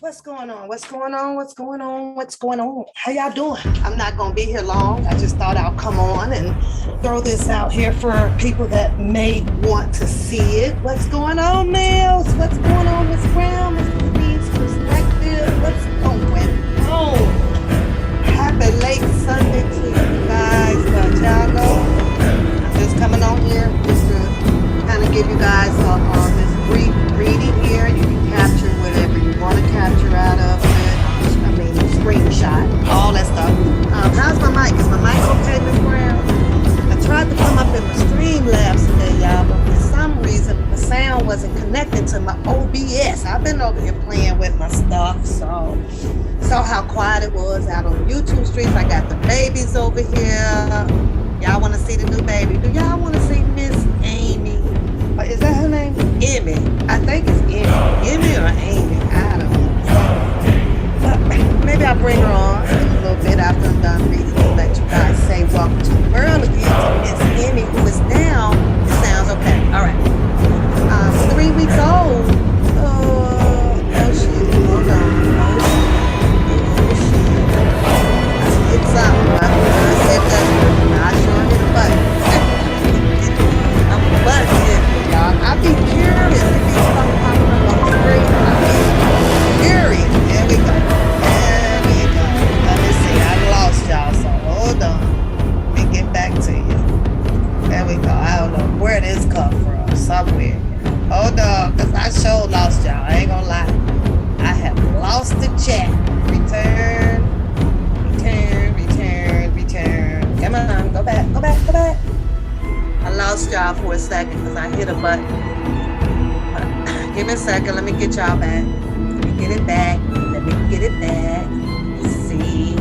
What's going on? What's going on? What's going on? What's going on? How y'all doing? I'm not going to be here long. I just thought I'll come on and throw this out here for people that may want to see it. What's going on, Mills? What's going on, Miss Brown? Miss Denise Perspective? What's going on? Happy late Sunday to you guys. But y'all know I'm just coming on here just to kind of give you guys this brief reading here. You can capture whatever you want to capture out of it. I mean, screenshot, all that stuff. How's my mic? Is my mic okay, Miss Brown? I tried to come up in my Streamlabs today, y'all, but for some reason the sound wasn't connected to my OBS. I've been over here playing with my stuff, so saw how quiet it was out on YouTube streams. I got the babies over here. Y'all want to see the new baby? Do y'all want to see Miss Amy? Is that her name? Emmy. I think it's Emmy. Emmy or Amy. I don't know. But maybe I'll bring her on in a little bit after I'm done reading to let you guys say welcome to the world again to Miss Emmy, who is now, it sounds okay. All right. 3 weeks old. Oh, shit. Hold on. It's something. I said that. I sure hit a button. I'm a button hit. I'd be curious if these stuff popping up on the screen. I'd be curious. There we go. There we go. Let me see. I lost y'all, so hold on. Let me get back to you. There we go. I don't know where this come from. Somewhere. Hold on, because I sure lost y'all. I ain't gonna lie. I have lost the chat. Return. Come on. Go back. I lost y'all for a second because I hit a button. Give me a second. Let me get y'all back. Let me get it back. Let's see.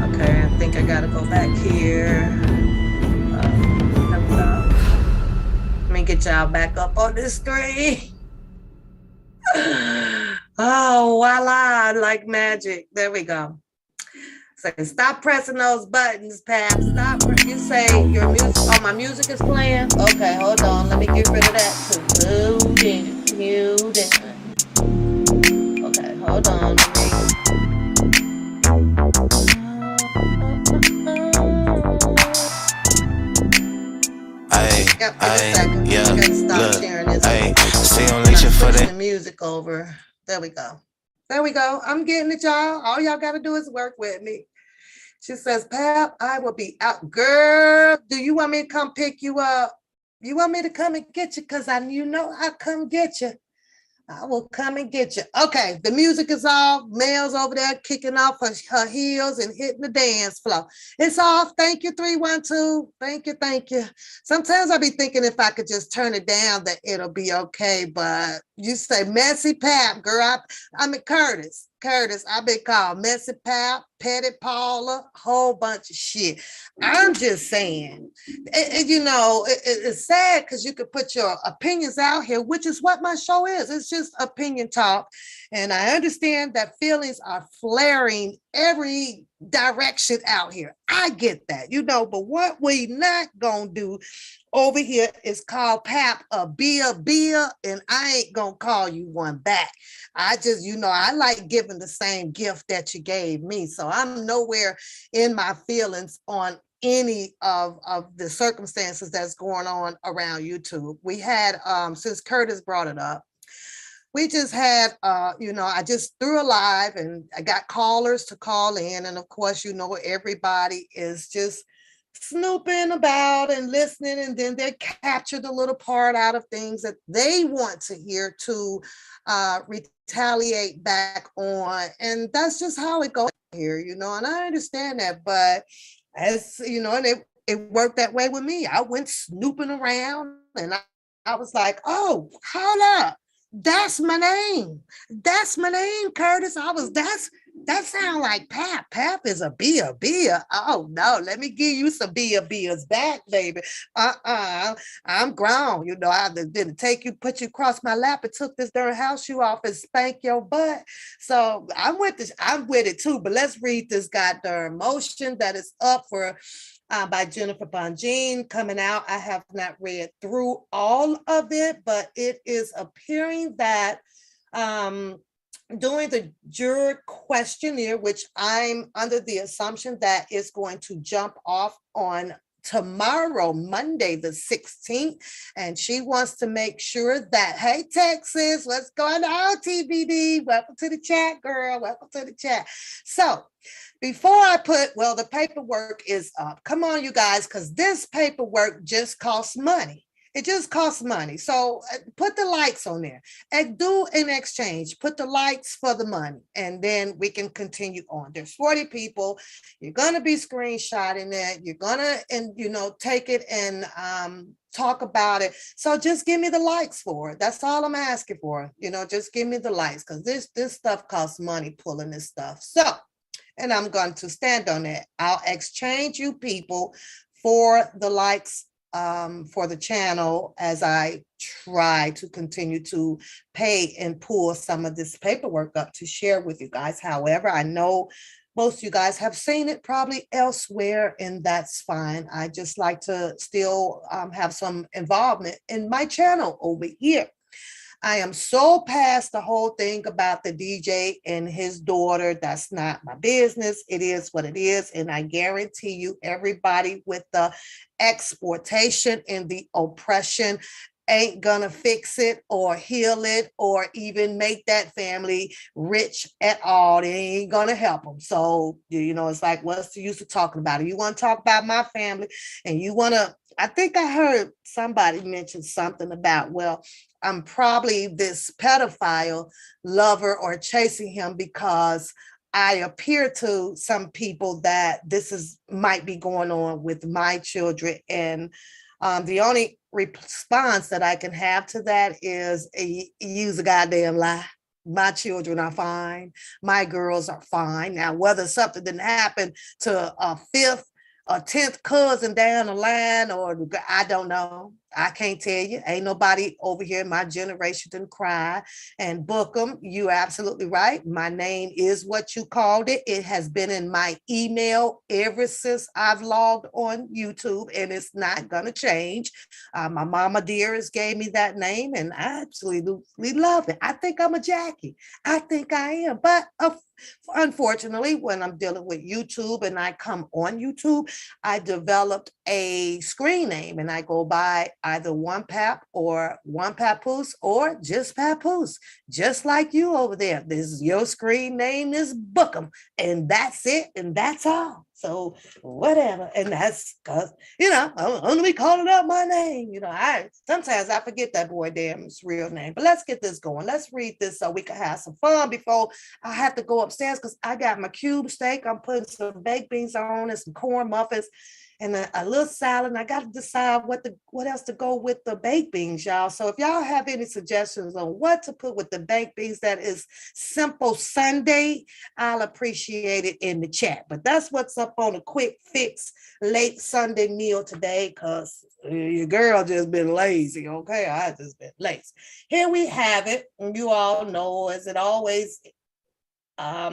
Okay, I think I gotta go back here. Let me get y'all back up on this screen. Oh, voila, like magic. There we go. Say, stop pressing those buttons, Pap. Stop. You say your music. Oh, my music is playing? Okay, hold on. Let me get rid of that too. Mute it. Okay, hold on. Yeah, look, see on leeching for the music over. There we go. I'm getting it, y'all. All y'all got to do is work with me. She says, Pap, I will be out. Girl, do you want me to come pick you up? You want me to come and get you? Because I come get you. I will come and get you. Okay, the music is off. Mel's over there kicking off her heels and hitting the dance floor. It's off. Thank you, 312. Thank you, thank you. Sometimes I be thinking if I could just turn it down that it'll be okay. But you say messy pap, girl. I mean Curtis. Curtis, I've been called Messy Pap, Petty Paula, whole bunch of shit. I'm just saying, it's sad because you could put your opinions out here, which is what my show is. It's just opinion talk. And I understand that feelings are flaring every direction out here. I get that, but what we not gonna do over here is call Pap a beer, and I ain't gonna call you one back. I just, I like giving the same gift that you gave me. So I'm nowhere in my feelings on any of the circumstances that's going on around YouTube. We had, since Curtis brought it up, we just had, I just threw a live and I got callers to call in. And of course, everybody is just snooping about and listening. And then they capture the little part out of things that they want to hear to retaliate back on. And that's just how it goes here, and I understand that. But as and it worked that way with me. I went snooping around and I was like, oh, hold up. That's my name. That's my name, Curtis. That sound like Pap. Pap is a beer. Oh no, let me give you some beers back, baby. I'm grown. I didn't put you across my lap and took this darn house shoe off and spank your butt. So I'm with it too. But let's read this goddamn motion that is up for by Jennifer Bonjean coming out. I have not read through all of it, but it is appearing that during the juror questionnaire, which I'm under the assumption that is going to jump off on tomorrow, Monday, the 16th. And she wants to make sure that, hey, Texas, what's going on, TBD? Welcome to the chat, girl. Welcome to the chat. So before I the paperwork is up. Come on, you guys, because this paperwork just costs money. It just costs money. So put the likes on there and do an exchange. Put the likes for the money, and then we can continue on. There's 40 people. You're going to be screenshotting it. You're going to, take it and talk about it. So just give me the likes for it. That's all I'm asking for. Just give me the likes, because this stuff costs money, pulling this stuff. So, and I'm going to stand on that. I'll exchange you people for the likes for the channel as I try to continue to pay and pull some of this paperwork up to share with you guys. However, I know most of you guys have seen it probably elsewhere, and that's fine. I just like to still have some involvement in my channel over here. I am so past the whole thing about the DJ and his daughter. That's not my business. It is what it is. And I guarantee you, everybody with the exploitation and the oppression ain't gonna fix it or heal it or even make that family rich at all. They ain't gonna help them. So, it's like, what's the use of talking about it? You want to talk about my family and you want to, I think I heard somebody mention something about, I'm probably this pedophile lover or chasing him because I appear to some people that might be going on with my children. And the only response that I can have to that is use a goddamn lie. My children are fine. My girls are fine. Now, whether something didn't happen to a fifth, a 10th cousin down the line, or I don't know. I can't tell you. Ain't nobody over here in my generation didn't cry and book them. You're absolutely right. My name is what you called it. It has been in my email ever since I've logged on YouTube, and it's not going to change. My mama dearest gave me that name, and I absolutely love it. I think I'm a Jackie. I think I am. But unfortunately, when I'm dealing with YouTube and I come on YouTube, I developed a screen name, and I go by either One Pap or One Papoose or just Papoose, just like you over there. This is your screen name is Bookham, and that's it, and that's all. So whatever. And that's because, I'm gonna be calling out my name. I sometimes I forget that boy damn his real name. But let's get this going. Let's read this so we can have some fun before I have to go upstairs because I got my cube steak. I'm putting some baked beans on and some corn muffins and a little salad. And I got to decide what else to go with the baked beans, y'all. So if y'all have any suggestions on what to put with the baked beans that is simple Sunday, I'll appreciate it in the chat. But that's what's up on a quick fix late Sunday meal today because your girl just been lazy, okay? I just been lazy. Here we have it. And you all know, as it always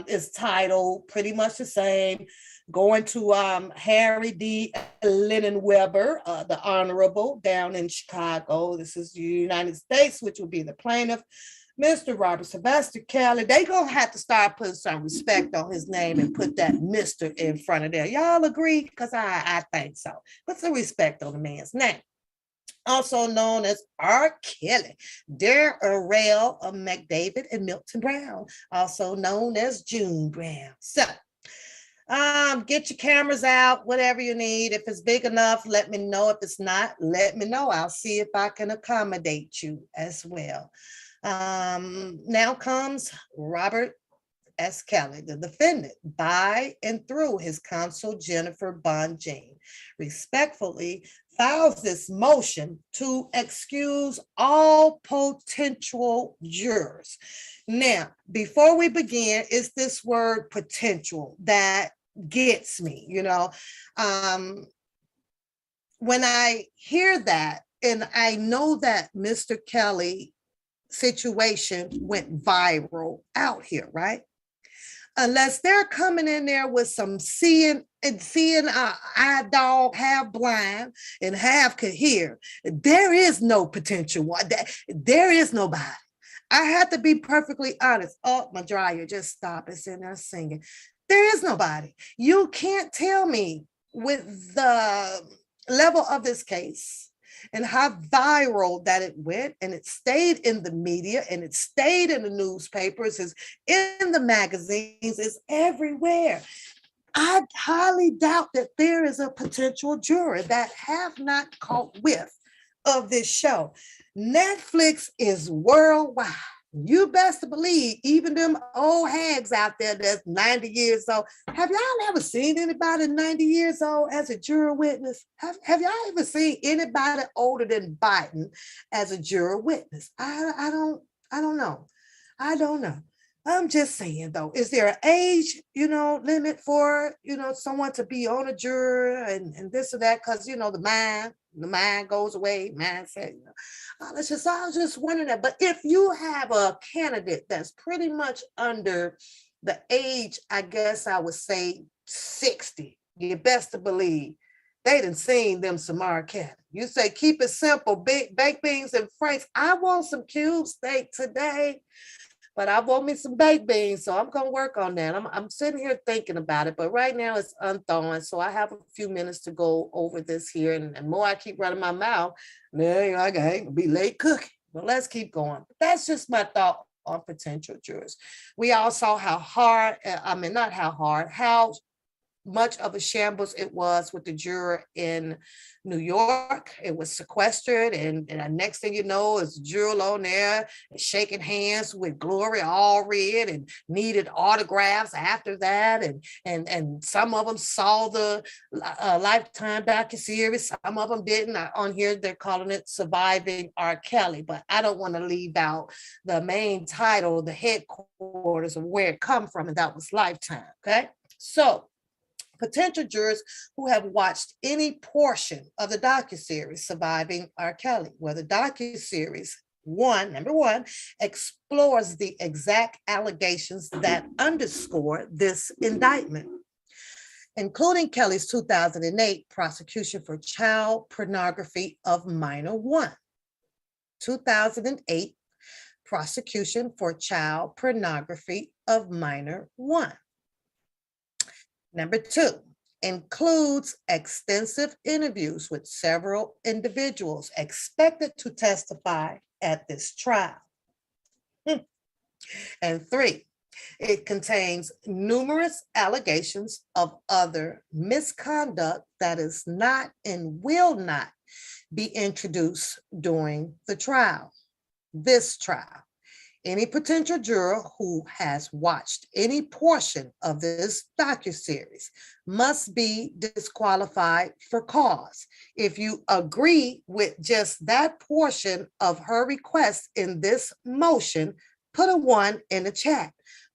is titled pretty much the same. Going to Harry D. Lennon Weber, the Honorable, down in Chicago. This is the United States, which will be the plaintiff. Mr. Robert Sylvester Kelly. They gonna have to start putting some respect on his name and put that Mr. in front of there. Y'all agree? Because I think so. Put some respect on the man's name. Also known as R. Kelly, Darrell McDavid, and Milton Brown, also known as June Brown. So get your cameras out, whatever you need. If it's big enough, let me know. If it's not, let me know. I'll see if I can accommodate you as well. Now comes Robert S. Kelly, the defendant, by and through his counsel, Jennifer Bonjean, respectfully files this motion to excuse all potential jurors. Now, before we begin, it's this word potential that gets me, when I hear that, and I know that Mr. Kelly situation went viral out here, right? Unless they're coming in there with some seeing eye dog, half blind and half could hear, there is no potential. There is nobody. I have to be perfectly honest. Oh, my dryer just stopped. It's in there singing. There is nobody. You can't tell me with the level of this case and how viral that it went, and it stayed in the media, and it stayed in the newspapers, is in the magazines, is everywhere. I highly doubt that there is a potential juror that have not caught whiff of this show. Netflix is worldwide. You best believe, even them old hags out there that's 90 years old. Have y'all ever seen anybody 90 years old as a juror witness? Have y'all ever seen anybody older than Biden as a juror witness? I don't know. I don't know. I'm just saying though, is there an age, limit for, someone to be on a juror and this or that? Because, the mind goes away, mindset, I was just wondering that. But if you have a candidate that's pretty much under the age, I guess I would say 60, you best to believe they done seen them some R. Kelly. You say, keep it simple, baked beans and franks. I want some cube steak today, but I want me some baked beans, so I'm going to work on that. I'm sitting here thinking about it, but right now it's unthawing, so I have a few minutes to go over this here, and the more I keep running my mouth, then I ain't going to be late cooking. But let's keep going. But that's just my thought on potential jurors. We all saw how much of a shambles it was with the juror in New York. It was sequestered, and the next thing you know, is a juror on there shaking hands with Glory all red and needed autographs after that. And some of them saw the Lifetime docuseries, some of them didn't. On here, they're calling it Surviving R. Kelly, but I don't want to leave out the main title, the headquarters of where it come from, and that was Lifetime, okay? So, potential jurors who have watched any portion of the docuseries Surviving R. Kelly, where the docuseries number one, explores the exact allegations that underscore this indictment, including Kelly's 2008 prosecution for child pornography of minor one. 2008 prosecution for child pornography of minor one. Number two, includes extensive interviews with several individuals expected to testify at this trial. And three, It contains numerous allegations of other misconduct that is not and will not be introduced during the trial, this trial. Any potential juror who has watched any portion of this docuseries must be disqualified for cause. If you agree with just that portion of her request in this motion, put a 1 in the chat.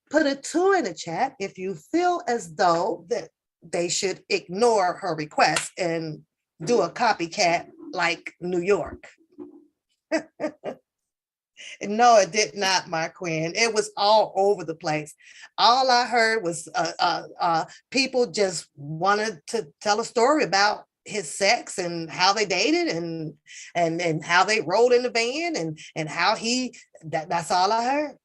Put a 2 in the chat if you feel as though that they should ignore her request and do a copycat like New York. No, it did not, my queen. It was all over the place. All I heard was people just wanted to tell a story about his sex and how they dated and how they rode in the van and how that's all I heard.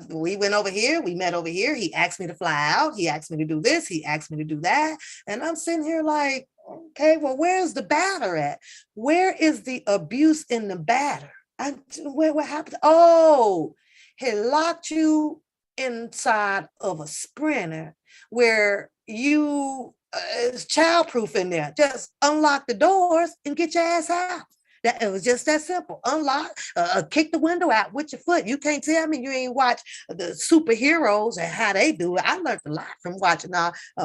We went over here, we met over here. He asked me to fly out. He asked me to do this. He asked me to do that. And I'm sitting here like, okay, well, where's the batter at? Where is the abuse in the batter? What happened? Oh, he locked you inside of a Sprinter where you is childproof in there. Just unlock the doors and get your ass out. That it was just that simple. Unlock, kick the window out with your foot. You can't tell me you ain't watch the superheroes and how they do it. I learned a lot from watching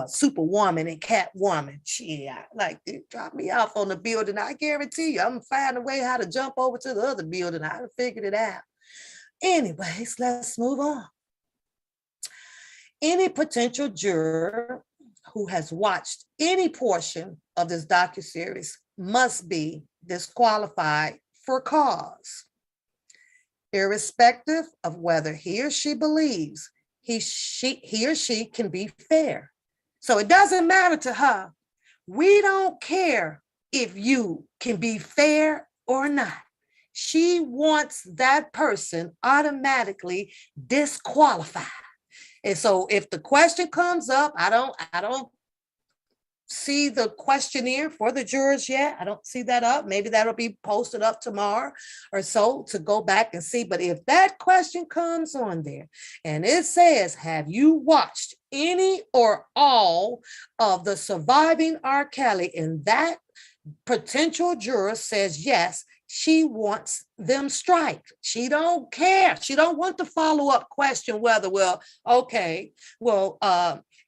Superwoman and Catwoman. Shit, like it dropped me off on the building. I guarantee you, I'm gonna find a way how to jump over to the other building. I figured it out. Anyways, let's move on. Any potential juror who has watched any portion of this docuseries must be disqualified for cause, irrespective of whether he or she believes he or she can be fair. So it doesn't matter to her. We don't care if you can be fair or not. She wants that person automatically disqualified. And so if the question comes up, I don't see the questionnaire for the jurors yet. I don't see that up. Maybe that'll be posted up tomorrow or so to go back and see. But if that question comes on there and it says, have you watched any or all of the surviving R. Kelly, and that potential juror says yes, she wants them striked. She don't care. She don't want the follow-up question whether,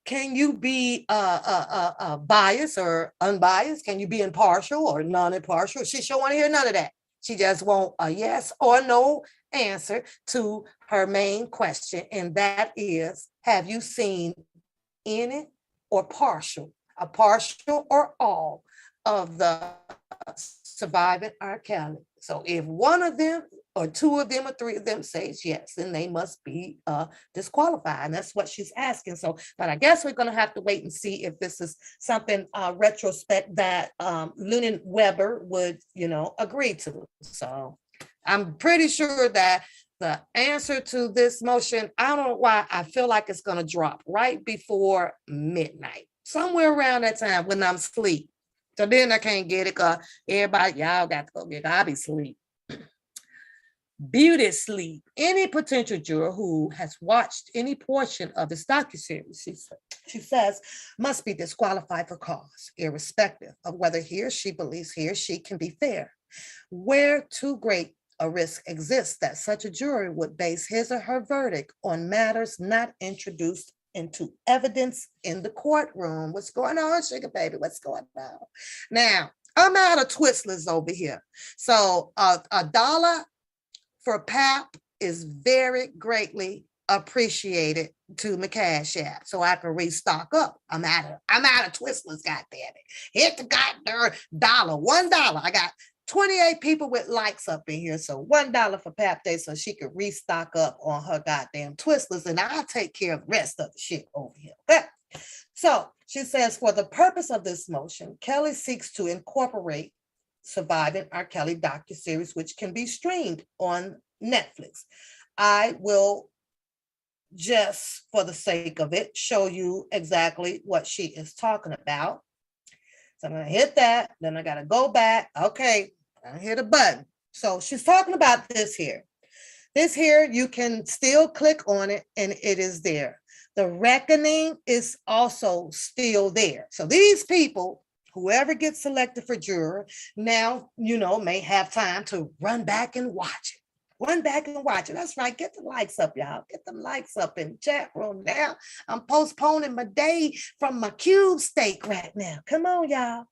can you be biased or unbiased? Can you be impartial or non-impartial? She don't want to hear none of that. She just want a yes or no answer to her main question, and that is, have you seen any or partial, a partial or all of the surviving R. Kelly? So if one of them or two of them or three of them says yes, then they must be disqualified. And that's what she's asking. So, but I guess we're going to have to wait and see if this is something retrospect that Lunan Weber would, agree to. So I'm pretty sure that the answer to this motion, I don't know why I feel like it's going to drop right before midnight, somewhere around that time when I'm asleep. So then I can't get it because everybody, y'all got to go get it. I'll be asleep. Beauty sleep. Any potential juror who has watched any portion of this docuseries, she says, must be disqualified for cause, irrespective of whether he or she believes he or she can be fair. Where too great a risk exists that such a jury would base his or her verdict on matters not introduced into evidence in the courtroom. What's going on, sugar baby? What's going on? Now, I'm out of Twistlers over here. So $1 for PAP is very greatly appreciated to my Cash App so I can restock up. I'm out of Twistlers, goddammit. Hit the goddamn $1. I got 28 people with likes up in here. So $1 for Pap Day so she could restock up on her goddamn Twistlers, and I'll take care of the rest of the shit over here. Okay? So she says, for the purpose of this motion, Kelly seeks to incorporate Surviving R. Kelly docuseries, which can be streamed on Netflix. I will just, for the sake of it, show you exactly what she is talking about. So I'm going to hit that. Then I got to go back. Okay, I hit a button. So she's talking about this here. This here, you can still click on it and it is there. The reckoning is also still there. So these people, whoever gets selected for juror, now, may have time to run back and watch it. Run back and watch it. That's right. Get the likes up, y'all. Get them likes up in the chat room now. I'm postponing my day from my cube steak right now. Come on, y'all.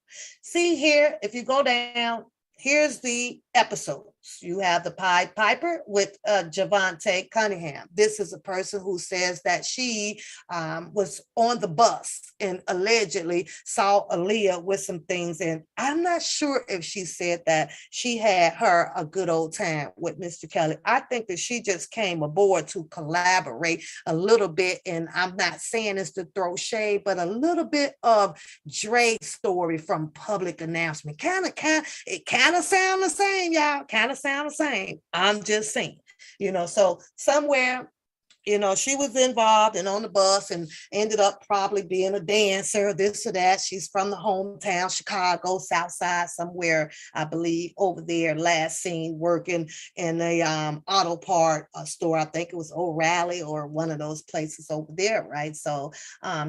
See here, if you go down, here's the episodes. You have the Pied Piper with Javante Cunningham. This is a person who says that she was on the bus and allegedly saw Aaliyah with some things. And I'm not sure if she said that she had her a good old time with Mr. Kelly. I think that she just came aboard to collaborate a little bit. And I'm not saying this to throw shade, but a little bit of Dre's story from public announcement. It kind of sound the same, y'all. Kind of sound the same. I'm just saying, so somewhere, she was involved and on the bus and ended up probably being a dancer, this or that. She's from the hometown, Chicago, South Side, somewhere, I believe, over there, last seen working in a auto part store. I think it was O'Reilly or one of those places over there, right? So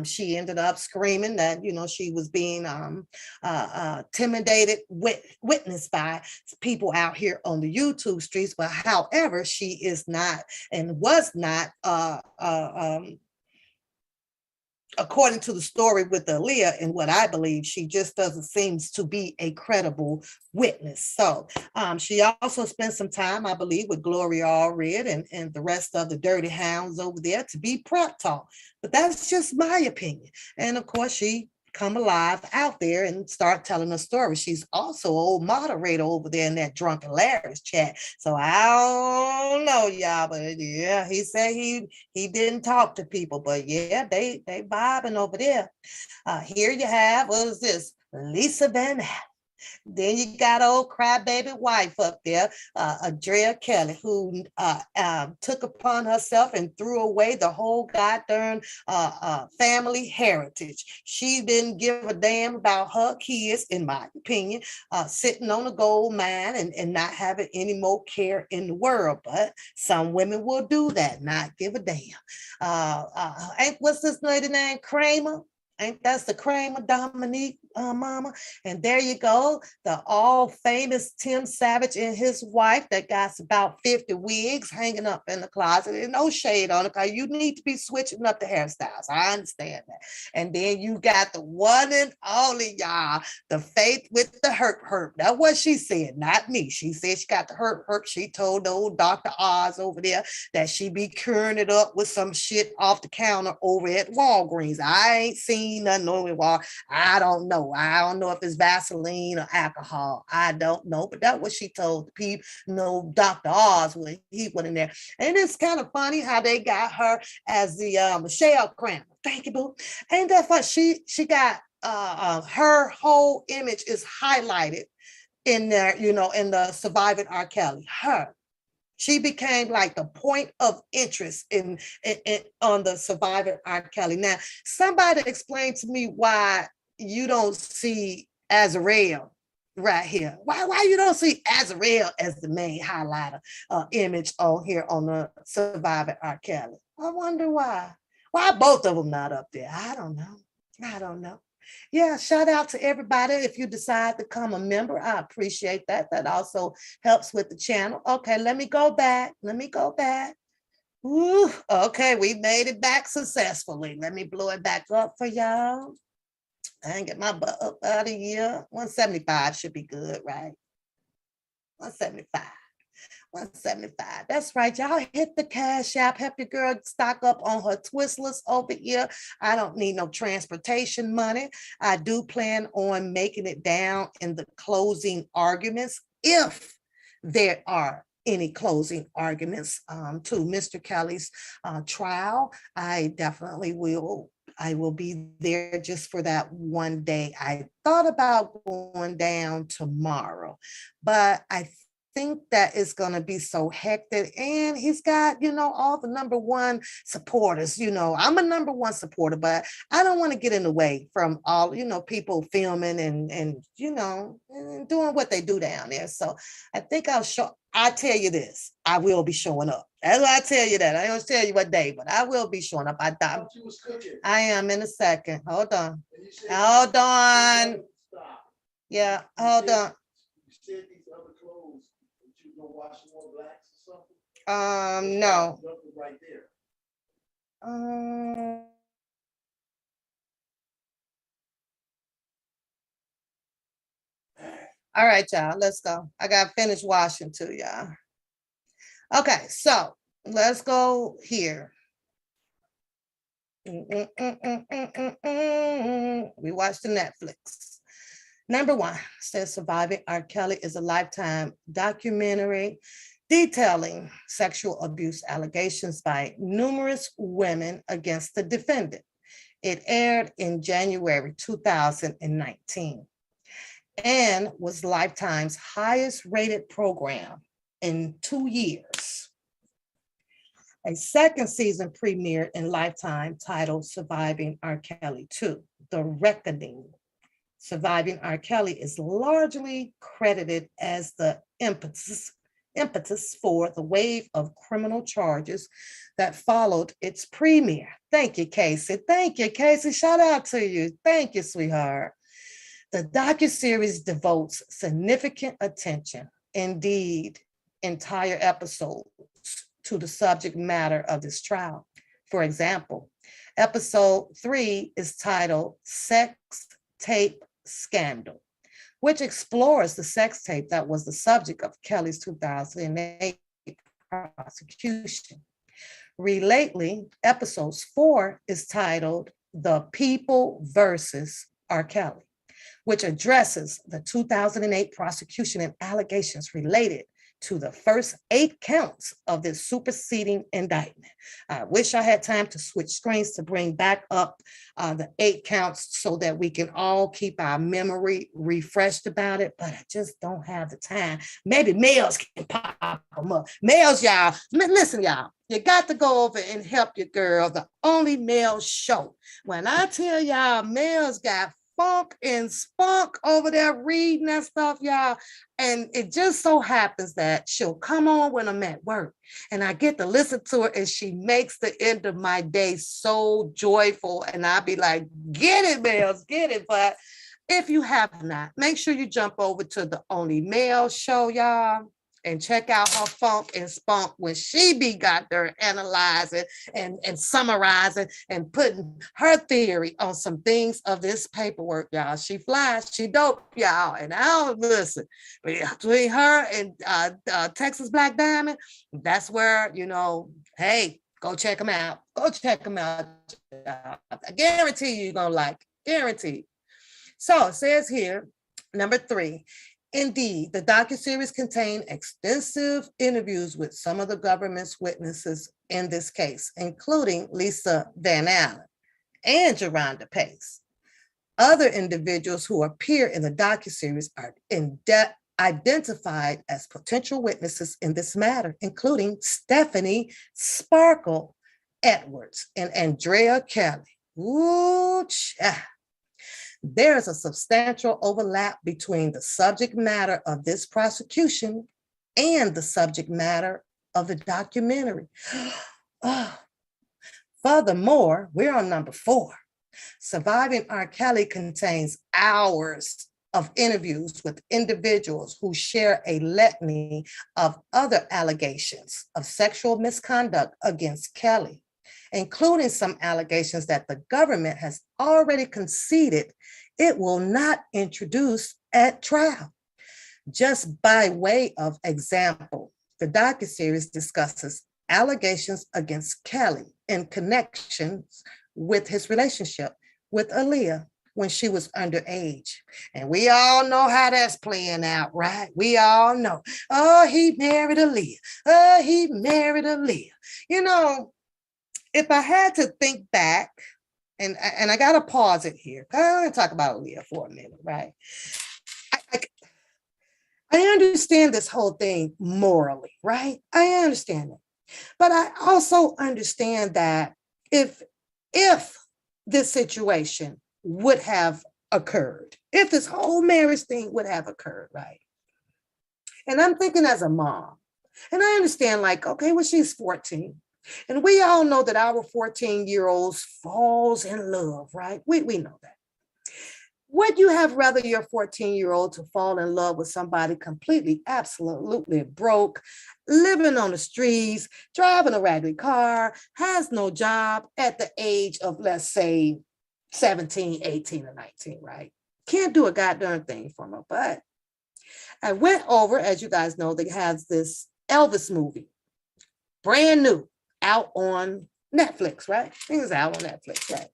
she ended up screaming that, she was being intimidated, witnessed by people out here on the YouTube streets. But however, she is not and was not according to the story with Aaliyah and what I believe, she just doesn't seem to be a credible witness. So she also spent some time, I believe, with Gloria Allred and the rest of the dirty hounds over there to be prep talk. But that's just my opinion. And of course, she come alive out there and start telling a story. She's also old moderator over there in that Drunken Larry's chat. So I don't know, y'all, but yeah, he said he didn't talk to people, but yeah, they vibing over there. Here you have, what is this? Lisa Van Allen. Then you got old crybaby wife up there, Andrea Kelly, who took upon herself and threw away the whole goddamn family heritage. She didn't give a damn about her kids, in my opinion, sitting on a gold mine and not having any more care in the world. But some women will do that, not give a damn. What's this lady named Kramer? Ain't that's the Kramer Dominique mama? And there you go, the all famous Tim Savage and his wife that got about 50 wigs hanging up in the closet. And no shade on it, because you need to be switching up the hairstyles. I understand that. And then you got the one and only, y'all, the Faith with the herp. That's what she said, not me. She said she got the herp. She told the old Dr. Oz over there that she be curing it up with some shit off the counter over at Walgreens. I ain't seen nothing over Walgreens. I don't know. I don't know if it's Vaseline or alcohol. I don't know, but that's what she told the people, Dr. Oz when he went in there. And it's kind of funny how they got her as the Michelle Kramer. Thank you, boo. Ain't that fun? She got her whole image is highlighted in there, in the Surviving R. Kelly. She became like the point of interest in on the Surviving R. Kelly. Now, somebody explain to me why you don't see Azrael right here. Why you don't see Azrael as the main highlighter image on here on the Surviving R. Kelly? I wonder why. Why both of them not up there? I don't know. Yeah, shout out to everybody. If you decide to become a member, I appreciate that. That also helps with the channel. Okay, let me go back. Ooh, okay, we made it back successfully. Let me blow it back up for y'all. I ain't get my butt up out of here. 175 should be good, right? 175. 175. That's right. Y'all hit the Cash App. Help your girl stock up on her Twistlers over here. I don't need no transportation money. I do plan on making it down in the closing arguments, if there are any closing arguments to Mr. Kelly's trial. I definitely will. I will be there just for that one day. I thought about going down tomorrow, but I think that is going to be so hectic. And he's got, all the number one supporters. I'm a number one supporter, but I don't want to get in the way from all, people filming and doing what they do down there. So I think I'll I tell you this, I will be showing up. That's why I tell you that. I don't tell you what day, but I will be showing up. I am in a second. Hold on. Hold on. Yeah, hold on. No. Um, all right, y'all, let's go. I got to finish washing too, y'all. Okay, so let's go here. We watched the Netflix. Number one says Surviving R. Kelly is a Lifetime documentary detailing sexual abuse allegations by numerous women against the defendant. It aired in January 2019 and was Lifetime's highest rated program in 2 years. A second season premiered in Lifetime titled Surviving R. Kelly 2, The Reckoning. Surviving R. Kelly is largely credited as the impetus for the wave of criminal charges that followed its premiere. Thank you, Casey. Thank you, Casey. Shout out to you. Thank you, sweetheart. The docuseries devotes significant attention, indeed, entire episodes, to the subject matter of this trial. For example, episode 3 is titled Sex Tape Scandal, which explores the sex tape that was the subject of Kelly's 2008 prosecution. Relatedly, episode 4 is titled The People versus R. Kelly, which addresses the 2008 prosecution and allegations related to the first 8 counts of this superseding indictment. I wish I had time to switch screens to bring back up the 8 counts so that we can all keep our memory refreshed about it, but I just don't have the time. Maybe Males can pop them up. Males, y'all, listen, y'all, you got to go over and help your girl, the Only Male Show. When I tell y'all, Males got funk and spunk over there reading that stuff, y'all. And it just so happens that she'll come on when I'm at work and I get to listen to her and she makes the end of my day so joyful. And I'll be like, get it, Males, get it. But if you have not, make sure you jump over to the Only Male Show, y'all, and check out her funk and spunk when she be got there analyzing and summarizing and putting her theory on some things of this paperwork, y'all. She flies, she dope, y'all. And I don't listen. Between her and Texas Black Diamond, that's where, hey, go check them out. Go check them out. I guarantee you're going to like it. Guaranteed. So it says here, number 3, indeed, the docuseries contained extensive interviews with some of the government's witnesses in this case, including Lisa Van Allen and Jerronda Pace. Other individuals who appear in the docuseries are identified as potential witnesses in this matter, including Stephanie Sparkle Edwards and Andrea Kelly. Ooh, child. There is a substantial overlap between the subject matter of this prosecution and the subject matter of the documentary. Furthermore, we're on number 4. Surviving R. Kelly contains hours of interviews with individuals who share a litany of other allegations of sexual misconduct against Kelly, including some allegations that the government has already conceded it will not introduce at trial. Just by way of example, the docuseries discusses allegations against Kelly in connections with his relationship with Aaliyah when she was underage. And we all know how that's playing out, right? We all know. Oh, he married Aaliyah. Oh, he married Aaliyah. If I had to think back, and I got to pause it here, I'm going to talk about Aaliyah for a minute, right? I understand this whole thing morally, right? I understand it. But I also understand that if this situation would have occurred, if this whole marriage thing would have occurred, right? And I'm thinking as a mom, And I understand, like, okay, well, she's 14. And we all know that our 14-year-olds falls in love, right? We know that. Would you have rather your 14-year-old to fall in love with somebody completely, absolutely broke, living on the streets, driving a raggedy car, has no job at the age of, let's say, 17, 18, or 19, right? Can't do a goddamn thing for them. But I went over, as you guys know, they has this Elvis movie, brand new, out on Netflix, right? I think it's out on Netflix, right?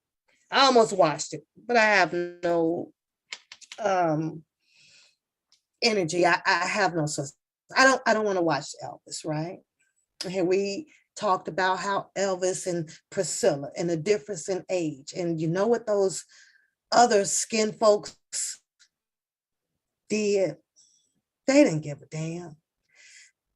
I almost watched it, but I have no um energy. I have no sense. I don't want to watch Elvis, right? Here we talked about how Elvis and Priscilla and the difference in age. And you know what those other skin folks did? They didn't give a damn.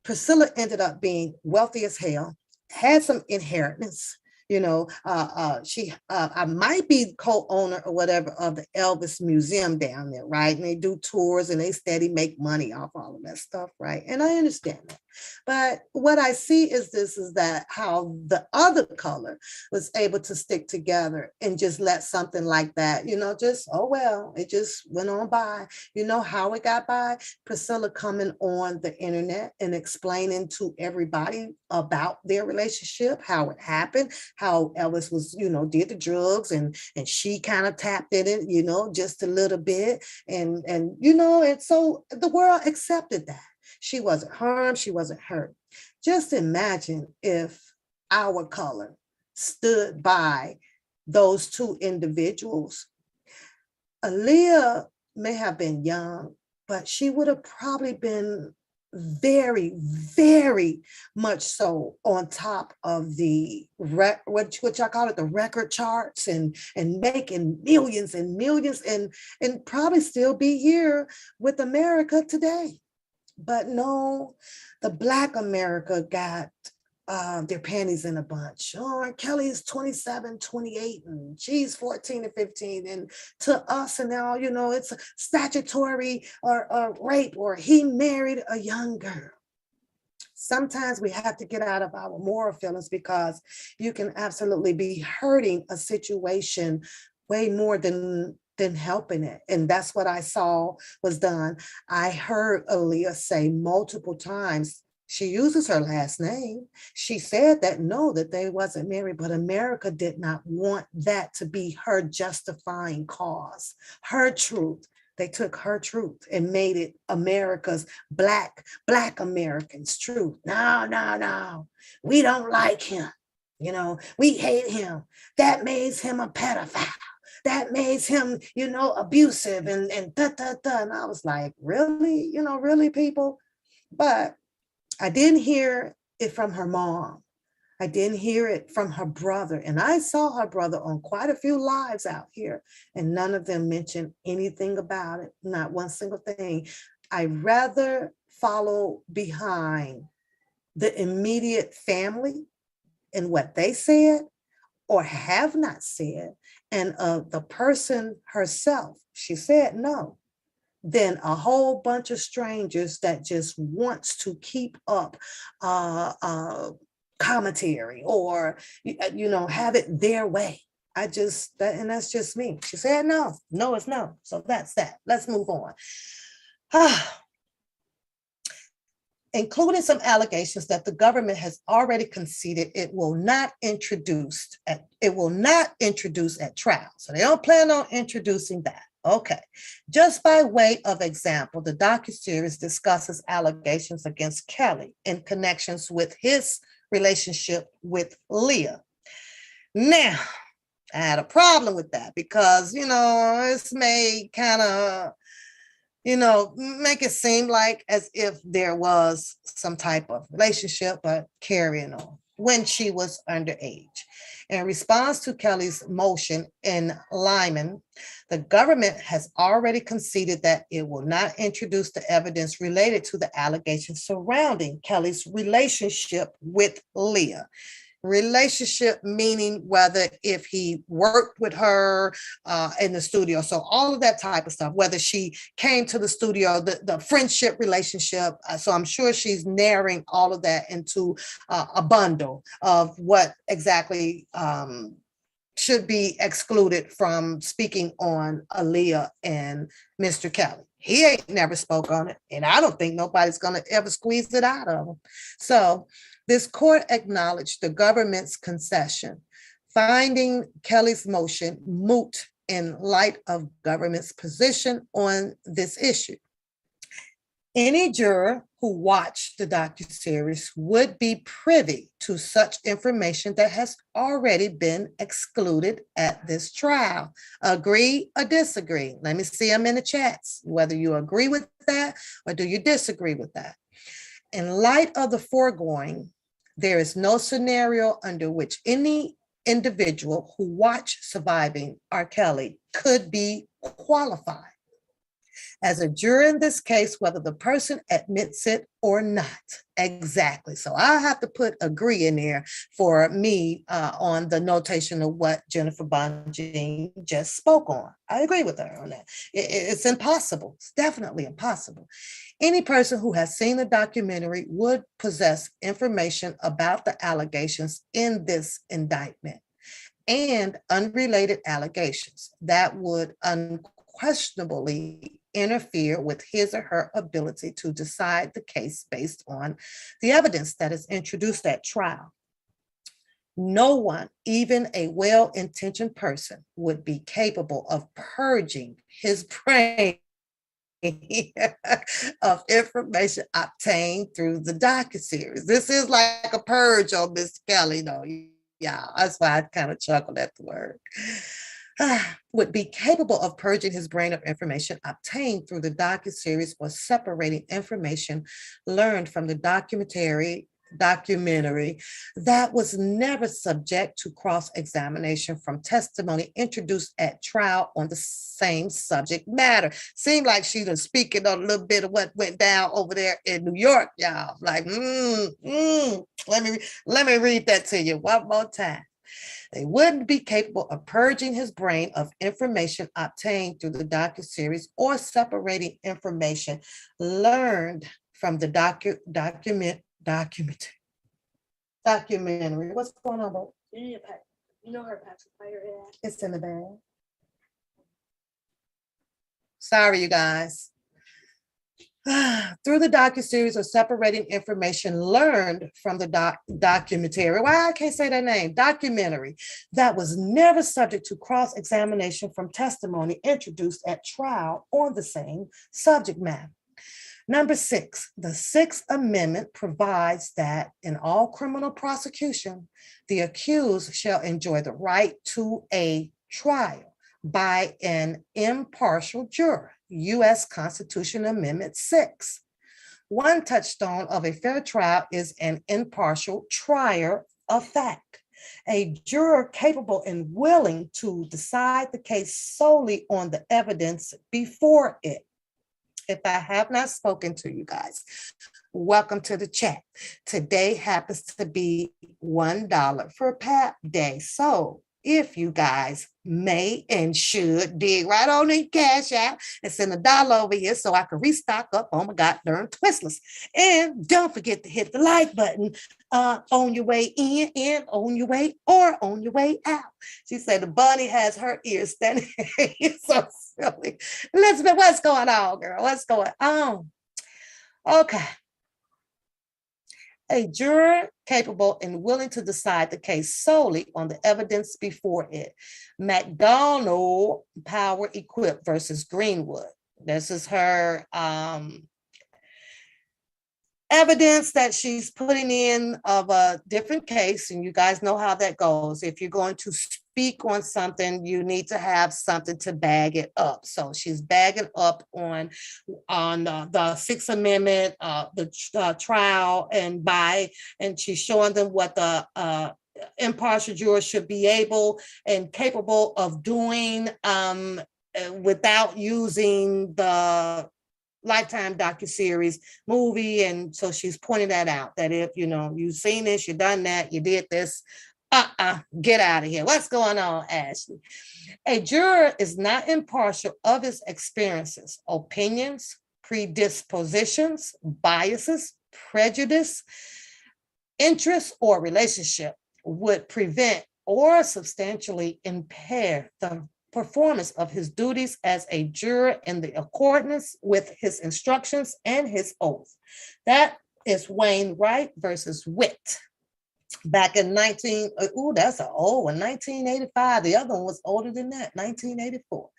Priscilla ended up being wealthy as hell, had some inheritance. She I might be co-owner or whatever of the Elvis Museum down there, right? And they do tours and they steady make money off all of that stuff, right? And I understand that. But what I see is that how the other color was able to stick together and just let something like that, just, oh well, it just went on by. You know how it got by? Priscilla coming on the internet and explaining to everybody about their relationship, how it happened, how Elvis was, did the drugs and she kind of tapped in it, just a little bit. And so the world accepted that. She wasn't harmed, she wasn't hurt. Just imagine if our color stood by those two individuals. Aaliyah may have been young, but she would have probably been very, very much so on top of the what y'all call it, the record charts, and making millions and millions, and probably still be here with America today. But no, the Black America got their panties in a bunch. Oh, Kelly is 27, 28, and she's 14 and 15. And to us, and now, it's a statutory or rape, or he married a young girl. Sometimes we have to get out of our moral feelings, because you can absolutely be hurting a situation way more than helping it. And that's what I saw was done. I heard Aaliyah say multiple times, she uses her last name. She said that no, that they wasn't married, but America did not want that to be her justifying cause, her truth. They took her truth and made it America's black Americans' truth. No, we don't like him. We hate him. That makes him a pedophile. That makes him, abusive and da, da, da. And I was like, really? Really, people? But I didn't hear it from her mom. I didn't hear it from her brother. And I saw her brother on quite a few lives out here, and none of them mentioned anything about it, not one single thing. I rather follow behind the immediate family and what they said or have not said, and the person herself, she said no, than a whole bunch of strangers that just wants to keep up commentary or, have it their way. And that's just me. She said no, no is no. So that's that. Let's move on. Including some allegations that the government has already conceded it will not introduce at trial. So they don't plan on introducing that. Okay. Just by way of example, the docuseries discusses allegations against Kelly in connections with his relationship with Leah. Now, I had a problem with that because, it's made kind of, make it seem like as if there was some type of relationship, but carrying on when she was underage. In response to Kelly's motion in Lyman, the government has already conceded that it will not introduce the evidence related to the allegations surrounding Kelly's relationship with Leah. Relationship meaning whether if he worked with her in the studio. So all of that type of stuff, whether she came to the studio, the friendship relationship. So I'm sure she's narrowing all of that into a bundle of what exactly should be excluded from speaking on Aaliyah and Mr. Kelly. He ain't never spoke on it, and I don't think nobody's going to ever squeeze it out of him. So this court acknowledged the government's concession, finding Kelly's motion moot in light of government's position on this issue. Any juror who watched the docuseries would be privy to such information that has already been excluded at this trial. Agree or disagree? Let me see them in the chats, whether you agree with that or do you disagree with that. In light of the foregoing, there is no scenario under which any individual who watched surviving R. Kelly could be qualified as a juror in this case, whether the person admits it or not. Exactly. So I have to put agree in there for me on the notation of what Jennifer Bonjean just spoke on. I agree with her on that. It's impossible. It's definitely impossible. Any person who has seen the documentary would possess information about the allegations in this indictment and unrelated allegations that would unquestionably interfere with his or her ability to decide the case based on the evidence that is introduced at trial. No one, even a well-intentioned person, would be capable of purging his brain of information obtained through the docuseries. This is like a purge on Miss Kelly, though. Yeah, that's why I kind of chuckled at the word. Would be capable of purging his brain of information obtained through the docuseries or separating information learned from the documentary that was never subject to cross-examination from testimony introduced at trial on the same subject matter. Seemed like she was speaking on a little bit of what went down over there in New York, y'all. Like, let me read that to you one more time. They wouldn't be capable of purging his brain of information obtained through the docuseries or separating information learned from the documentary. What's going on, bro? You know her pacifier. It's in the bag. Sorry, you guys. Through the docuseries or separating information learned from the documentary. Why I can't say that name? Documentary that was never subject to cross-examination from testimony introduced at trial on the same subject matter. Number 6, the Sixth Amendment provides that in all criminal prosecution, the accused shall enjoy the right to a trial by an impartial juror. U.S. Constitution Amendment 6. One touchstone of a fair trial is an impartial trier of fact. A juror capable and willing to decide the case solely on the evidence before it. If I have not spoken to you guys, welcome to the chat. Today happens to be $1 for PAP Day. So if you guys may and should dig right on in Cash App and send $1 over here so I can restock up on my goddamn Twistlers. And don't forget to hit the like button on your way in and on your way or on your way out. She said the bunny has her ears standing. It's so silly. Elizabeth, what's going on, girl? What's going on? Okay. A juror capable and willing to decide the case solely on the evidence before it. McDonald Power Equipped versus Greenwood. This is her evidence that she's putting in of a different case, and you guys know how that goes. If you're going to speak on something, you need to have something to bag it up. So she's bagging up on the Sixth Amendment, the trial, and she's showing them what the impartial juror should be able and capable of doing without using the Lifetime docuseries movie. And so she's pointing that out, that if, you've seen this, you done that, you did this, get out of here. What's going on, Ashley? A juror is not impartial of his experiences, opinions, predispositions, biases, prejudice, interest, or relationship would prevent or substantially impair the performance of his duties as a juror in the accordance with his instructions and his oath. That is Wainwright versus Witt. Back in that's an old one, 1985. The other one was older than that, 1984.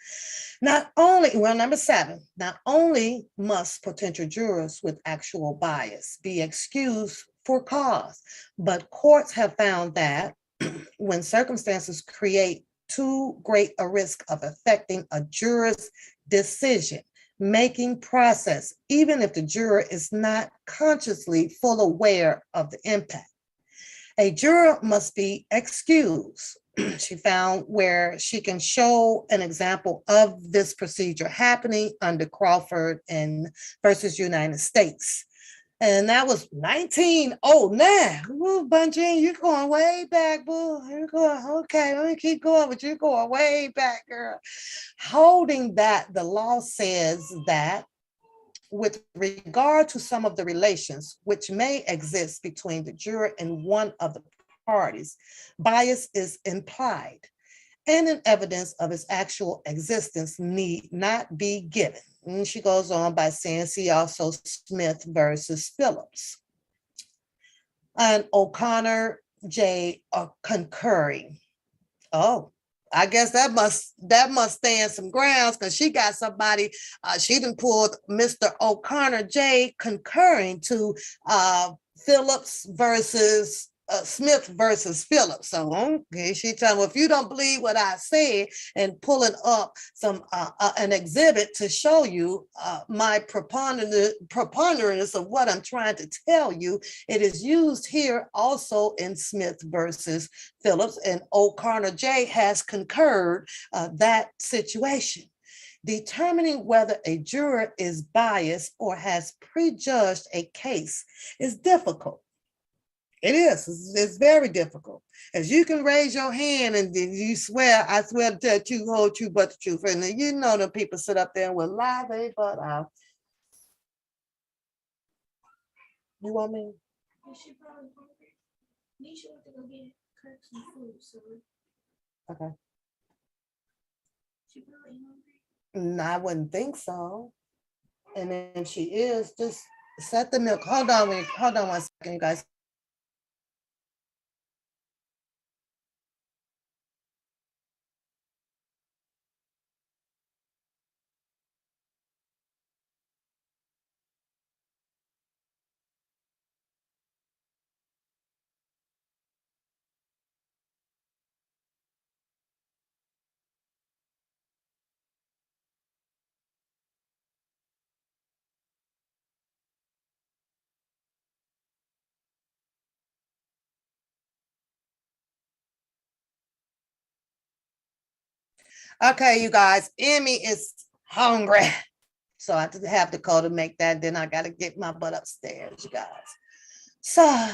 Number 7, not only must potential jurors with actual bias be excused for cause, but courts have found that when circumstances create too great a risk of affecting a juror's decision making process, even if the juror is not consciously full aware of the impact, a juror must be excused. She found where she can show an example of this procedure happening under Crawford versus United States. And that was 1909. Ooh, Bonjean, you're going way back, boo. You're going, okay, let me keep going, but you're going way back, girl. Holding that, the law says that with regard to some of the relations which may exist between the juror and one of the parties, bias is implied, and an evidence of its actual existence need not be given. And she goes on by saying, see also Smith versus Phillips. And O'Connor J. concurring. Oh, I guess that must stand some grounds, because she got somebody, she done pulled Mr. O'Connor J. concurring to Phillips versus Smith versus Phillips. So okay, she telling, well, if you don't believe what I said, and pulling up some an exhibit to show you my preponderance of what I'm trying to tell you, it is used here also in Smith versus Phillips, and O'Connor J. has concurred that situation. Determining whether a juror is biased or has prejudged a case is difficult. It is. It's very difficult. As you can raise your hand and you swear, I swear to tell the truth, whole truth, but the truth. And then you know the people sit up there and will lie they butt out. You want me? She probably hungry. Nisha went to go get Kirk some food, so. Okay. She probably hungry. No, I wouldn't think so. And then she is, just set the milk. Hold on 1 second, you guys. Okay, you guys, Emmy is hungry. So I have to call to make that. Then I got to get my butt upstairs, you guys. So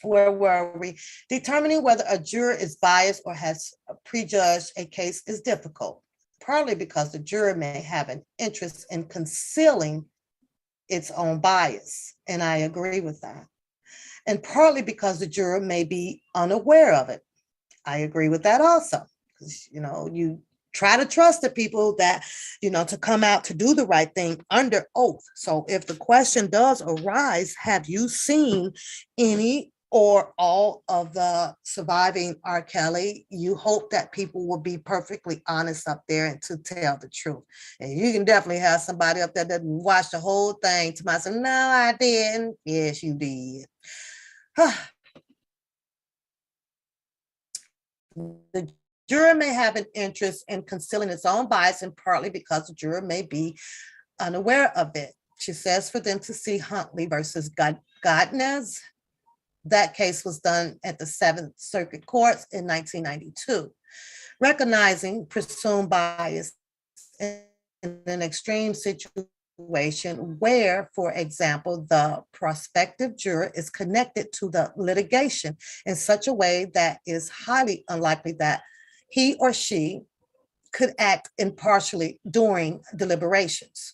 where were we? Determining whether a juror is biased or has prejudged a case is difficult, partly because the juror may have an interest in concealing its own bias. And I agree with that. And partly because the juror may be unaware of it. I agree with that also. Because, you try to trust the people that, to come out to do the right thing under oath. So if the question does arise, have you seen any or all of the surviving R. Kelly? You hope that people will be perfectly honest up there and to tell the truth. And you can definitely have somebody up there that watched the whole thing to myself. No, I didn't. Yes, you did. The juror may have an interest in concealing its own bias, and partly because the juror may be unaware of it. She says for them to see Huntley versus Godnez. That case was done at the Seventh Circuit Courts in 1992. Recognizing presumed bias in an extreme situation situation where, for example, the prospective juror is connected to the litigation in such a way that is highly unlikely that he or she could act impartially during deliberations.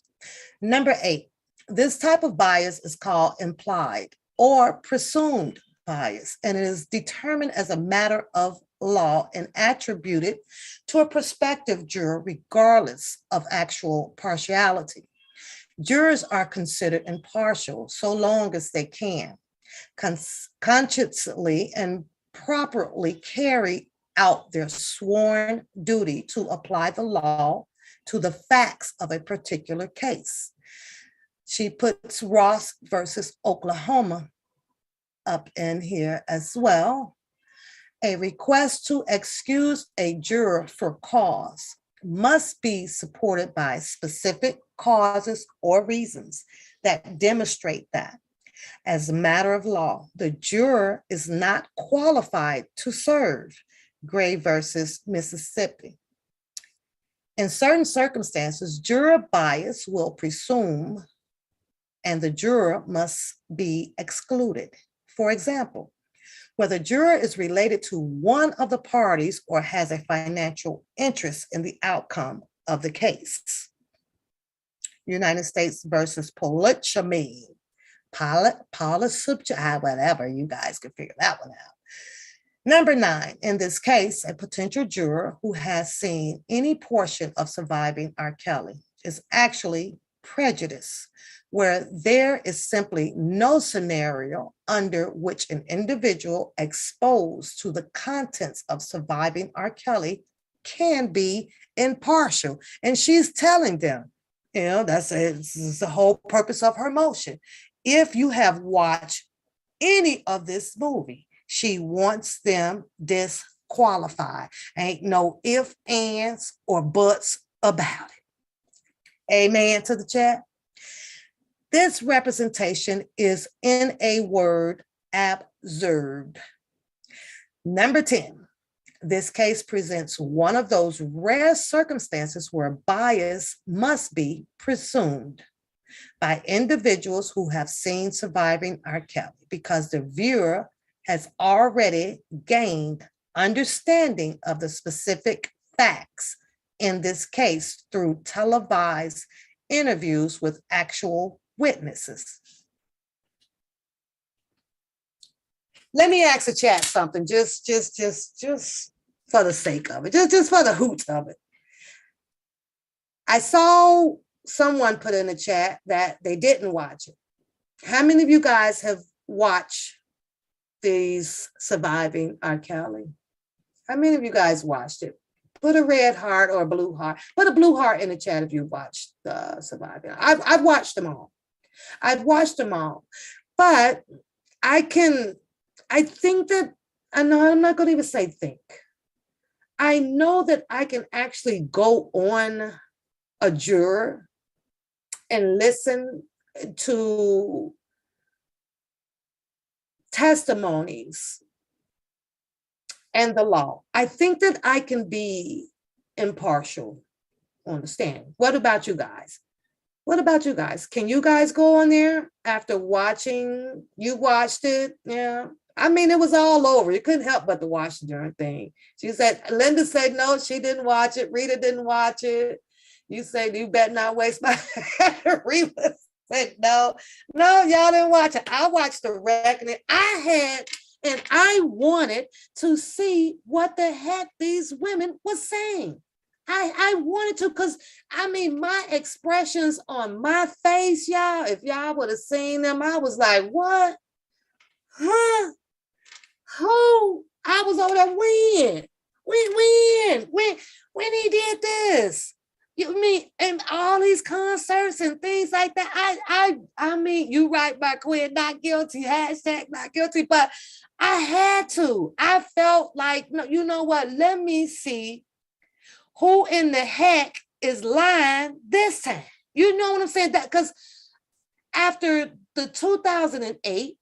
Number 8, this type of bias is called implied or presumed bias, and it is determined as a matter of law and attributed to a prospective juror regardless of actual partiality. Jurors are considered impartial so long as they can consciously and properly carry out their sworn duty to apply the law to the facts of a particular case. She puts Ross versus Oklahoma up in here as well. A request to excuse a juror for cause must be supported by specific causes or reasons that demonstrate that, as a matter of law, the juror is not qualified to serve. Gray versus Mississippi. In certain circumstances, juror bias will presume and the juror must be excluded. For example, whether the juror is related to one of the parties or has a financial interest in the outcome of the case. United States versus polygamy. Whatever, you guys can figure that one out. Number 9, in this case, a potential juror who has seen any portion of surviving R. Kelly is actually prejudiced, where there is simply no scenario under which an individual exposed to the contents of surviving R. Kelly can be impartial. And she's telling them, that's the whole purpose of her motion. If you have watched any of this movie, she wants them disqualified. Ain't no ifs, ands, or buts about it. Amen to the chat. This representation is, in a word, absurd. Number 10, this case presents one of those rare circumstances where bias must be presumed by individuals who have seen surviving R. Kelly because the viewer has already gained understanding of the specific facts in this case through televised interviews with actual witnesses. Let me ask the chat something, just for the sake of it, just for the hoot of it. I saw someone put in the chat that they didn't watch it. How many of you guys have watched these surviving R. Kelly? How many of you guys watched it? Put a red heart or a blue heart. Put a blue heart in the chat if you watched surviving. I've watched them all. I've watched them all. But I think that, I know I'm not going to even say think. I know that I can actually go on a juror and listen to testimonies and the law. I think that I can be impartial on the stand. What about you guys? What about you guys? Can you guys go on there after watching? You watched it? Yeah. I mean, it was all over. You couldn't help but to watch the darn thing. Linda said no, she didn't watch it. Rita didn't watch it. You say, you better not waste my Rita said no, y'all didn't watch it. I watched the reckoning. And I wanted to see what the heck these women were saying. I wanted to, because my expressions on my face, y'all, if y'all would have seen them, I was like, what? Huh? Who? I was over there, when he did this? You mean, and all these concerts and things like that. I mean, you right, my queen, not guilty, hashtag not guilty, but I had to. I felt like, no, you know what? Let me see who in the heck is lying this time. You know what I'm saying? That because after the 2008,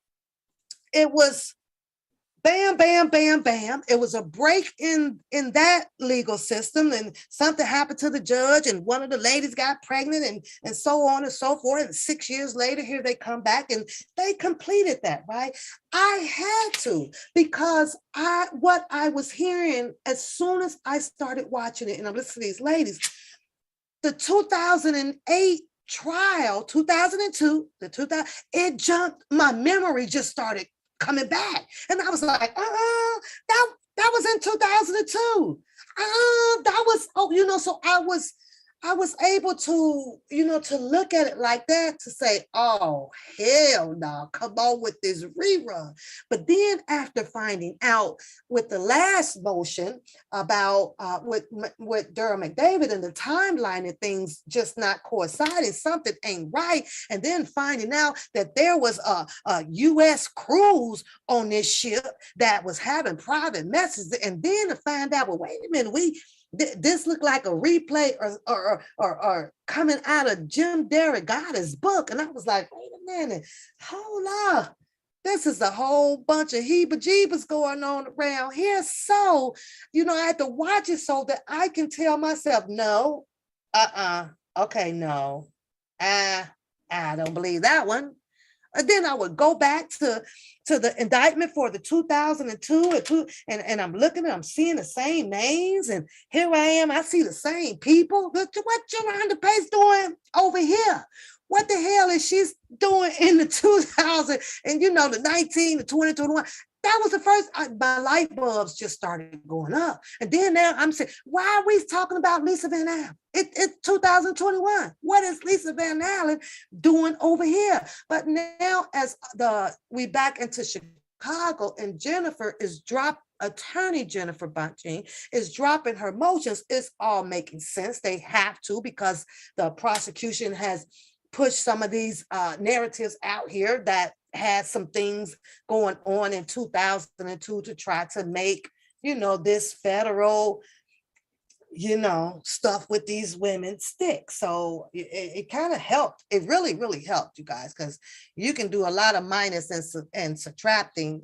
it was bam, bam, bam, bam. It was a break in that legal system, and something happened to the judge, and one of the ladies got pregnant, and so on and so forth. And 6 years later, here they come back and they completed that, right? I had to, because what I was hearing as soon as I started watching it, and I'm listening to these ladies, the 2008 trial, 2002, the 2000, it jumped, my memory just started coming back. And I was like, that was in 2002. That was, so I was able to, to look at it like that, to say, oh, hell no, come on with this rerun. But then after finding out with the last motion about with Durham McDavid and the timeline and things just not coinciding, something ain't right. And then finding out that there was a U.S. cruise on this ship that was having private messages. And then to find out, well, wait a minute, this looked like a replay or coming out of Jim Derrigotta's book. And I was like, wait a minute, hold up. This is a whole bunch of heebie-jeebies going on around here. So, I had to watch it so that I can tell myself, no, okay, no, I don't believe that one. And then I would go back to the indictment for the 2002 and I'm looking and I'm seeing the same names, and here I am, I see the same people. What Yolanda Pace doing over here? What the hell is she doing in the 2000 and the 19, the 20, 21? That was the first, my light bulbs just started going up. And then now I'm saying, why are we talking about Lisa Van Allen? It's 2021. What is Lisa Van Allen doing over here? But now as we back into Chicago, and Jennifer is attorney Jennifer Bonjean is dropping her motions, it's all making sense. They have to, because the prosecution has pushed some of these narratives out here that had some things going on in 2002 to try to make, this federal, stuff with these women stick. So it kind of helped. It really, really helped, you guys, because you can do a lot of minus and subtracting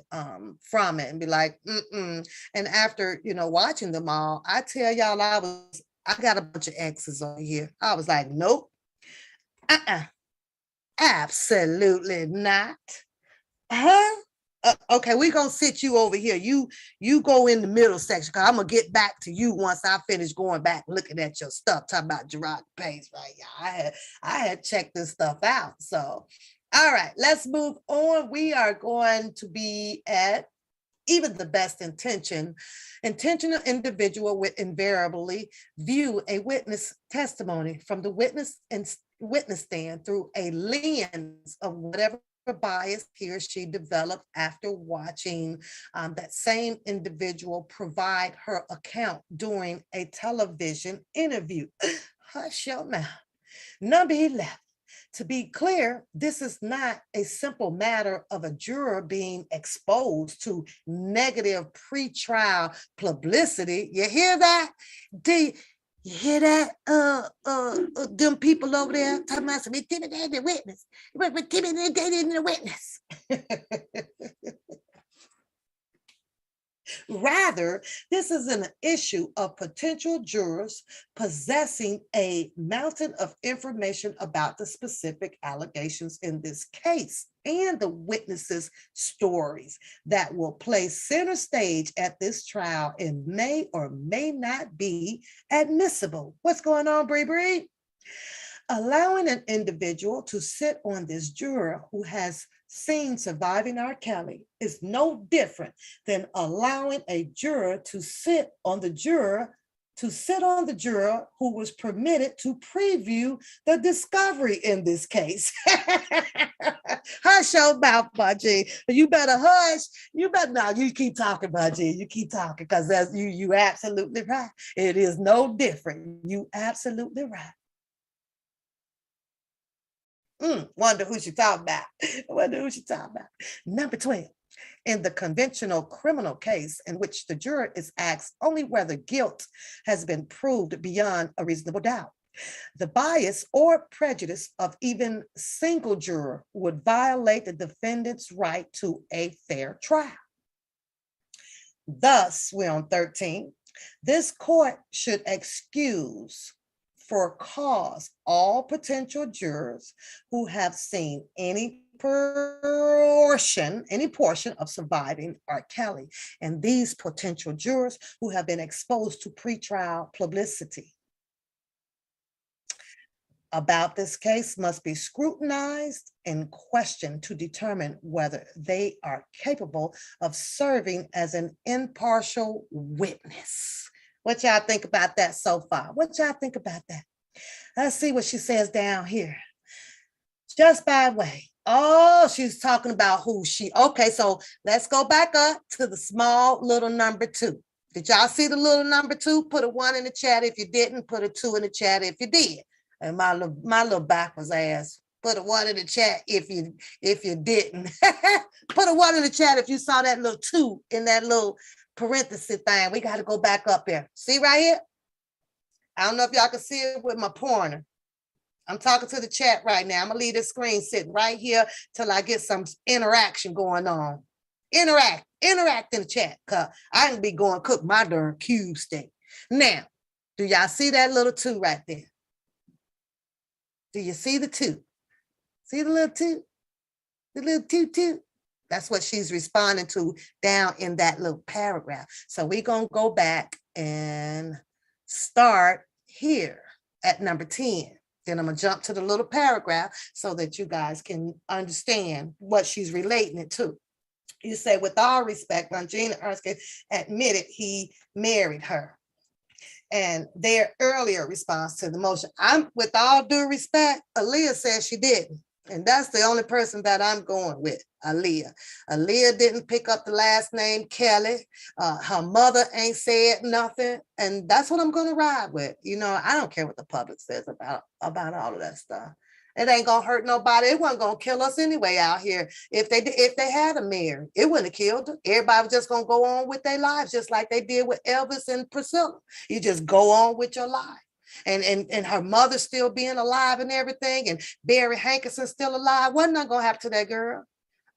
from it and be like, mm-mm. And after, watching them all, I tell y'all, I got a bunch of exes on here. I was like, nope, absolutely not. Huh? Okay, we're gonna sit you over here. You go in the middle section, because I'm gonna get back to you once I finish going back looking at your stuff, talking about Gerard Pace, right? Yeah, I had checked this stuff out. So, all right, let's move on. We are going to be at even the best intentional individual would invariably view a witness testimony from the witness stand through a lens of whatever bias he or she developed after watching that same individual provide her account during a television interview. Hush your mouth. Number 11. To be clear, this is not a simple matter of a juror being exposed to negative pretrial publicity. You hear that? You hear that? Them people over there talking about some intimidating witness. Intimidating the witness. Rather, this is an issue of potential jurors possessing a mountain of information about the specific allegations in this case and the witnesses' stories that will play center stage at this trial and may or may not be admissible. What's going on, Bree? Allowing an individual to sit on this juror who has seen Surviving R. Kelly is no different than allowing a juror to sit on the juror who was permitted to preview the discovery in this case. Hush your mouth, Bonjean. You better hush. You better now. You keep talking, Bonjean. You keep talking, because that's you absolutely right. It is no different. You absolutely right. Wonder who she talking about. Number 12. In the conventional criminal case in which the juror is asked only whether guilt has been proved beyond a reasonable doubt, the bias or prejudice of even single juror would violate the defendant's right to a fair trial. Thus, we're on 13. This court should excuse for cause all potential jurors who have seen any portion of surviving R. Kelly, and these potential jurors who have been exposed to pretrial publicity about this case must be scrutinized and questioned to determine whether they are capable of serving as an impartial witness. What y'all think about that so far? What y'all think about that? Let's see what she says down here. Just by way. Oh, she's talking about who she, okay, so let's go back up to the small little number 2. Did y'all see the little number 2? Put a 1 in the chat if you didn't, put a 2 in the chat if you did. And my little backwards ass, put a 1 in the chat if you didn't. Put a 1 in the chat if you saw that little 2 in that little parenthesis thing. We got to go back up here. See right here? I don't know if y'all can see it with my pointer. I'm talking to the chat right now. I'm gonna leave the screen sitting right here till I get some interaction going on. Interact in the chat, cause I can be going cook my darn cube steak. Now, do y'all see that little 2 right there? Do you see the 2? See the little 2? The little 2. That's what she's responding to down in that little paragraph. So we're gonna go back and start here at number 10. Then I'm gonna jump to the little paragraph so that you guys can understand what she's relating it to. You say, with all respect, Bonjean Erskine admitted he married her. And their earlier response to the motion, I'm with all due respect, Aaliyah says she didn't. And that's the only person that I'm going with, Aaliyah. Aaliyah didn't pick up the last name Kelly. Her mother ain't said nothing. And that's what I'm going to ride with. You know, I don't care what the public says about all of that stuff. It ain't going to hurt nobody. It wasn't going to kill us anyway out here. If they had a married, it wouldn't have killed her. Everybody was just going to go on with their lives, just like they did with Elvis and Priscilla. You just go on with your life. And her mother still being alive and everything, and Barry Hankerson still alive. Wasn't not gonna happen to that girl.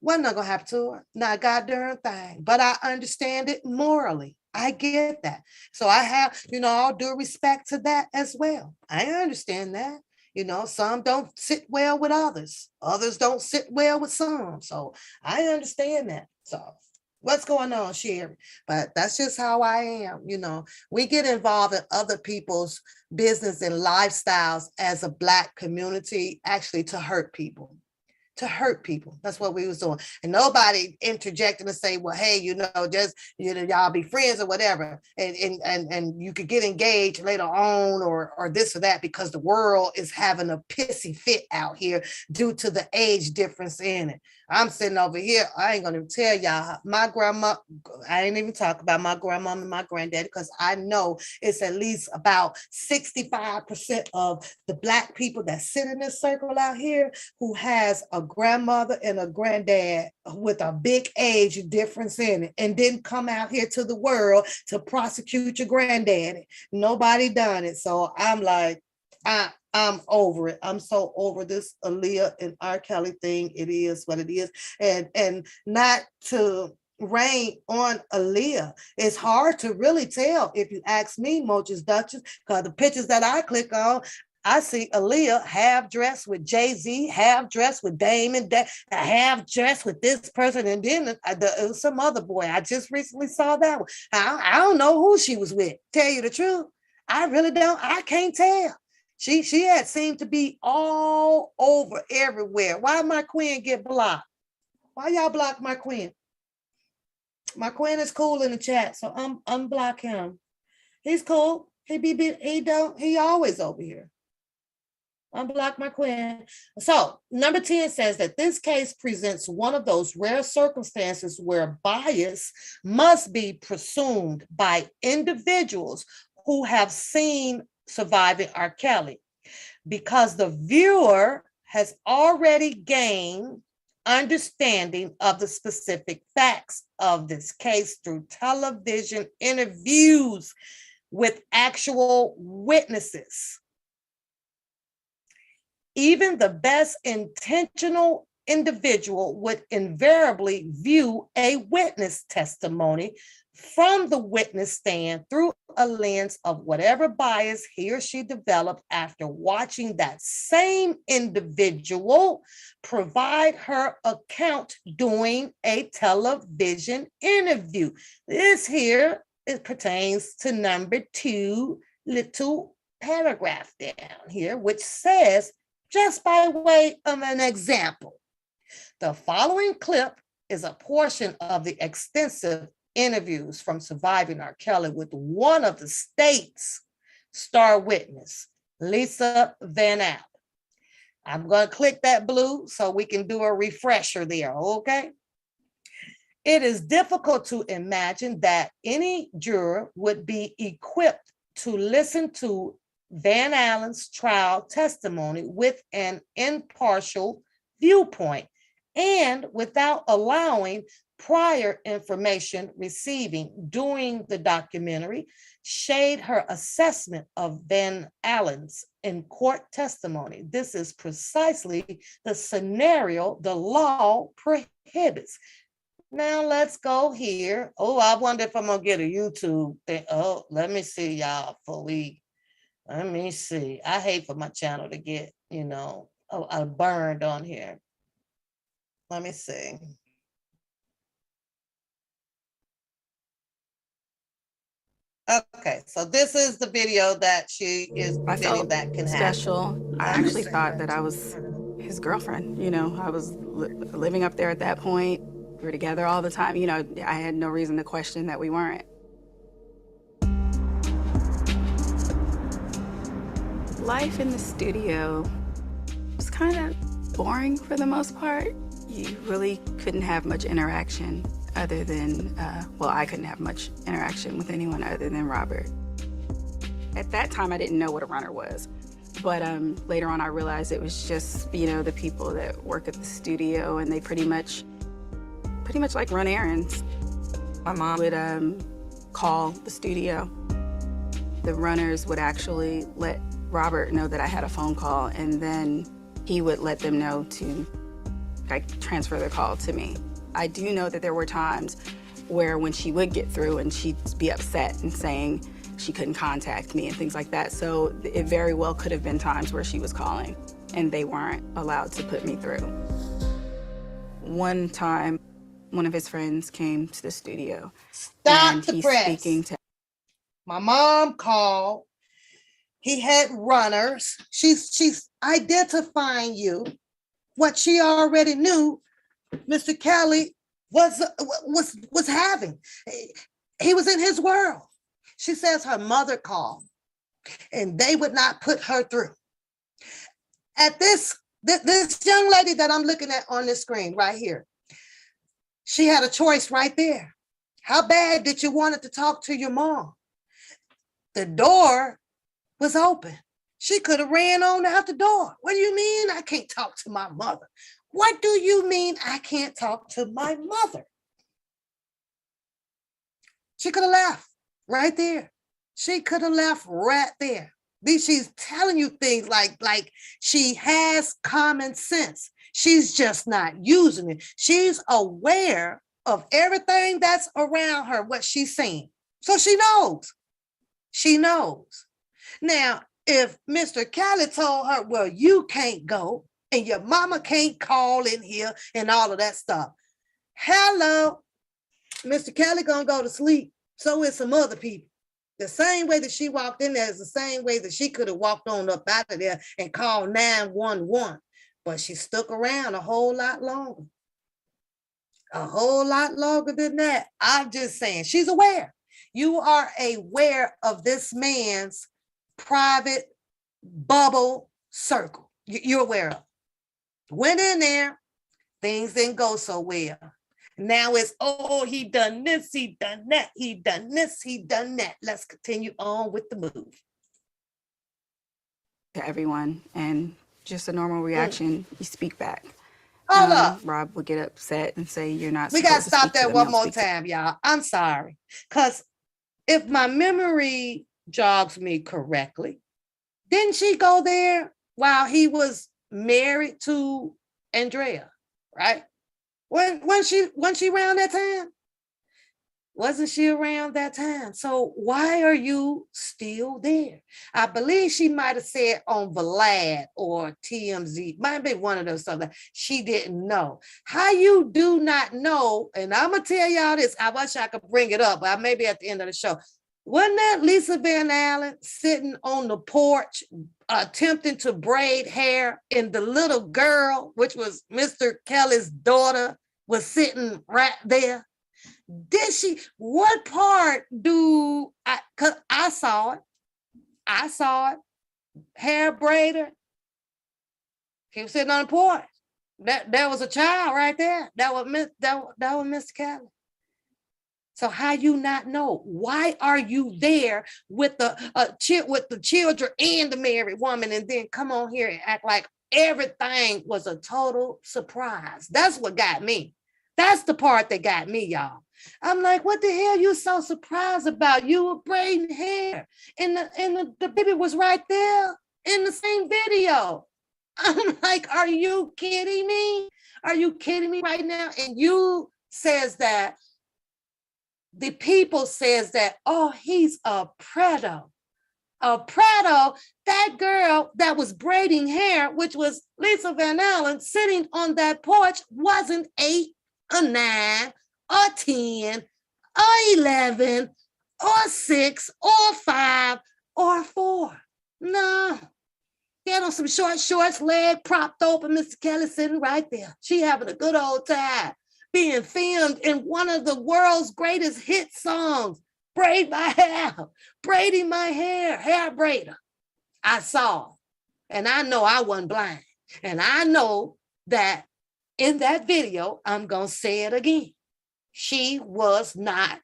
Wasn't not gonna happen to her. Not a goddamn thing. But I understand it morally. I get that. So I have, all due respect to that as well. I understand that. Some don't sit well with others. Others don't sit well with some. So I understand that. So what's going on, Sherry? But that's just how I am. We get involved in other people's business and lifestyles as a Black community, actually to hurt people. That's what we was doing. And nobody interjecting to say, well, hey, just, y'all be friends or whatever. And you could get engaged later on or this or that, because the world is having a pissy fit out here due to the age difference in it. I'm sitting over here. I ain't going to tell y'all my grandma. I ain't even talk about my grandma and my granddaddy, because I know it's at least about 65% of the Black people that sit in this circle out here who has a grandmother and a granddad with a big age difference in it, and didn't come out here to the world to prosecute your granddaddy. Nobody done it. So I'm like, I'm over it. I'm so over this Aaliyah and R. Kelly thing. It is what it is. And not to rain on Aaliyah. It's hard to really tell, if you ask me, Moch's Duchess, because the pictures that I click on, I see Aaliyah half dressed with Jay-Z, half dressed with Damon, half dressed with this person, and then some other boy. I just recently saw that one. I don't know who she was with. Tell you the truth, I really don't. I can't tell. She had seemed to be all over everywhere. Why my queen get blocked? Why y'all block my queen? My queen is cool in the chat, so unblock him. He's cool. He always over here. Unblock my queen. So number 10 says that this case presents one of those rare circumstances where bias must be presumed by individuals who have seen surviving R. Kelly, because the viewer has already gained understanding of the specific facts of this case through television interviews with actual witnesses. Even the best intentional individual would invariably view a witness testimony from the witness stand through a lens of whatever bias he or she developed after watching that same individual provide her account during a television interview. This here, it pertains to number 2, little paragraph down here, which says, just by way of an example, the following clip is a portion of the extensive interviews from surviving R. Kelly with one of the state's star witness, Lisa Van Allen. I'm going to click that blue so we can do a refresher there, okay? It is difficult to imagine that any juror would be equipped to listen to Van Allen's trial testimony with an impartial viewpoint and without allowing prior information receiving during the documentary shade her assessment of Van Allen's in court testimony. This is precisely the scenario the law prohibits. Now let's go here. Oh, I wonder if I'm gonna get a YouTube thing. Oh, let me see, y'all, let me see. I hate for my channel to get, burned on here. Let me see. Okay, so this is the video that she is I admitting felt that can special. happen. I actually thought that I was his girlfriend. I was living up there at that point. We were together all the time. I had no reason to question that we weren't. Life in the studio was kind of boring for the most part. You really couldn't have much interaction other than, I couldn't have much interaction with anyone other than Robert. At that time, I didn't know what a runner was. But later on, I realized it was just, the people that work at the studio, and they pretty much like run errands. My mom would call the studio. The runners would actually let Robert know that I had a phone call, and then he would let them know to transfer the call to me. I do know that there were times where when she would get through and she'd be upset and saying she couldn't contact me and things like that. So it very well could have been times where she was calling and they weren't allowed to put me through. One time, one of his friends came to the studio. Stop and the he's press. Speaking to. My mom called. He had runners. She's identifying you. What she already knew, Mr. Kelly was having. He was in his world. She says her mother called and they would not put her through. At this young lady that I'm looking at on this screen right here, she had a choice right there. How bad did you want to talk to your mom? The door was open. She could have ran on out the door. What do you mean I can't talk to my mother? What do you mean I can't talk to my mother? She could have left right there. She could have left right there. She's telling you things like she has common sense. She's just not using it. She's aware of everything that's around her, what she's seeing. So she knows. She knows. Now, if Mr. Kelly told her, well, you can't go and your mama can't call in here and all of that stuff. Hello, Mr. Kelly gonna go to sleep. So is some other people. The same way that she walked in there is the same way that she could have walked on up out of there and called 911. But she stuck around a whole lot longer. A whole lot longer than that. I'm just saying, she's aware. You are aware of this man's private bubble circle. You're aware of. Went in there, things didn't go so well. Now it's, oh, he done this, he done that, he done this, he done that. Let's continue on with the move. To everyone, and just a normal reaction, you speak back. Hold up. Rob would get upset and say, you're not We got to stop there one more time, y'all. I'm sorry. Because if my memory jogs me correctly, didn't she go there while he was married to Andrea, right? When she around that time? Wasn't she around that time? So why are you still there? I believe she might have said on Vlad or TMZ, might be one of those something. She didn't know. How you do not know, and I'm gonna tell y'all this. I wish I could bring it up, but maybe at the end of the show. Wasn't that Lisa Van Allen sitting on the porch attempting to braid hair, and the little girl, which was Mr. Kelly's daughter, was sitting right there? Did she? What part do I? Cause I saw it. I saw it. Hair braider. He was sitting on the porch. That was a child right there. That was Mr. Kelly. So how you not know? Why are you there with the children and the married woman, and then come on here and act like everything was a total surprise? That's what got me. That's the part that got me, y'all. I'm like, what the hell you so surprised about? You were braiding hair, and the baby was right there in the same video. I'm like, are you kidding me? Are you kidding me right now? And you says that the people says that, oh, he's a predator. A predator, that girl that was braiding hair, which was Lisa Van Allen, sitting on that porch, wasn't 8 or 9 or 10 or 11 or 6 or 5 or 4. No. He had on some short shorts, leg propped open, Mr. Kelly sitting right there. She having a good old time, being filmed in one of the world's greatest hit songs, Braid My Hair, Braiding My Hair, Hair Braider. I saw, and I know I wasn't blind. And I know that in that video, I'm going to say it again. She was not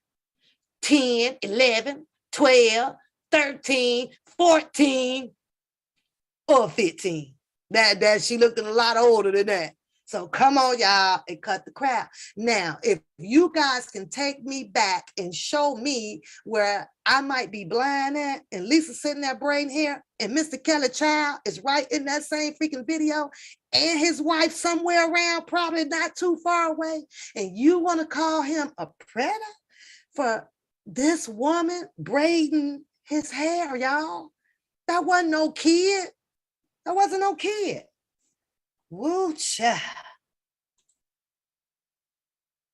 10, 11, 12, 13, 14, or 15. That she looked a lot older than that. So come on, y'all, and cut the crap. Now, if you guys can take me back and show me where I might be blind at, and Lisa sitting there braiding hair, and Mr. Kelly child is right in that same freaking video, and his wife somewhere around, probably not too far away, and you want to call him a predator for this woman braiding his hair, y'all? That wasn't no kid. That wasn't no kid. Woo, child.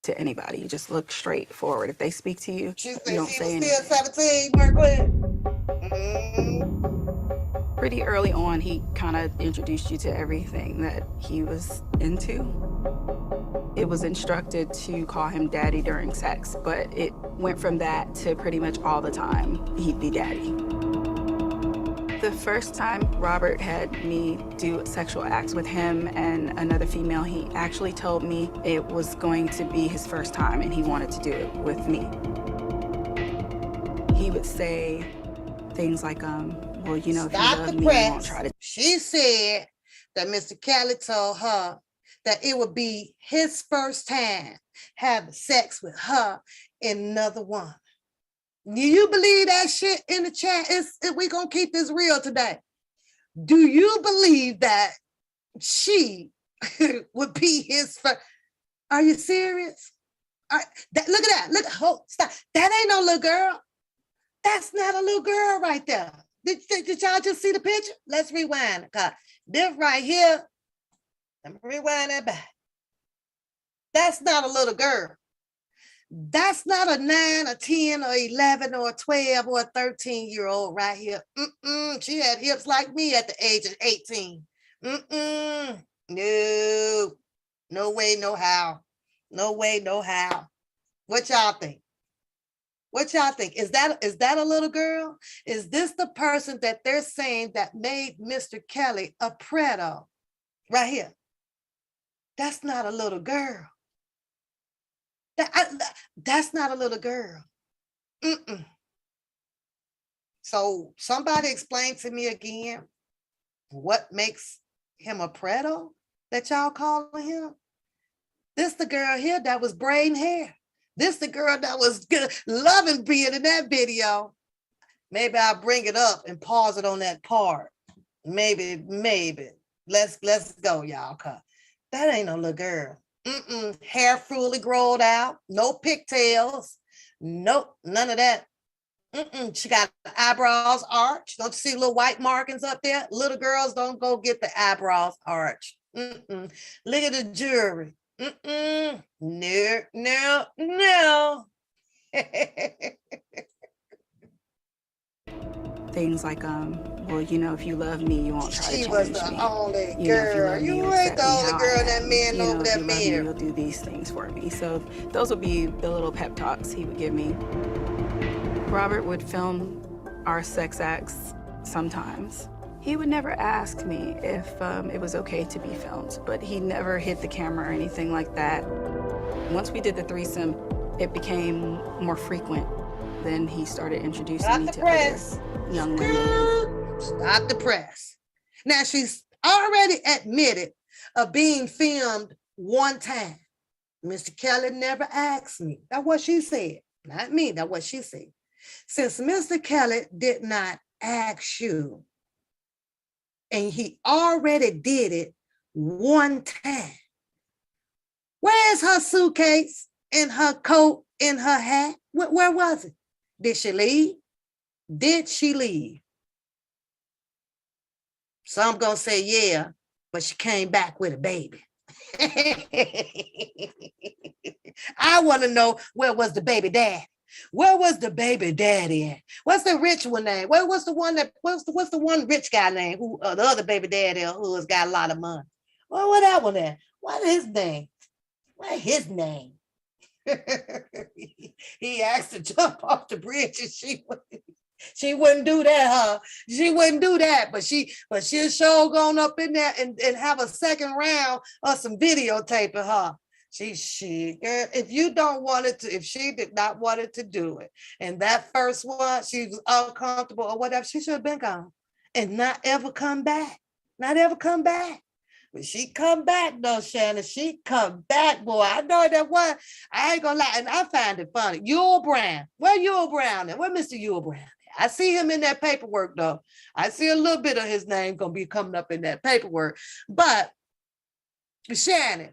To anybody, you just look straight forward. If they speak to you, She you said don't she say was anything. still 17, Margaret. Pretty early on, he kind of introduced you to everything that he was into. It was instructed to call him daddy during sex, but it went from that to pretty much all the time he'd be daddy. The first time Robert had me do sexual acts with him and another female, he actually told me it was going to be his first time and he wanted to do it with me. He would say things like, well, you know, if you love me, you won't try to. She said that Mr. Kelly told her that it would be his first time having sex with her and another woman. Do you believe that shit in the chat? We gonna keep this real today. Do you believe that she would be his first? Are you serious? Look at that. Look, hold, stop. That ain't no little girl. That's not a little girl right there. Did y'all just see the picture? Let's rewind. This right here, let me rewind that back. That's not a little girl. That's not a 9 or 10 or 11 or 12 or 13-year-old right here. She had hips like me at the age of 18. No. No way, no how. No way, no how. What y'all think? What y'all think? Is that a little girl? Is this the person that they're saying that made Mr. Kelly a predator? Right here. That's not a little girl. That's not a little girl. So somebody explain to me again what makes him a predator that y'all calling him? This the girl here that was braiding hair. This the girl that was loving being in that video. Maybe I'll bring it up and pause it on that part. Maybe. Let's go, y'all. That ain't no little girl. Hair fully grown out, no pigtails, Nope, none of that. She got the eyebrows arched. Don't you see little white markings up there? Little girls don't go get the eyebrows arched. Look at the jewelry. No, no, no. Things like, well, you know, if you love me, you won't try to She change was me. the only You know, if you girl. love me, You you'll ain't accept the me only how girl I that am. man You know, over if there you love me, married. you'll do these things for me. So those would be the little pep talks he would give me. Robert would film our sex acts sometimes. He would never ask me if it was okay to be filmed, but he never hit the camera or anything like that. Once we did the threesome, it became more frequent. Then he started introducing me to other young women. Stop the press. Now she's already admitted of being filmed one time. Mr. Kelly never asked me. That's what she said. Not me, that's what she said. Since Mr. Kelly did not ask you, and he already did it one time, where's her suitcase and her coat and her hat? Where was it? Did she leave? Did she leave? Some gonna say yeah, but she came back with a baby. I want to know, where was the baby daddy? Where was the baby daddy at? What's the rich one name? What's the one rich guy name? Who the other baby daddy who has got a lot of money? Well, what that one at? What is his name? What his name? He asked to jump off the bridge and she wouldn't do that, huh? She wouldn't do that, but she'll show going up in there and have a second round of some videotaping her. If you don't want it to, if she did not want it to do it, and that first one, she was uncomfortable or whatever, she should have been gone and not ever come back. Not ever come back. But she come back though, Shannon. She come back, boy. I know that one. I ain't gonna lie, and I find it funny. Yul Brown. Where Yul Brown at? Where Mr. Yul Brown? I see him in that paperwork though. I see a little bit of his name gonna be coming up in that paperwork. But Shannon,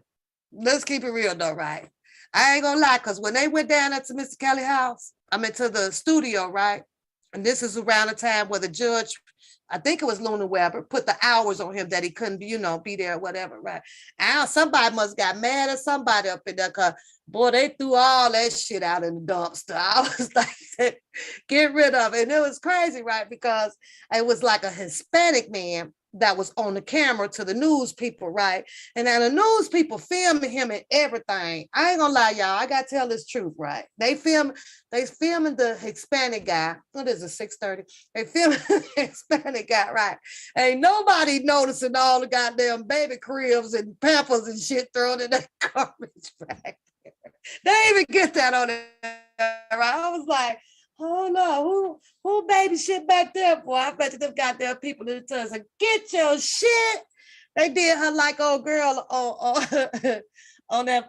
let's keep it real though, right? I ain't gonna lie, because when they went down to Mr. Kelly's house, I mean to the studio, right? And this is around the time where the judge, I think it was Luna Weber, put the hours on him that he couldn't, be there or whatever, right? Somebody must got mad at somebody up in there, because boy, they threw all that shit out in the dumpster. I was like, get rid of it. And it was crazy, right? Because it was like a Hispanic man that was on the camera to the news people, right? And then the news people filming him and everything. I ain't gonna lie, y'all. I gotta tell this truth, right? They filming the Hispanic guy. What is it, 6:30? They filming the Hispanic guy, right? Ain't nobody noticing all the goddamn baby cribs and pampers and shit thrown in that garbage bag. They didn't even get that on it, right? I was like, oh no, who baby shit back there, boy? I bet you them goddamn people in the tub said, get your shit. They did her like old girl on that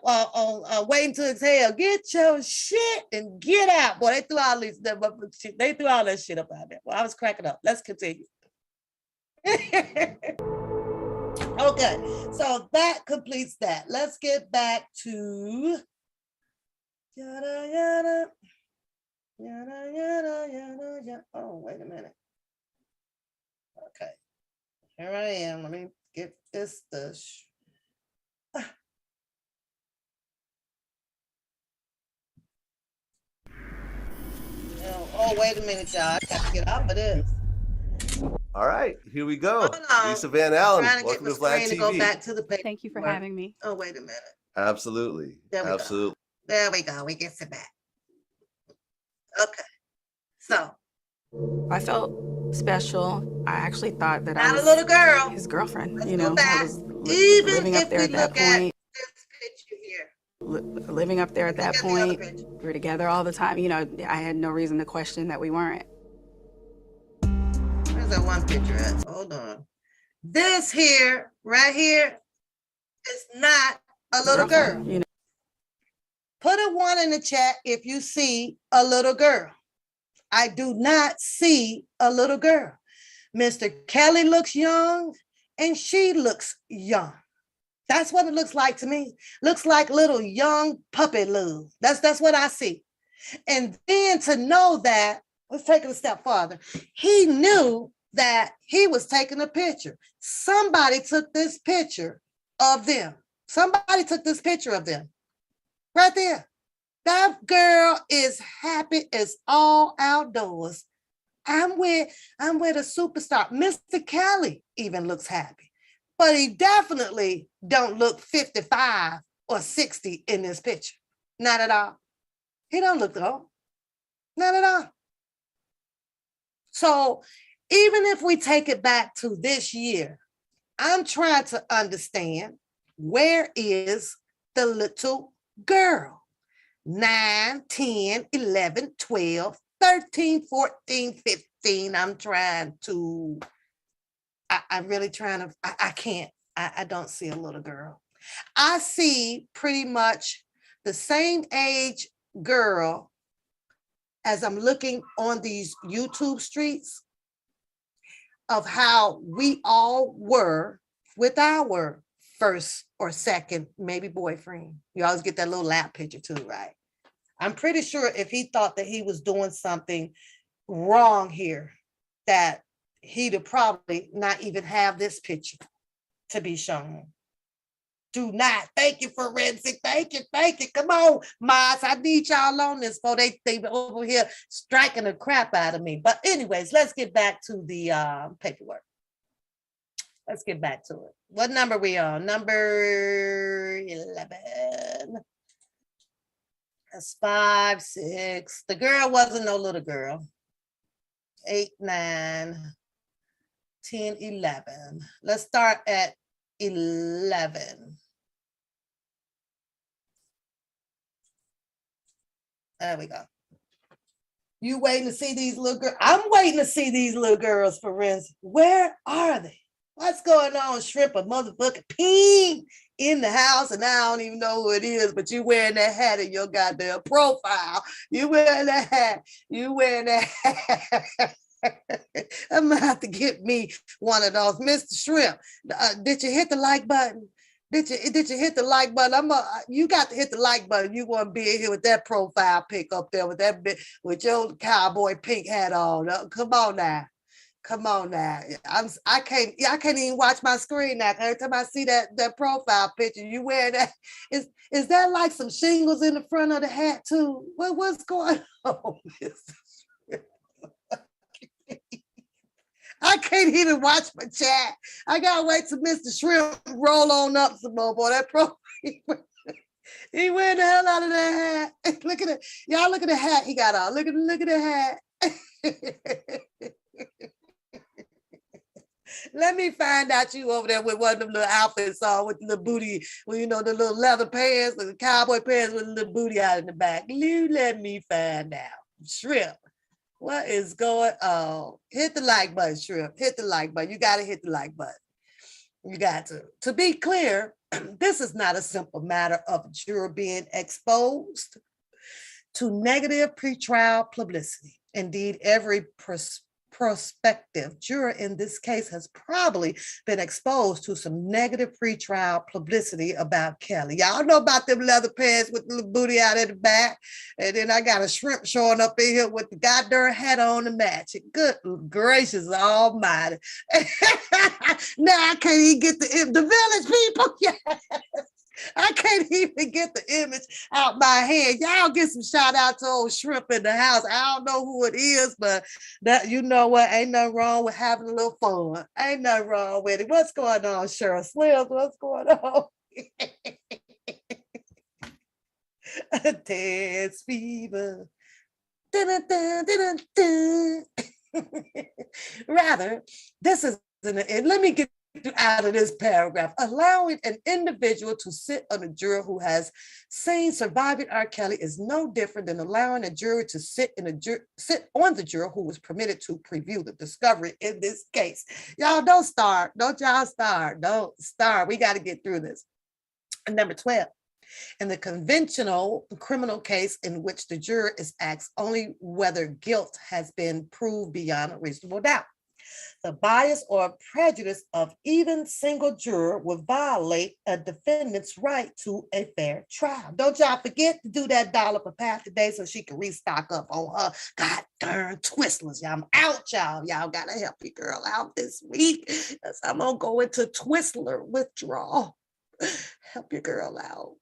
waiting to exhale. Get your shit and get out, boy. They threw all that shit up out there. Well, I was cracking up. Let's continue. Okay, so that completes that. Let's get back to yada yada. Yada, yada, yada, yada. Oh, wait a minute. Okay. Here I am. Let me get this. Oh, wait a minute, y'all. I got to get off of this. All right, here we go. Hold on. Lisa Van Allen, I'm trying to welcome get to my Vlad screen to TV. go back to the paper. Thank you for having me. Oh, wait a minute. Absolutely. There we go. Absolutely. There we go. We get it back. Okay. So. I felt special. I actually thought that I Not was a little girl. his girlfriend. Let's you go know, back. I was Even living if up there we at that look at point. this picture here. Living up there at that Look at the other point. picture. We were together all the time. You know, I had no reason to question that we weren't. Where's that one picture at? Hold on. This here, right here, is not a little girl. You know. Put a 1 in the chat if you see a little girl. I do not see a little girl. Mr. Kelly looks young and she looks young. That's what it looks like to me. Looks like little young puppy love. That's what I see. And then to know that, let's take it a step farther. He knew that he was taking a picture. Somebody took this picture of them. Somebody took this picture of them right there. That girl is happy as all outdoors. I'm with a superstar. Mr. Kelly even looks happy, but he definitely don't look 55 or 60 in this picture. Not at all. He don't look old. Not at all. So even if we take it back to this year, I'm trying to understand, where is the little girl? 9, 10, 11, 12, 13, 14, 15. I'm really trying to, I can't, I don't see a little girl. I see pretty much the same age girl as I'm looking on these YouTube streets of how we all were with our first or second, maybe boyfriend. You always get that little lap picture too, right? I'm pretty sure if he thought that he was doing something wrong here, that he'd have probably not even have this picture to be shown. Do not. Thank you, forensic. Thank you. Come on, Maz. I need y'all on this before they over here striking the crap out of me. But anyways, let's get back to the paperwork. Let's get back to it. What number we on? Number 11. That's 5, 6. The girl wasn't no little girl. 8, 9, 10, 11. Let's start at 11. There we go. You waiting to see these little girls? I'm waiting to see these little girls, forensic. Where are they? What's going on, Shrimp? A motherfucking peen in the house, and I don't even know who it is, but you wearing that hat in your goddamn profile. You wearing that hat. You wearing that hat. I'm gonna have to get me one of those. Mr. Shrimp, did you hit the like button? Did you hit the like button? You got to hit the like button. You want to be in here with that profile pic up there with your cowboy pink hat on. Come on now. Come on now. I can't even watch my screen now. Every time I see that profile picture, you wear that. Is that like some shingles in the front of the hat too? What's going on? I can't even watch my chat. I gotta wait till Mr. Shrimp roll on up some more, boy. That profile. He wearing the hell out of that hat. Look at it. Y'all look at the hat he got on. Look at the hat. Let me find out you over there with one of them little outfits on with the booty, well, you know, the little leather pants, the cowboy pants with a little booty out in the back. You let me find out. Shrimp, what is going on? Hit the like button, Shrimp. Hit the like button. You got to hit the like button. You got to. To be clear, this is not a simple matter of a juror being exposed to negative pretrial publicity. Indeed, every prospective juror in this case has probably been exposed to some negative pretrial publicity about Kelly. Y'all know about them leather pants with the little booty out in the back. And then I got a shrimp showing up in here with the goddamn hat on to match it. Good gracious almighty. Now I can't even get the village people. Yes. I can't even get the image out my head. Y'all get some shout out to old Shrimp in the house. I don't know who it is, but that, you know what? Ain't nothing wrong with having a little fun. Ain't nothing wrong with it. What's going on, Cheryl Slims? What's going on? Dance fever. Dun, dun, dun, dun, dun. Rather, this is, let me get out of this paragraph, allowing an individual to sit on a juror who has seen surviving R. Kelly is no different than allowing a juror to sit on the juror who was permitted to preview the discovery in this case. Y'all don't start. Don't y'all start. Don't start. We got to get through this. And number 12. In the conventional criminal case in which the juror is asked only whether guilt has been proved beyond a reasonable doubt. The bias or prejudice of even single juror would violate a defendant's right to a fair trial. Don't y'all forget to do that dollop of Pat today so she can restock up on her god darn Twistlers. Y'all, I'm out, y'all. Y'all gotta help your girl out this week because I'm gonna go into Twistler withdrawal. Help your girl out.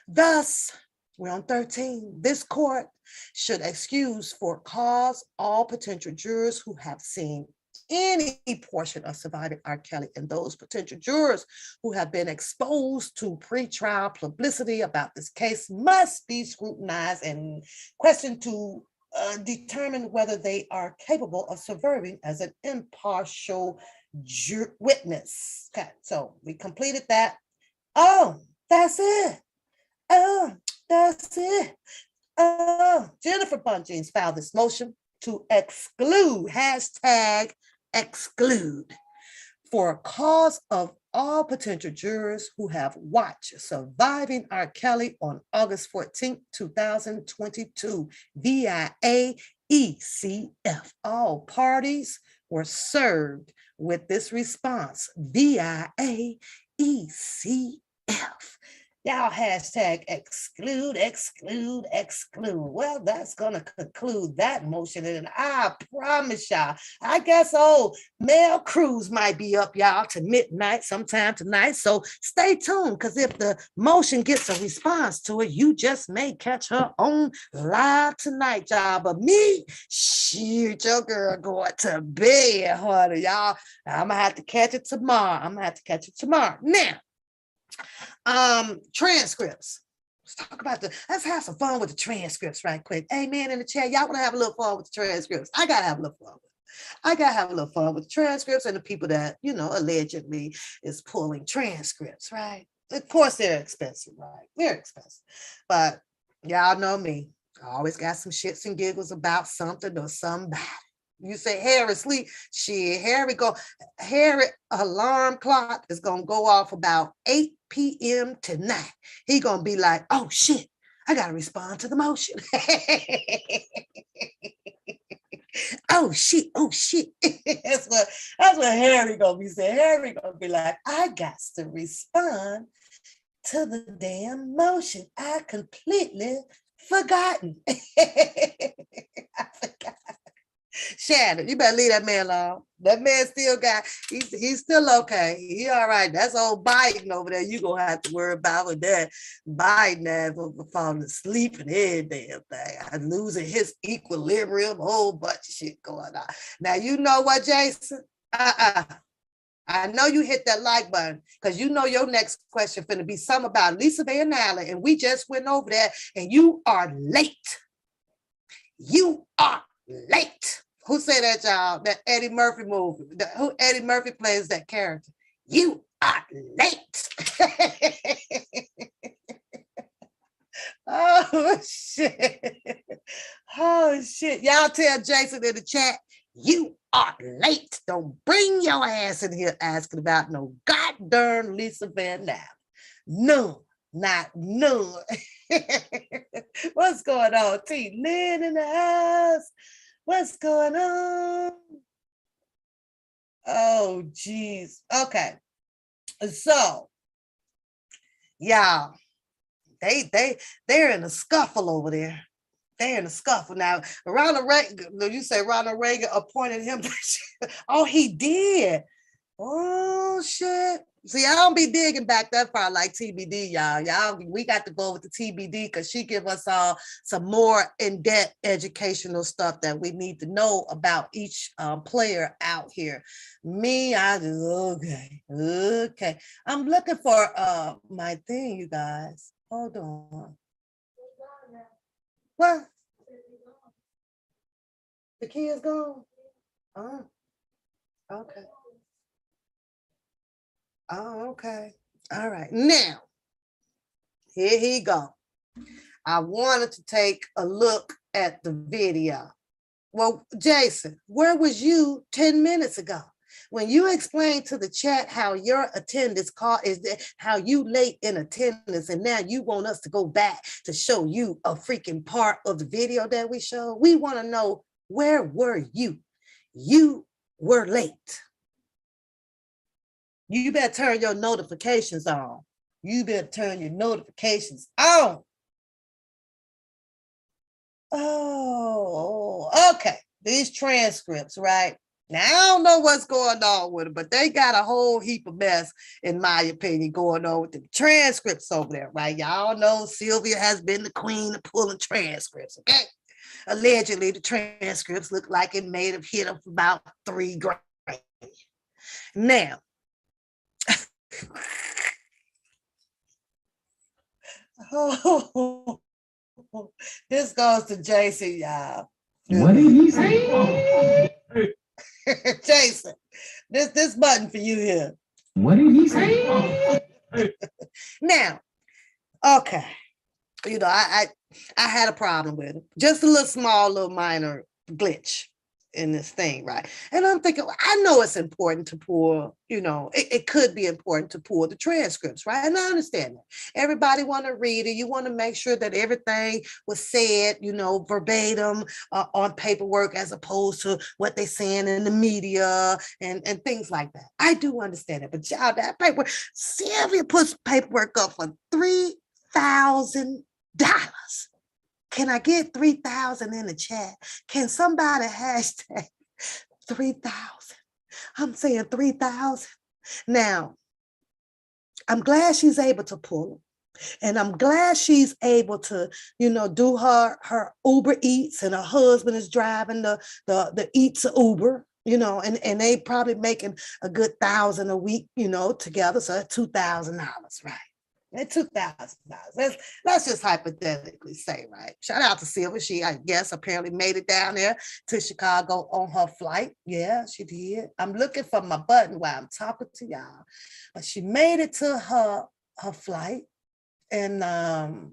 Thus, we're on 13. This court should excuse for cause all potential jurors who have seen any portion of surviving R. Kelly and those potential jurors who have been exposed to pretrial publicity about this case must be scrutinized and questioned to determine whether they are capable of serving as an impartial witness. Okay, so we completed that. Oh, that's it. Oh, that's it. Oh, Jennifer Bonjean filed this motion to exclude, hashtag exclude, for a cause of all potential jurors who have watched Surviving R. Kelly on August 14, 2022 via AECF. All parties were served with this response via AECF. Y'all hashtag exclude, exclude, exclude. Well, that's going to conclude that motion. And I promise y'all, I guess Mel Cruz might be up, y'all, to midnight sometime tonight. So stay tuned, because if the motion gets a response to it, you just may catch her on live tonight, y'all. But me, shoot, your girl going to bed, honey, y'all. I'm going to have to catch it tomorrow. Now, transcripts. Let's have some fun with the transcripts right quick. Amen in the chat. Y'all want to have a little fun with the transcripts? I gotta have a little fun with the transcripts and the people that, allegedly is pulling transcripts, right? Of course they're expensive, right? They're expensive. But y'all know me. I always got some shits and giggles about something or somebody. You say Harry sleep, shit, Harry alarm clock is gonna go off about 8 p.m. tonight. He gonna be like, oh shit, I gotta respond to the motion. Oh shit. That's what Harry gonna be saying. Harry gonna be like, I got to respond to the damn motion. I completely forgotten. I forgot. Shannon, you better leave that man alone. That man still he's still okay. He all right. That's old Biden over there. You gonna have to worry about with that. Biden has falling asleep and every damn thing. I'm losing his equilibrium, a whole bunch of shit going on. Now you know what, Jason? I know you hit that like button because you know your next question finna be something about Lisa Van Allen, and we just went over that, and you are late. You are late. Who said that, y'all? That Eddie Murphy movie. Who Eddie Murphy plays that character? You are late. Oh shit. Oh shit. Y'all tell Jason in the chat, you are late. Don't bring your ass in here asking about no goddamn Lisa Van Allen. No, not none. What's going on? T. Lynn in the house. What's going on? Oh, geez. Okay. So, y'all, they're in a scuffle over there. They're in a scuffle. Now, Ronald Reagan, you say Ronald Reagan appointed him. Oh, he did. Oh, shit. See, I don't be digging back that far like TBD, y'all. We got to go with the TBD because she give us all some more in-depth educational stuff that we need to know about each player out here. Me, I just, okay. I'm looking for my thing, you guys. Hold on. What? The key is gone? Oh, okay. Oh, okay. All right. Now, here he go. I wanted to take a look at the video. Well, Jason, where was you 10 minutes ago? When you explained to the chat how your attendance call is that how you late in attendance, and now you want us to go back to show you a freaking part of the video that we showed. We want to know, where were you? You we're late. You better turn your notifications on. You better turn your notifications on. Oh, okay. These transcripts, right? Now, I don't know what's going on with them, but they got a whole heap of mess, in my opinion, going on with the transcripts over there, right? Y'all know Sylvia has been the queen of pulling transcripts, okay? Allegedly, the transcripts look like it may have hit up about $3 grand. Now, oh, this goes to Jason, y'all. What did he say? Jason, this button for you here. What did he say? Now, okay, you know, I had a problem with it. Just a little minor glitch in this thing, right? And I'm thinking, I know it's important to pull, you know, it could be important to pull the transcripts, right? And I understand that. Everybody want to read it. You want to make sure that everything was said, you know, verbatim on paperwork as opposed to what they saying in the media and things like that. I do understand it, but y'all, that paperwork, Sylvia puts paperwork up for $3,000. Can I get 3,000 in the chat? Can somebody hashtag 3,000? I'm saying 3,000. Now, I'm glad she's able to pull it. And I'm glad she's able to, you know, do her Uber Eats, and her husband is driving the Eats Uber, you know, and they probably making a good $1,000 a week, you know, together. So that's $2,000, right? At $2,000. Let's just hypothetically say, right? Shout out to Silver. She, I guess, apparently made it down there to Chicago on her flight. Yeah, she did. I'm looking for my button while I'm talking to y'all. But she made it to her flight, and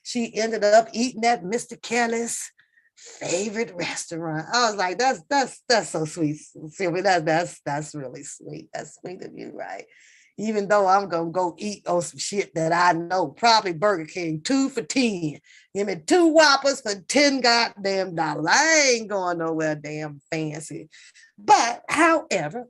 she ended up eating at Mr. Kelly's favorite restaurant. I was like, that's so sweet, Sylvia. That's really sweet. That's sweet of you, right? Even though I'm gonna go eat on some shit that I know, probably Burger King, 2 for $10. Give me 2 Whoppers for $10 goddamn dollars. I ain't going nowhere damn fancy. But however,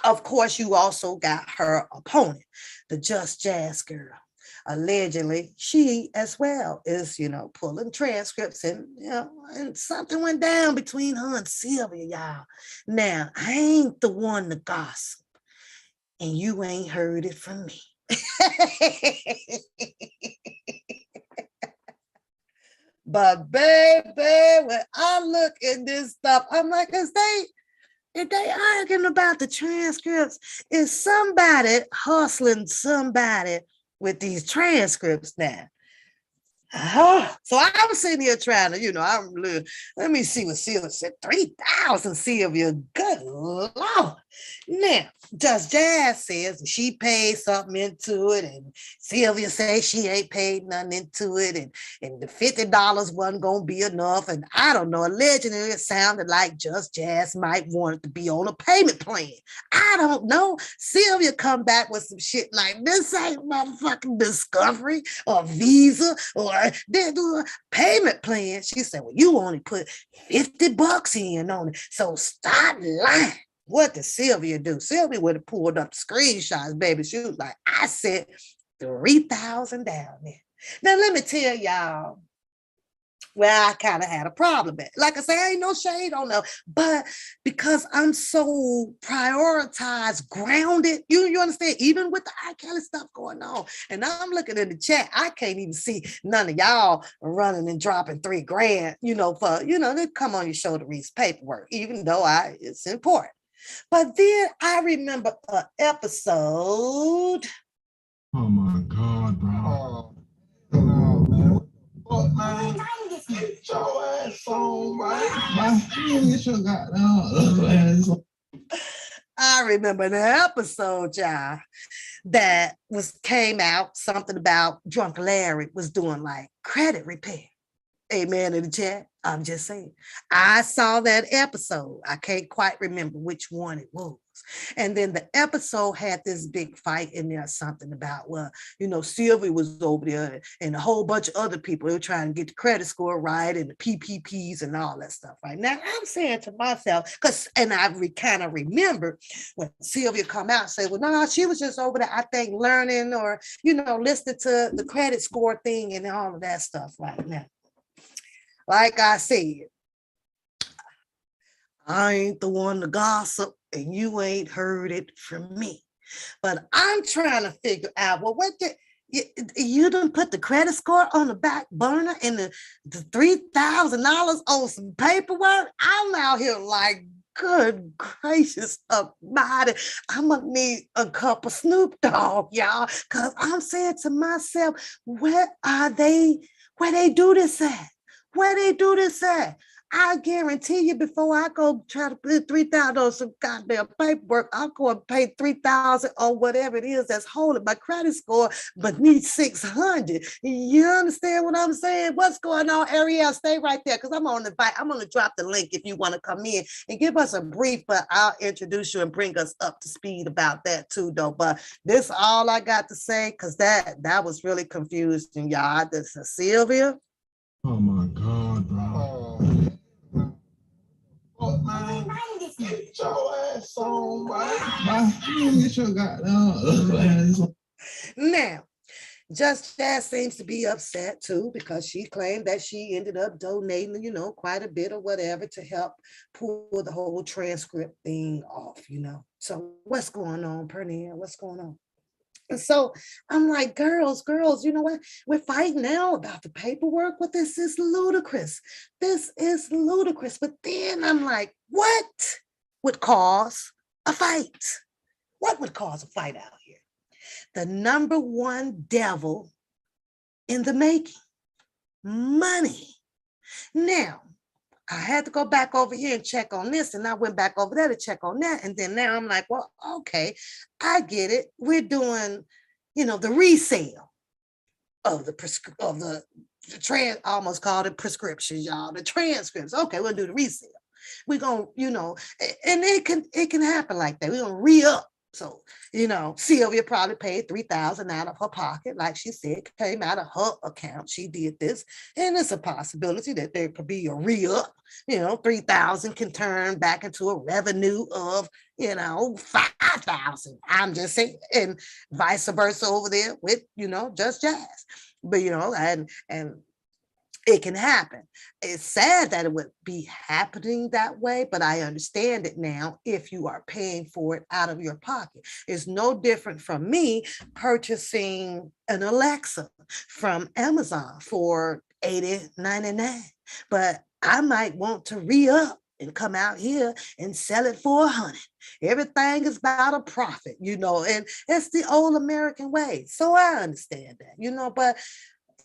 of course, you also got her opponent, the Just Jazz girl. Allegedly, she as well is, you know, pulling transcripts, and, you know, and something went down between her and Sylvia, y'all. Now, I ain't the one to gossip, and you ain't heard it from me. But baby, when I look at this stuff, I'm like, if they arguing about the transcripts, is somebody hustling somebody with these transcripts now? So I was sitting here trying to, you know, let me see what Sylvia said. 3,000, Sylvia. Good Lord. Now, Just Jazz says she paid something into it, and Sylvia says she ain't paid nothing into it, and the $50 wasn't going to be enough. And I don't know, allegedly it sounded like Just Jazz might want it to be on a payment plan. I don't know. Sylvia come back with some shit like, this ain't motherfucking Discovery or Visa or they do a payment plan. She said, well, you only put $50 in on it, so stop lying. What did Sylvia do? Sylvia would have pulled up the screenshots, baby. She was like, I said 3,000 down there. Now, let me tell y'all where I kind of had a problem at. Like I say, ain't no shade on them, but because I'm so prioritized, grounded, you understand, even with the R. Kelly stuff going on, and I'm looking in the chat, I can't even see none of y'all running and dropping $3 grand, you know, for, you know, they come on your show to read paperwork, even though it's important. But then I remember an episode. Oh my God, bro. Oh, man. Get your ass on, I remember the episode, y'all, that came out, something about Drunk Larry was doing like credit repair. Amen in the chat. I'm just saying. I saw that episode. I can't quite remember which one it was. And then the episode had this big fight in there, something about, well, Sylvia was over there and a whole bunch of other people. They were trying to get the credit score right and the PPPs and all that stuff. Right now, I'm saying to myself, and I kind of remember when Sylvia come out and say, well, no, she was just over there, I think, learning or, listening to the credit score thing and all of that stuff right now. Like I said, I ain't the one to gossip and you ain't heard it from me. But I'm trying to figure out, well, you done put the credit score on the back burner and the $3,000 on some paperwork? I'm out here like, good gracious about I'm gonna need a cup of Snoop Dogg, y'all, because I'm saying to myself, where they do this at? Where they do this at? I guarantee you, before I go try to put $3,000 on some goddamn paperwork, I'll go and pay $3,000 on whatever it is that's holding my credit score beneath 600. You understand what I'm saying? What's going on, Ariel? Stay right there, because I'm on I'm gonna drop the link if you want to come in and give us a brief, but I'll introduce you and bring us up to speed about that too, though. But this all I got to say, because that was really confusing, y'all. This is Sylvia. Oh my God, bro. Man, get your ass on, get your goddamn ass on. Now, Just Jazz seems to be upset too, because she claimed that she ended up donating, quite a bit or whatever to help pull the whole transcript thing off, So what's going on, Pernille? What's going on? And so I'm like, girls, you know what? We're fighting now about the paperwork. Well, this is ludicrous. This is ludicrous. But then I'm like, what would cause a fight? What would cause a fight out here? The number one devil in the making, money. Now, I had to go back over here and check on this, and I went back over there to check on that. And then now I'm like, well, okay, I get it. We're doing, the resale of the I almost called it prescriptions, y'all, the transcripts. Okay, we'll do the resale. We're going to, and it can happen like that. We're going to re-up. So, Sylvia probably paid $3,000 out of her pocket. Like she said, came out of her account. She did this. And it's a possibility that there could be a re-up. $3,000 can turn back into a revenue of, $5,000. I'm just saying, and vice versa over there with, Just Jazz. But, and it can happen. It's sad that it would be happening that way, but I understand it now if you are paying for it out of your pocket. It's no different from me purchasing an Alexa from Amazon for $80.99, but I might want to re-up and come out here and sell it for $100. Everything is about a profit, and it's the old American way. So I understand that, but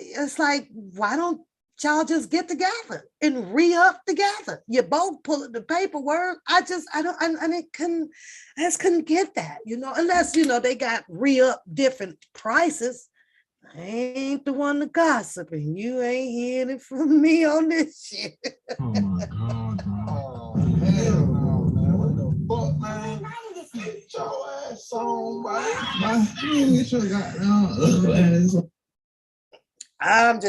it's like, why don't y'all just get together and re-up together? You both pulling the paperwork. I just couldn't get that, unless, they got re-up different prices. I ain't the one to gossip, and you ain't hearing it from me on this shit. Oh my God, bro. Oh, hell no, man. What the fuck, man? Get your ass on, man. Get your goddamn ass on. I'm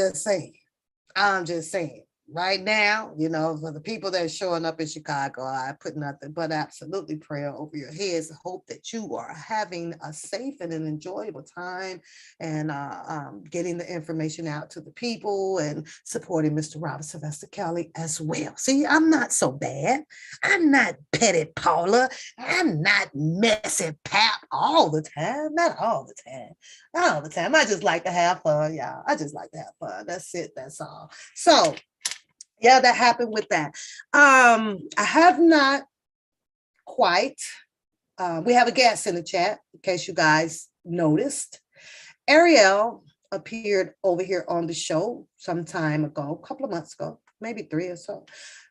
just saying, right now, for the people that are showing up in Chicago, I put nothing but absolutely prayer over your heads. I hope that you are having a safe and an enjoyable time and getting the information out to the people and supporting Mr. Robert Sylvester Kelly as well. See, I'm not so bad. I'm not petty Paula. I'm not messy Pap all the time. Not all the time. Not all the time. I just like to have fun, y'all. I just like to have fun. That's it. That's all. So, yeah, that happened with that. I have not quite. We have a guest in the chat, in case you guys noticed. Ariel appeared over here on the show some time ago, a couple of months ago, maybe 3 or so,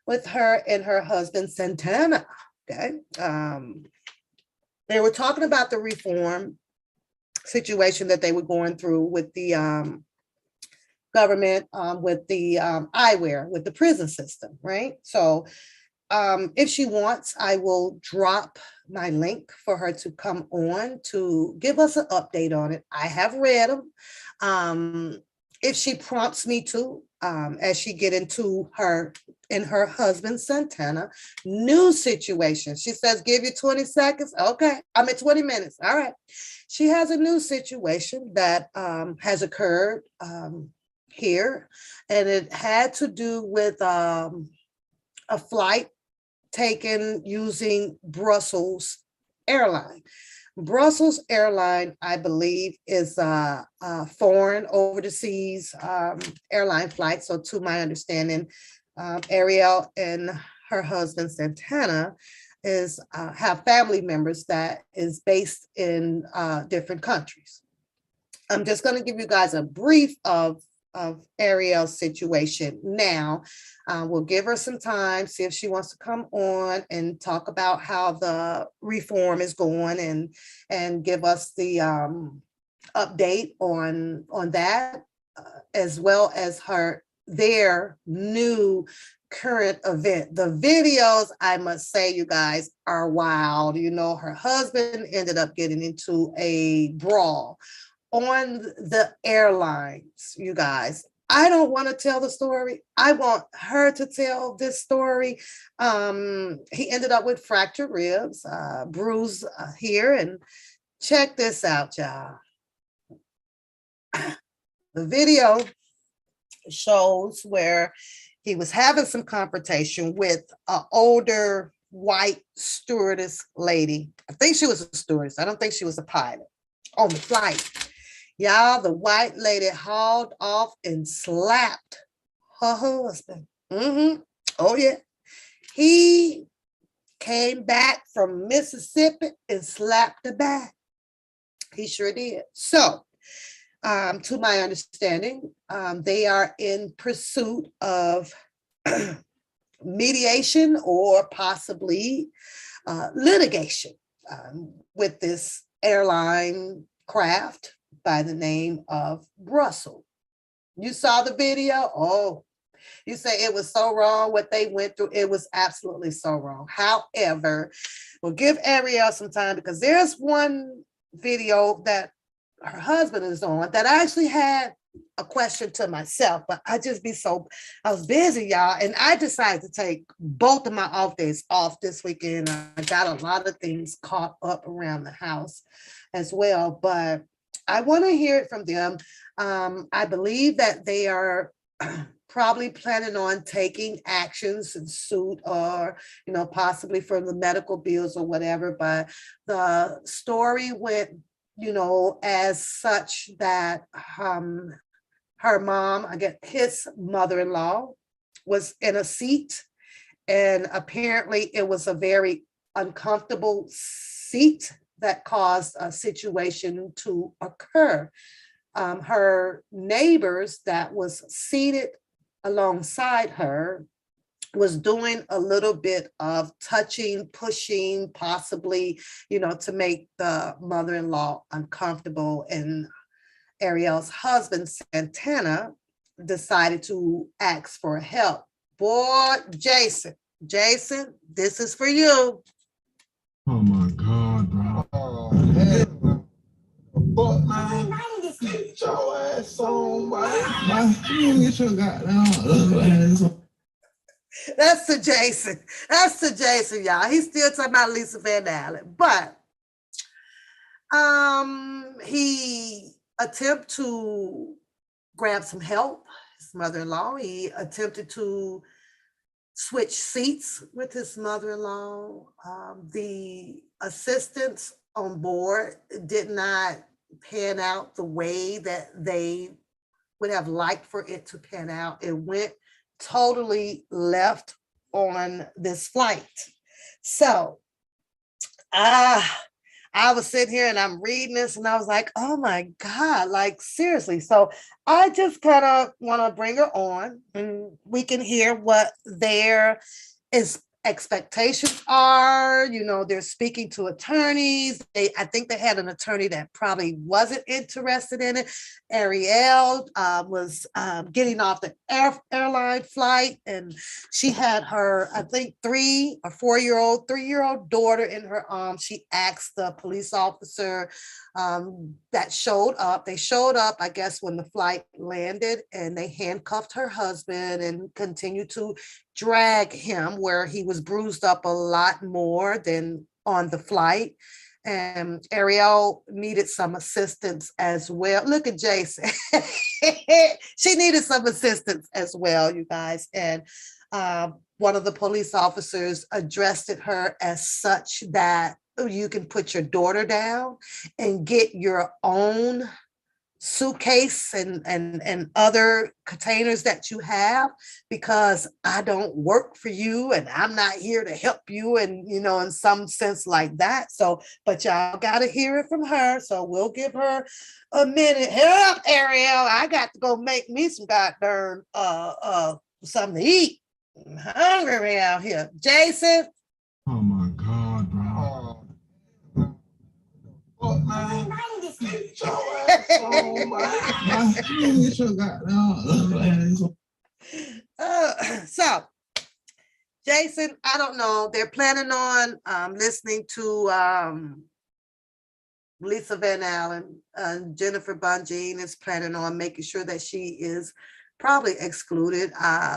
with her and her husband, Santana. Okay. They were talking about the reform situation that they were going through with the government with the eyewear with the prison system, right? So if she wants, I will drop my link for her to come on to give us an update on it. I have read them. If she prompts me to, as she get into her and her husband Santana new situation, she says, "Give you 20 seconds." Okay, I'm at 20 minutes. All right. She has a new situation that has occurred here, and it had to do with a flight taken using Brussels airline. Brussels airline, I believe, is a foreign over the seas airline flight. So to my understanding, Ariel and her husband Santana is have family members that is based in different countries. I'm just going to give you guys a brief of Ariel's situation now. We'll give her some time, see if she wants to come on and talk about how the reform is going and give us the update on that, as well as their new current event. The videos, I must say, you guys, are wild. You know, her husband ended up getting into a brawl on the airlines, you guys. I don't want to tell the story. I want her to tell this story. He ended up with fractured ribs, bruise here, and check this out, y'all. The video shows where he was having some confrontation with an older white stewardess lady. I think she was a stewardess. I don't think she was a pilot on the flight. Y'all, the white lady hauled off and slapped her husband. Oh, yeah. He came back from Mississippi and slapped her back. He sure did. So, to my understanding, they are in pursuit of mediation or possibly litigation with this airline craft by the name of Brussels. You saw the video? Oh, you say it was so wrong what they went through. It was absolutely so wrong. However, we'll give Ariel some time because there's one video that her husband is on that I actually had a question to myself, but I was busy, y'all, and I decided to take both of my off days off this weekend. I got a lot of things caught up around the house as well, but I want to hear it from them. I believe that they are probably planning on taking actions and suit or, possibly for the medical bills or whatever. But the story went, as such that her mom, I guess his mother-in-law, was in a seat. And apparently it was a very uncomfortable seat that caused a situation to occur. Her neighbors that was seated alongside her was doing a little bit of touching, pushing, possibly, to make the mother-in-law uncomfortable. And Ariel's husband, Santana, decided to ask for help. Boy, Jason, this is for you. Oh my God, bro. Oh, hell. Fuck, man. Get your ass on, man. You get your goddamn ass on. That's the Jason, y'all. He's still talking about Lisa Van Allen. But he attempted to grab some help, his mother-in-law. He attempted to switch seats with his mother-in-law. The assistants on board did not pan out the way that they would have liked for it to pan out. It went totally left on this flight. So I was sitting here and I'm reading this and I was like, oh my God, like seriously. So I just kind of want to bring her on and we can hear what there is expectations are. You know, they're speaking to attorneys. I think they had an attorney that probably wasn't interested in it. Ariel was getting off the airline flight, and she had her, I think, 3-year-old daughter in her arms. She asked the police officer that showed up. They showed up, I guess, when the flight landed, and they handcuffed her husband and continued to drag him, where he was bruised up a lot more than on the flight. And Ariel needed some assistance as well. Look at Jason. She needed some assistance as well, you guys. And one of the police officers addressed her as such that you can put your daughter down and get your own suitcase and other containers that you have, because I don't work for you and I'm not here to help you, and you know, in some sense like that. So, but y'all got to hear it from her, so we'll give her a minute. Hurry up, Ariel, I got to go make me some goddamn something to eat. I'm hungry out here. Jason. Oh my God, bro. Fuck, man. Get your ass on, man. You get your goddamn So, Jason, I don't know. They're planning on listening to Lisa Van Allen. Jennifer Bonjean is planning on making sure that she is probably excluded.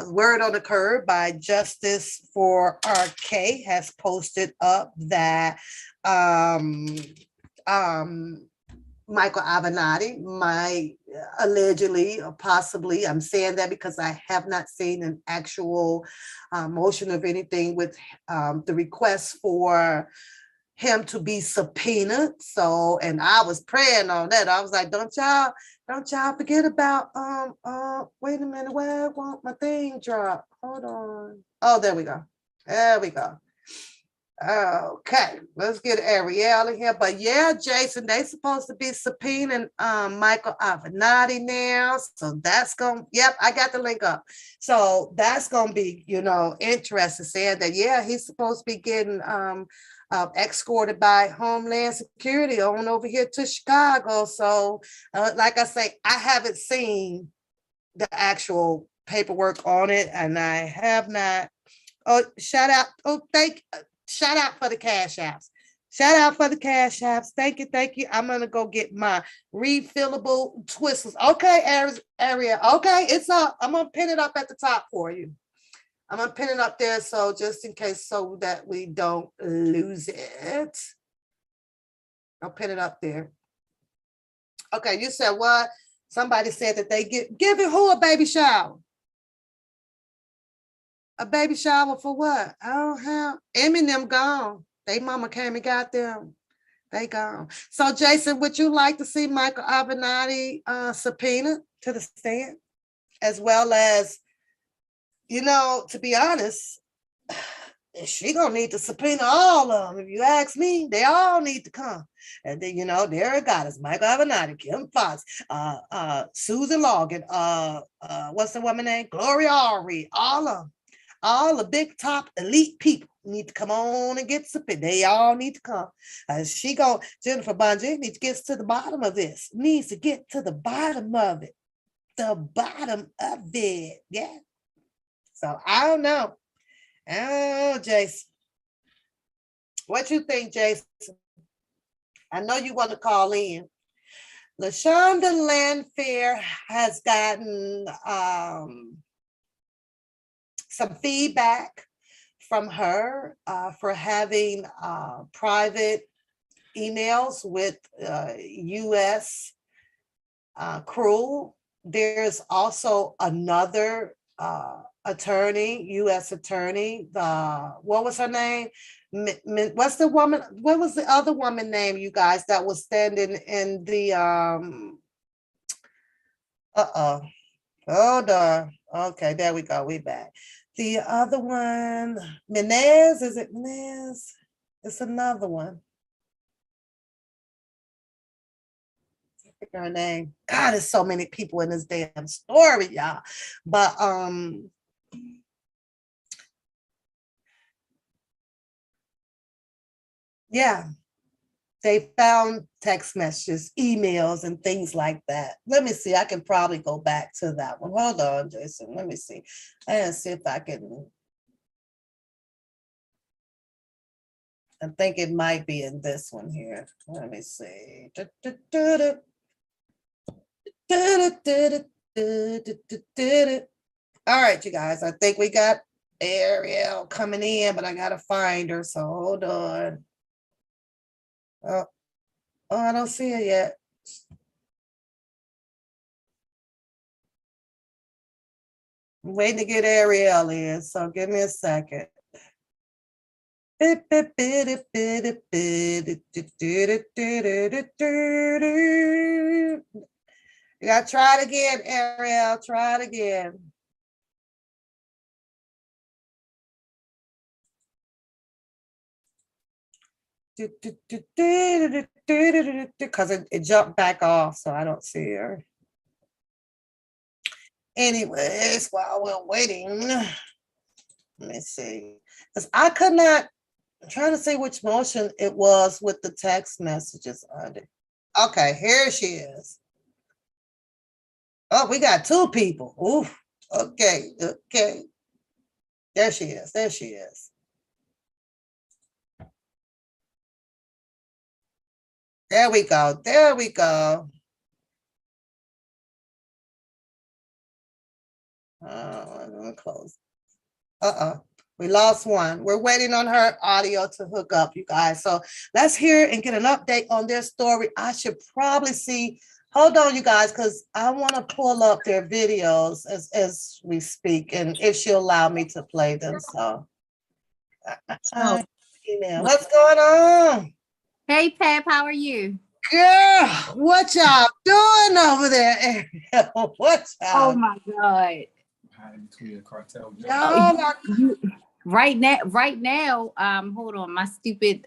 Word on the Curb by Justice for RK has posted up that Michael Avenatti might allegedly or possibly, I'm saying that because I have not seen an actual motion of anything with the request for him to be subpoenaed. So, and I was praying on that. I was like, don't y'all forget about, wait a minute, where won't my thing drop? Hold on. Oh, there we go. There we go. Okay, let's get Ariel in here. But yeah, Jason, they supposed to be subpoenaing Michael Avenatti now. So that's going, yep, I got the link up. So that's going to be, you know, interesting, saying that, yeah, he's supposed to be getting escorted by Homeland Security on over here to Chicago. So like I say, I haven't seen the actual paperwork on it, and I have not. Oh, shout out. Oh, shout out for the cash apps. Shout out for the cash apps. Thank you. Thank you. I'm going to go get my refillable twisters. Okay, Area. Okay, it's up. I'm going to pin it up at the top for you. I'm going to pin it up there, so just in case, so that we don't lose it. I'll pin it up there. Okay, you said what? Somebody said that they giving who a baby shower? A baby shower for what? I don't have. Eminem gone. They mama came and got them. They gone. So, Jason, would you like to see Michael Avenatti subpoenaed to the stand? As well as, you know, to be honest, she gonna need to subpoena all of them. If you ask me, they all need to come. And then, you know, there it got us. Michael Avenatti, Kim Fox, Susan Logan, what's the woman name? Gloria Ari, all of them. All the big top elite people need to come on and get subpoenaed. They all need to come. Jennifer Bonjean needs to get to the bottom of this. Needs to get to the bottom of it. The bottom of it. Yeah. So I don't know. Oh, Jason. What you think, Jason? I know you want to call in. LaShonda Landfair has gotten some feedback from her for having private emails with U.S. crew. There's also another attorney, U.S. attorney. What was her name? What's the woman? What was the other woman name, you guys, that was standing in the Hold on. Okay, there we go. We back. The other one, Menez, is it Menez? It's another one. I forget her name. God, there's so many people in this damn story, y'all. But Yeah, they found text messages, emails, and things like that. Let me see. I can probably go back to that one. Hold on, Jason. Let me see. And see if I can. I think it might be in this one here. Let me see. All right, you guys. I think we got Ariel coming in, but I gotta find her. So hold on. Oh, I don't see her yet. I'm waiting to get Ariel in, so give me a second. You gotta try it again, Ariel. Try it again. Because it jumped back off, so I don't see her. Anyways, while we're waiting, let me see. Because I could not, I'm trying to see which motion it was with the text messages on it. Okay, here she is. Oh, we got two people. Ooh, okay, okay. There she is. There she is. There we go. There we go. Oh, I'm gonna close. We lost one. We're waiting on her audio to hook up, you guys. So let's hear and get an update on their story. I should probably see. Hold on, you guys, because I want to pull up their videos as we speak, and if she'll allow me to play them. So, email. What's going on? Hey, Pep, how are you? Girl, what y'all doing over there, Ariel? What Oh y'all? my God. Between the cartel. Y'all are Right now, hold on, my stupid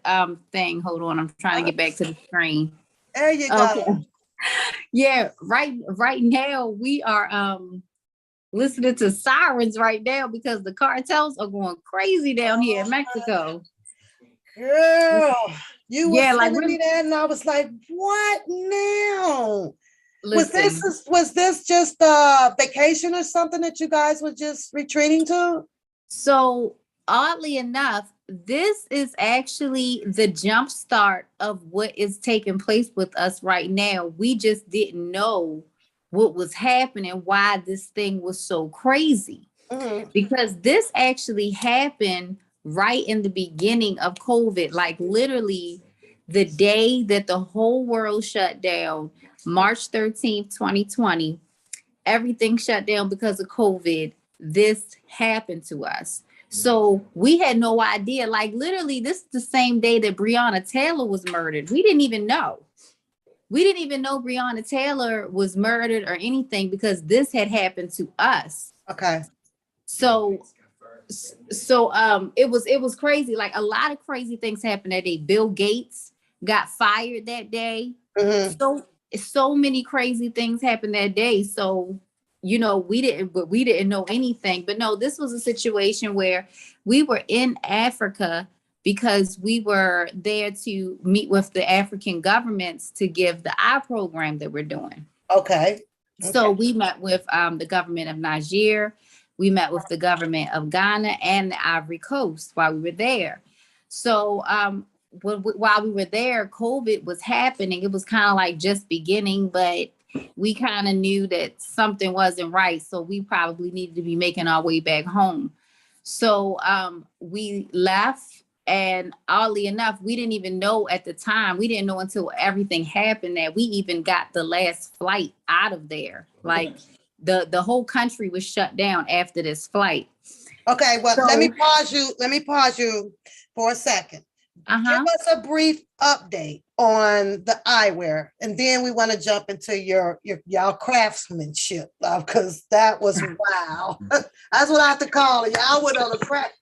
thing. Hold on, I'm trying to get back to the screen. there you Okay. go. Yeah, right now we are listening to sirens right now because the cartels are going crazy down here in Mexico. Girl, you were Yeah, like sending me that, and I was like, "What now?" listen. Was this just a vacation or something that you guys were just retreating to? So oddly enough, this is actually the jump start of what is taking place with us right now. We just didn't know what was happening, why this thing was so crazy. Mhm. Because this actually happened right in the beginning of COVID, like literally the day that the whole world shut down, March 13th, 2020, everything shut down because of COVID. This happened to us. So we had no idea. Like literally, this is the same day that Breonna Taylor was murdered. We didn't even know. We didn't even know Breonna Taylor was murdered or anything because this had happened to us. Okay. So it was crazy. Like a lot of crazy things happened that day. Bill Gates got fired that day. Mhm. So many crazy things happened that day. So we didn't know anything. But no, this was a situation where we were in Africa because we were there to meet with the African governments to give the eye program that we're doing. Okay. So we met with the government of Niger. We met with the government of Ghana and the Ivory Coast while we were there. So while we were there, COVID was happening. It was kind of like just beginning, but we kind of knew that something wasn't right. So we probably needed to be making our way back home. So we left. And oddly enough, we didn't even know at the time, we didn't know until everything happened that we even got the last flight out of there. Like the whole country was shut down after this flight. Okay. Well, So- let me pause you. Let me pause you for a second. Give us a brief update on the eyewear, and then we want to jump into y'all craftsmanship because that was wow. That's what I have to call it. Y'all went on a craft.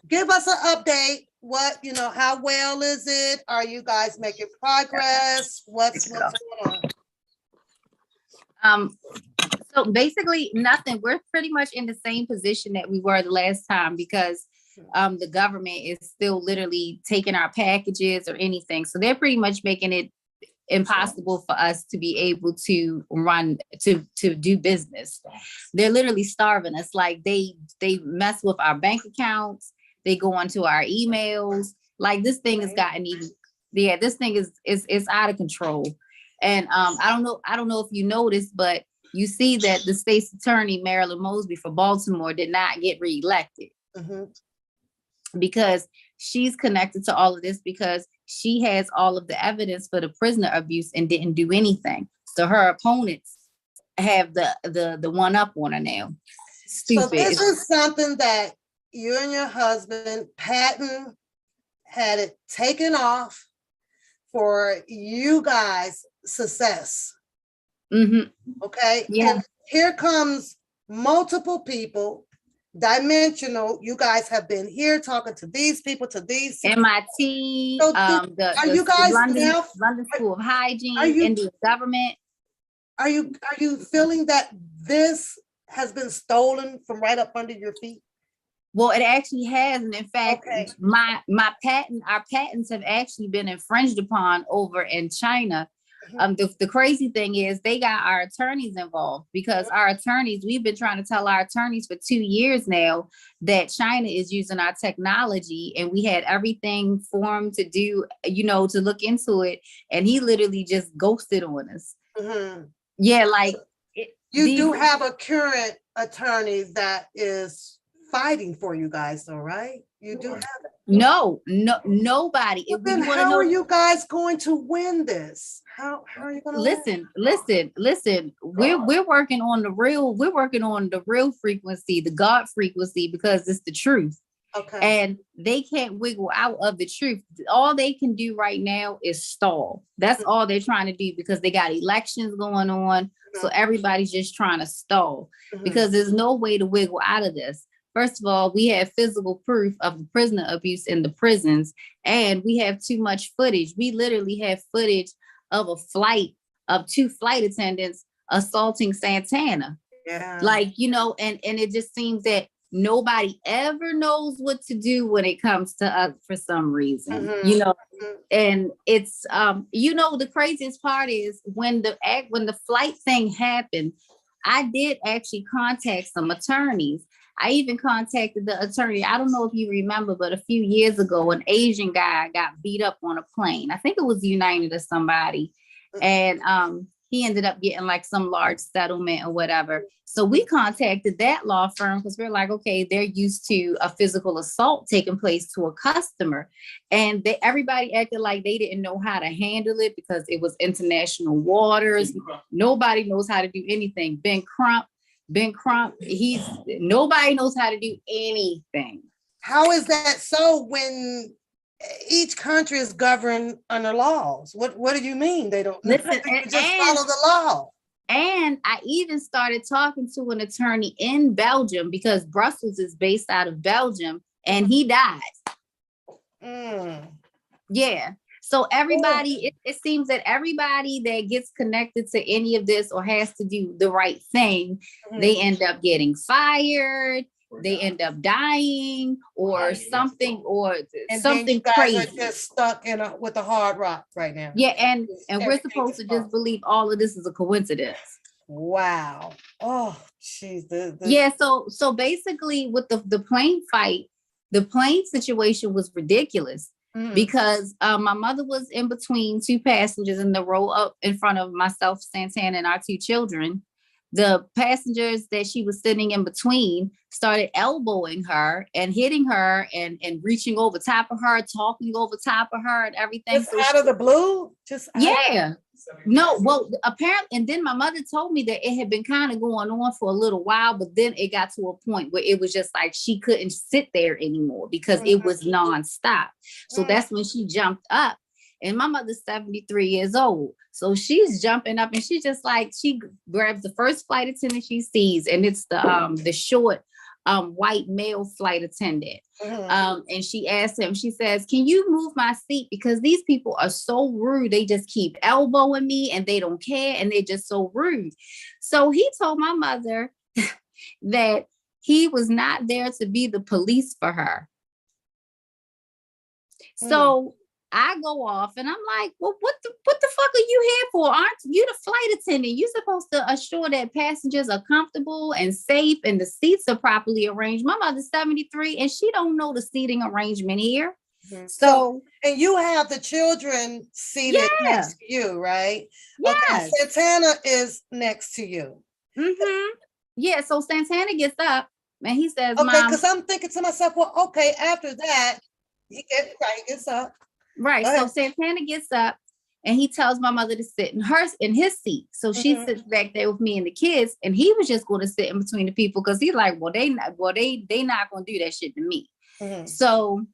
Give us an update. What how well is it? Are you guys making progress? What's going on? So basically nothing. We're pretty much in the same position that we were the last time because the government is still literally taking our packages or anything. So they're pretty much making it impossible for us to be able to run to do business. They're literally starving us. Like they mess with our bank accounts, they go onto our emails. Like this thing has gotten even, yeah, this thing is out of control. And I don't know if you noticed, but you see that the state's attorney, Marilyn Mosby for Baltimore, did not get reelected because she's connected to all of this, because she has all of the evidence for the prisoner abuse and didn't do anything. So her opponents have the one up on her now. Stupid. So this is something that you and your husband, Patton, had it taken off for you guys' success. Okay. Yeah. And here comes multiple people, dimensional. You guys have been here talking to these people, to these MIT, So you guys London, now, London School of Hygiene, are you- Indian government. are you feeling that this has been stolen from right up under your feet? Well, it actually has, and in fact, Okay. our patents have actually been infringed upon over in China. The crazy thing is they got our attorneys involved, because our attorneys, we've been trying to tell our attorneys for 2 years now that China is using our technology, and we had everything for him to do, to look into it, and he literally just ghosted on us. Yeah, like You do have a current attorney that is fighting for you guys, though, right? You do have it. No, nobody. Well, then how are you guys going to win this? How are you going to listen? We're working on the real. We're working on the real frequency, the God frequency, because it's the truth. Okay. And they can't wiggle out of the truth. All they can do right now is stall. That's all they're trying to do, because they got elections going on. So everybody's just trying to stall, because there's no way to wiggle out of this. First of all, we have physical proof of the prisoner abuse in the prisons, and we have too much footage. We literally have footage of a flight of 2 flight attendants assaulting Santana. Yeah. Like, and it just seems that nobody ever knows what to do when it comes to us for some reason, and it's, the craziest part is when the flight thing happened, I did actually contact some attorneys. I even contacted the attorney. I don't know if you remember, but a few years ago, an Asian guy got beat up on a plane. I think it was United or somebody. And he ended up getting like some large settlement or whatever. So we contacted that law firm, because we're like, okay, they're used to a physical assault taking place to a customer. And everybody acted like they didn't know how to handle it, because it was international waters. Nobody knows how to do anything. Ben Crump, nobody knows how to do anything. How is that so when each country is governed under laws? What do you mean they don't? Listen, just follow the law. And I even started talking to an attorney in Belgium, because Brussels is based out of Belgium, and he died. Yeah. So everybody, it seems that everybody that gets connected to any of this or has to do the right thing, they end up getting fired, they end up dying, or something, or And something then you guys crazy. are just stuck with a hard rock right now. Yeah, and we're supposed to just believe all of this is a coincidence. Wow. Oh, geez. Yeah. So basically, with the plane fight, the plane situation was ridiculous. Because my mother was in between 2 passengers in the row up in front of myself, Santana, and our 2 children. The passengers that she was sitting in between started elbowing her and hitting her and reaching over top of her, talking over top of her and everything. Just out of the blue? Yeah. No, well, apparently, and then my mother told me that it had been kind of going on for a little while, but then it got to a point where it was just like she couldn't sit there anymore, because it was nonstop. So that's when she jumped up. And my mother's 73 years old. So she's jumping up, and she's just like, she grabs the first flight attendant she sees, and it's the short white male flight attendant. And she asked him, she says, can you move my seat? Because these people are so rude. They just keep elbowing me, and they don't care, and they're just so rude. So he told my mother that he was not there to be the police for her. So I go off and I'm like, well, what the fuck are you here for? Aren't you the flight attendant? You're supposed to assure that passengers are comfortable and safe and the seats are properly arranged. My mother's 73 and she don't know the seating arrangement here. So and you have the children seated next to you, right? Yes. Okay, Santana is next to you. Yeah, so Santana gets up and he says, okay, Mom, because I'm thinking to myself, well, okay, after that, he gets up. Right. So Santana gets up and he tells my mother to sit in his seat. So she sits back there with me and the kids, and he was just going to sit in between the people because he's like, well, they not going to do that shit to me. So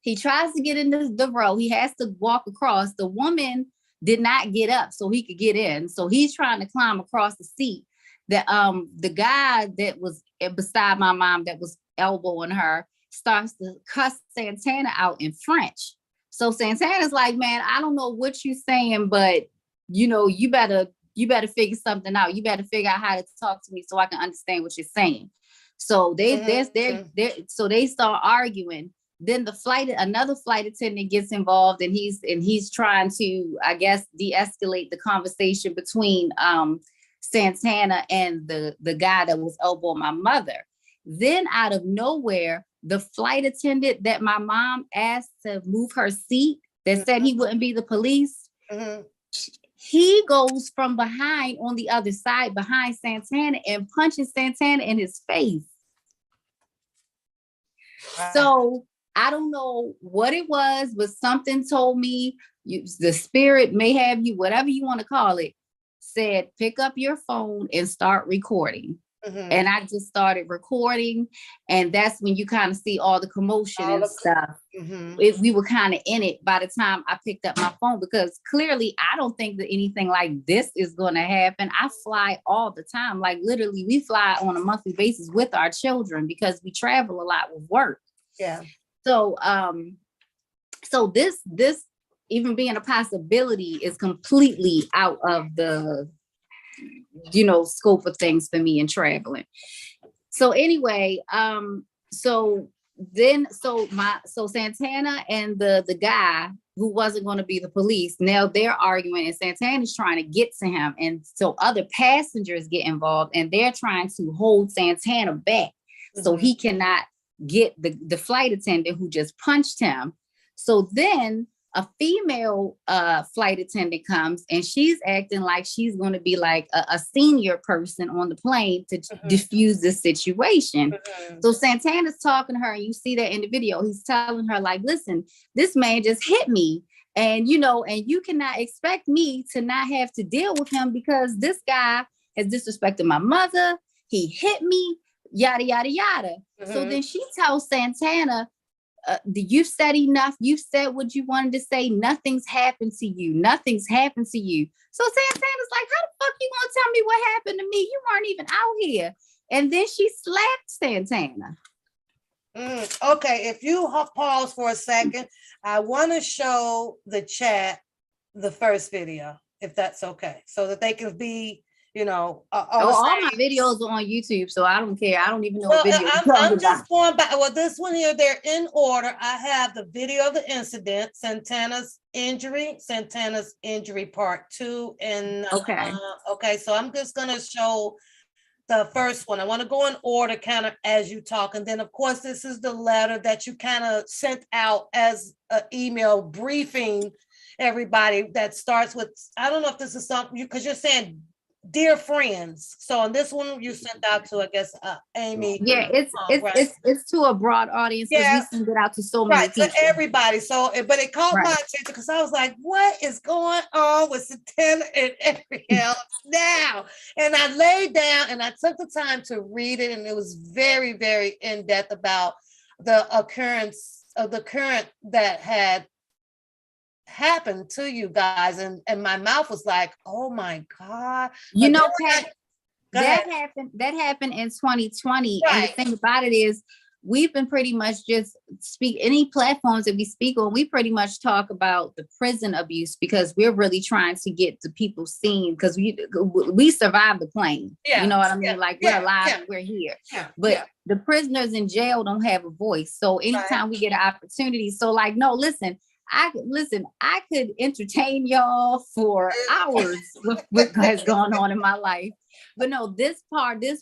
he tries to get in the row. He has to walk across. The woman did not get up so he could get in. So he's trying to climb across the seat. The guy that was beside my mom that was elbowing her starts to cuss Santana out in French. So Santana's like, man, I don't know what you're saying, but you better figure something out. You better figure out how to talk to me so I can understand what you're saying. So they start arguing. Then another flight attendant gets involved and he's trying to, I guess, de-escalate the conversation between Santana and the guy that was elbowing my mother. Then out of nowhere, the flight attendant that my mom asked to move her seat that said he wouldn't be the police, he goes from behind on the other side behind Santana and punches Santana in his face. So I don't know what it was, but something told me, the spirit may have you, whatever you want to call it, said, pick up your phone and start recording. And I just started recording, and that's when you kind of see all the commotion and stuff. We were kind of in it by the time I picked up my phone, because clearly I don't think that anything like this is going to happen. I fly all the time. Like literally we fly on a monthly basis with our children because we travel a lot with work. Yeah. So, so this even being a possibility is completely out of the scope of things for me in traveling. So anyway, so Santana and the guy who wasn't going to be the police, now they're arguing and Santana's trying to get to him. And so other passengers get involved and they're trying to hold Santana back so he cannot get the flight attendant who just punched him. So then a female flight attendant comes and she's acting like she's going to be like a senior person on the plane to diffuse the situation. So Santana's talking to her, and you see that in the video. He's telling her like, listen, this man just hit me, and and you cannot expect me to not have to deal with him because this guy has disrespected my mother. He hit me, yada, yada, yada. So then she tells Santana, you've said enough. You've said what you wanted to say. Nothing's happened to you. Nothing's happened to you. So Santana's like, how the fuck you gonna tell me what happened to me? You weren't even out here. And then she slapped Santana. Okay, if you pause for a second, I want to show the chat the first video, if that's okay, so that they can be all my videos are on YouTube, so I don't care. I don't even know what video I'm just going back. Well, this one here, they're in order. I have the video of the incident, Santana's injury part 2, and okay, so I'm just gonna show the first one. I want to go in order kind of as you talk, and then of course this is the letter that you kind of sent out as an email briefing everybody that starts with, I don't know if this is something because you're saying dear friends. So on this one you sent out to, I guess, Amy. Yeah, it's to a broad audience because we send it out to so many people. To everybody. So, but it caught my attention because I was like, what is going on with Santana and everything else now? And I laid down and I took the time to read it, and it was very, very in-depth about the occurrence of the current that had happened to you guys, and my mouth was like, oh my God. Pat, that happened in 2020. And the thing about it is, we've been pretty much just speak any platforms that we speak on. We pretty much talk about the prison abuse because we're really trying to get the people seen because we survived the plane. Yeah, You know what I mean? yeah, Like we're yeah, alive yeah. and we're here. Yeah, But yeah. the prisoners in jail don't have a voice. So anytime we get an opportunity, so like, no, listen, I could entertain y'all for hours with what has gone on in my life. But no, this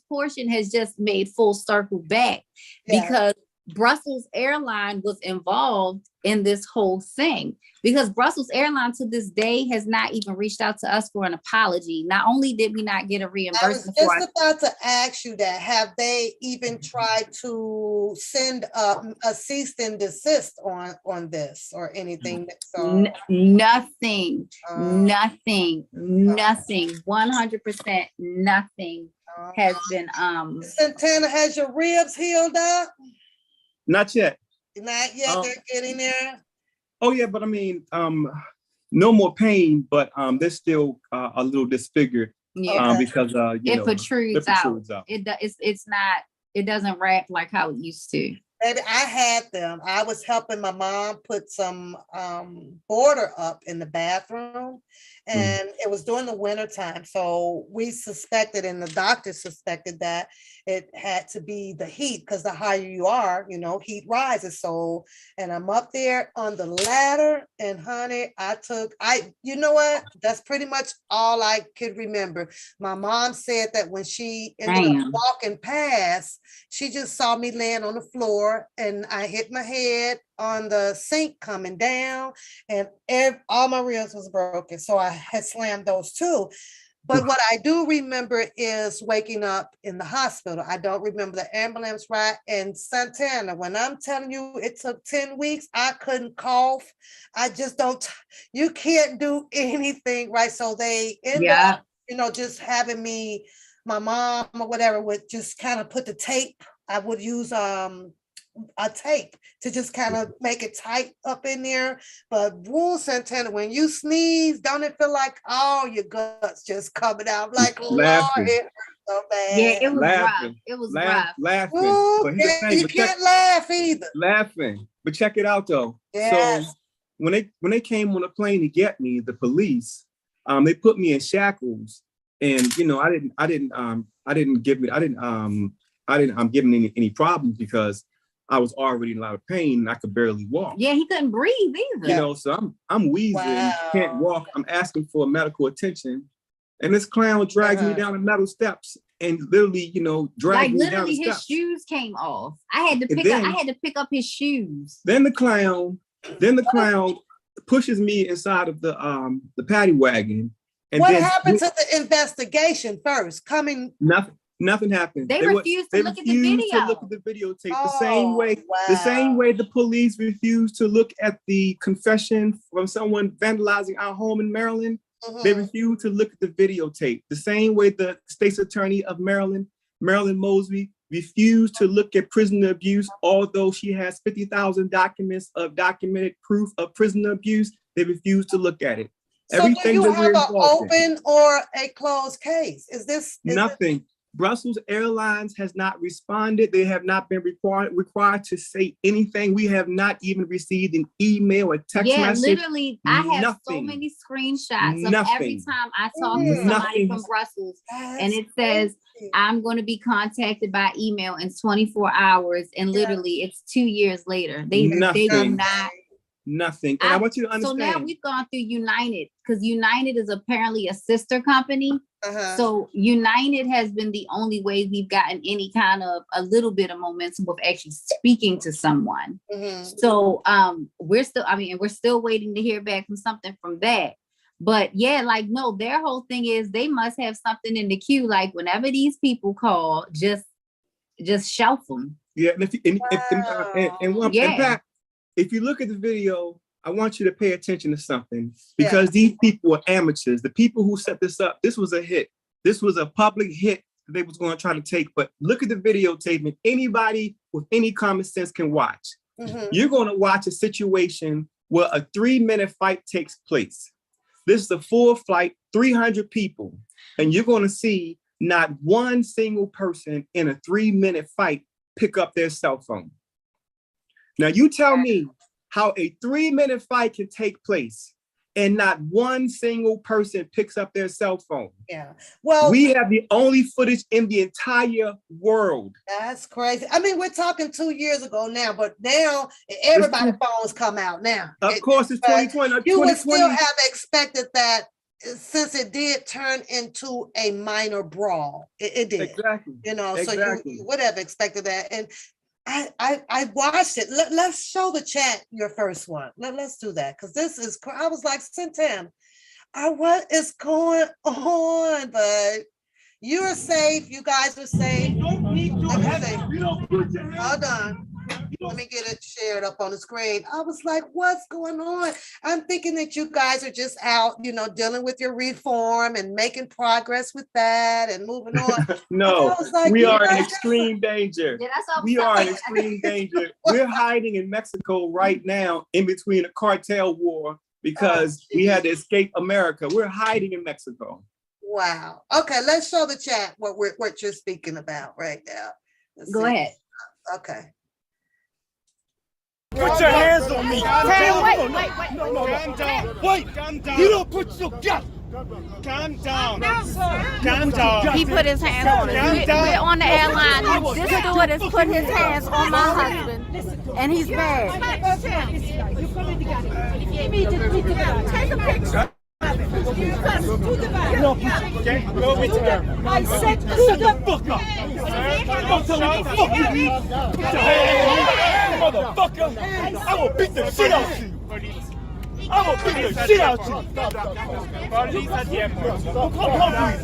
portion has just made full circle back because Brussels Airline was involved in this whole thing because Brussels Airline to this day has not even reached out to us for an apology. Not only did we not get a reimbursement I was just about to ask you that. Have they even tried to send a cease and desist on this or anything? Nothing, 100% nothing has been Santana, has your ribs healed up? Not yet. Not yet. They're getting there. Oh yeah, but I mean, no more pain, but they're still a little disfigured because it protrudes out. It's not. It doesn't wrap like how it used to. Baby, I had them. I was helping my mom put some border up in the bathroom, and it was during the winter time. So we suspected, and the doctor suspected that it had to be the heat because the higher you are, heat rises. So, and I'm up there on the ladder, and honey, you know what? That's pretty much all I could remember. My mom said that when she ended up walking past, she just saw me laying on the floor, and I hit my head on the sink coming down, and all my ribs was broken. So I had slammed those too. But what I do remember is waking up in the hospital. I don't remember the ambulance ride. And Santana, when I'm telling you it took 10 weeks, I couldn't cough. I just don't, you can't do anything, right? So they end up, just having me, my mom or whatever would just kind of put the tape. I would use a tape to just kind of make it tight up in there. But woo, Santana, when you sneeze, don't it feel like all your guts just coming out? Like, Lord, it hurts so bad. Yeah, it was rough. It was rough. Laughing. Ooh, But here's the thing, you can't laugh either. Laughing. But check it out though. Yes. So when they came on the plane to get me, the police, they put me in shackles. And I didn't give any problems because I was already in a lot of pain and I could barely walk. Yeah, he couldn't breathe either. So I'm wheezing, can't walk. I'm asking for medical attention. And this clown drags me down the metal steps and literally, dragged me down the steps. His shoes came off. I had to pick up his shoes. Then the clown pushes me inside of the paddy wagon. And what happened to the investigation first? Nothing happened. They refused to look at the video. To look at the videotape the same way the police refused to look at the confession from someone vandalizing our home in Maryland. They refused to look at the videotape. The same way the state's attorney of Maryland, Marilyn Mosby, refused to look at prisoner abuse, although she has 50,000 documents of documented proof of prisoner abuse. They refused to look at it. So do you have an open or a closed case? Is nothing? Brussels Airlines has not responded. They have not been required to say anything. We have not even received an email or text message. Yeah, literally, I have so many screenshots of every time I talk to somebody from Brussels, and it says, I'm going to be contacted by email in 24 hours, and literally it's 2 years later. They do not. Nothing. And I want you to understand. So now we've gone through United because United is apparently a sister company. So United has been the only way we've gotten any kind of a little bit of momentum with actually speaking to someone. So we're still waiting to hear back from something from that. But yeah, no, their whole thing is they must have something in the queue. Like whenever these people call, just shelf them. Yeah, in fact, if you look at the video, I want you to pay attention to something because these people are amateurs. The people who set this up, this was a hit. This was a public hit that they was going to try to take. But look at the videotape, and anybody with any common sense can watch. You're going to watch a situation where a 3-minute fight takes place. This is a full flight, 300 people, and you're going to see not one single person in a 3-minute fight pick up their cell phone. Now you tell me how a 3-minute fight can take place and not one single person picks up their cell phone. Yeah. Well, we have the only footage in the entire world. That's crazy. I mean, we're talking 2 years ago now, but now everybody's phones come out now. Of course, it's 2020. You would still have expected that since it did turn into a minor brawl. It did. Exactly. You know, exactly. So you would have expected that. And I watched it. Let's show the chat your first one. Let's do that. Because this is, I was like, Centam, what is going on? But you're safe. You guys are safe. Hold on. Let me get it shared up on the screen. I was like, what's going on? I'm thinking that you guys are just out, you know, dealing with your reform and making progress with that and moving on. No, like, we are in extreme danger. Yeah, we are in extreme danger. We're hiding in Mexico right now in between a cartel war because we had to escape America. We're hiding in Mexico. Wow. Okay, let's show the chat what you're speaking about right now. Go ahead. Okay. Put your hands on me. Wait. No. Calm down. Wait. Calm down. You don't put your gun. Calm down. Calm down. He put his hands on us. We're on the airline. This steward is putting his hands on my husband, and he's mad. Take a picture. Okay, go with her. I said, shut the fuck up. Don't tell me what the fuck you need. Put your hands on me, motherfucker. I will beat the shit out of you. I will beat the shit out of you.